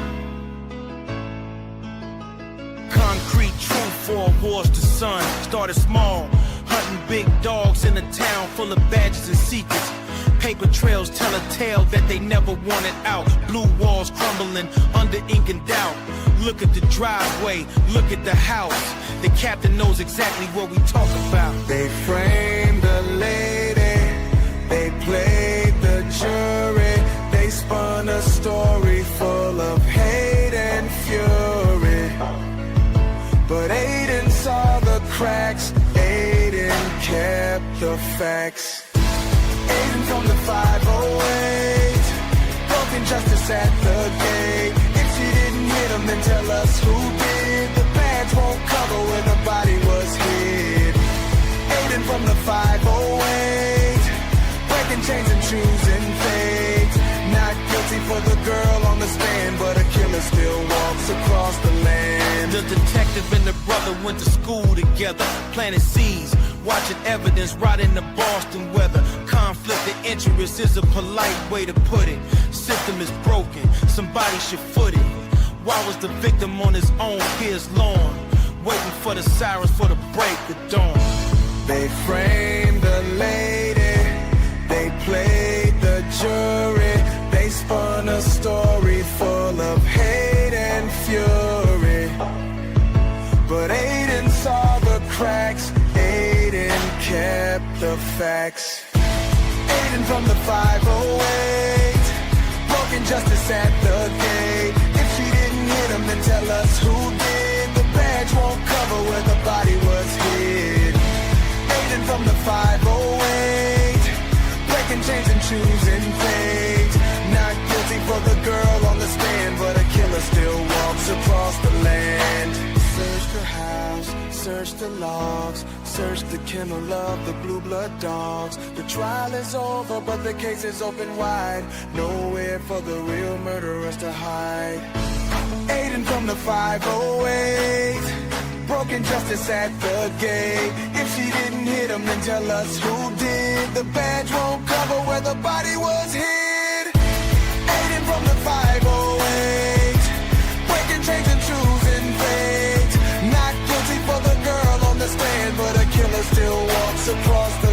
Concrete truth for a Worcester son. Started small, hunting big dogs in a town full of badges and secrets. Paper trails tell a tale that they never wanted out. Blue walls crumbling under ink and doubt. Look at the driveway, look at the house. The captain knows exactly what we talk about. They framed a lady, they played the jury. They spun a story full of hate and fury. But Aiden saw the cracks, Aiden kept the facts. Aiden from the 508, broken justice at the gate. If she didn't hit him, then tell us who did. The badge won't come cover where the body was hid. Aiden from the 508, breaking chains and choosing fate. Not guilty for the girl on the stand, but a killer still walks across the land. The detective and the brother went to school together, planting seeds, watching evidence rot in the Boston weather. Conflict of interest is a polite way to put it. System is broken, somebody should foot it. Why was the victim on his own peer's lawn, waiting for the sirens for the break of dawn? They framed the lady, they played the jury, they spun a story full of hate and fury. But Aiden saw the cracks, Aiden kept the facts. Aiden from the 508, broken justice at the gate. If she didn't hit him, then tell us who did. The badge won't cover where the body was hid. Aiden from the 508, breaking chains and choosing fate. Not guilty for the girl on the stand, but a killer still walks across the land. Search the house, search the logs, search the kennel of the blue blood dogs. The trial is over, but the case is open wide. Nowhere for the real murderers to hide. Aiden from the 508, broken justice at the gate. If she didn't hit him, then tell us who did. The badge won't cover where the body was hid. Aiden from the 508, breaking chains and choosing fate. Not guilty for the girl on the stand, but a killer still walks across the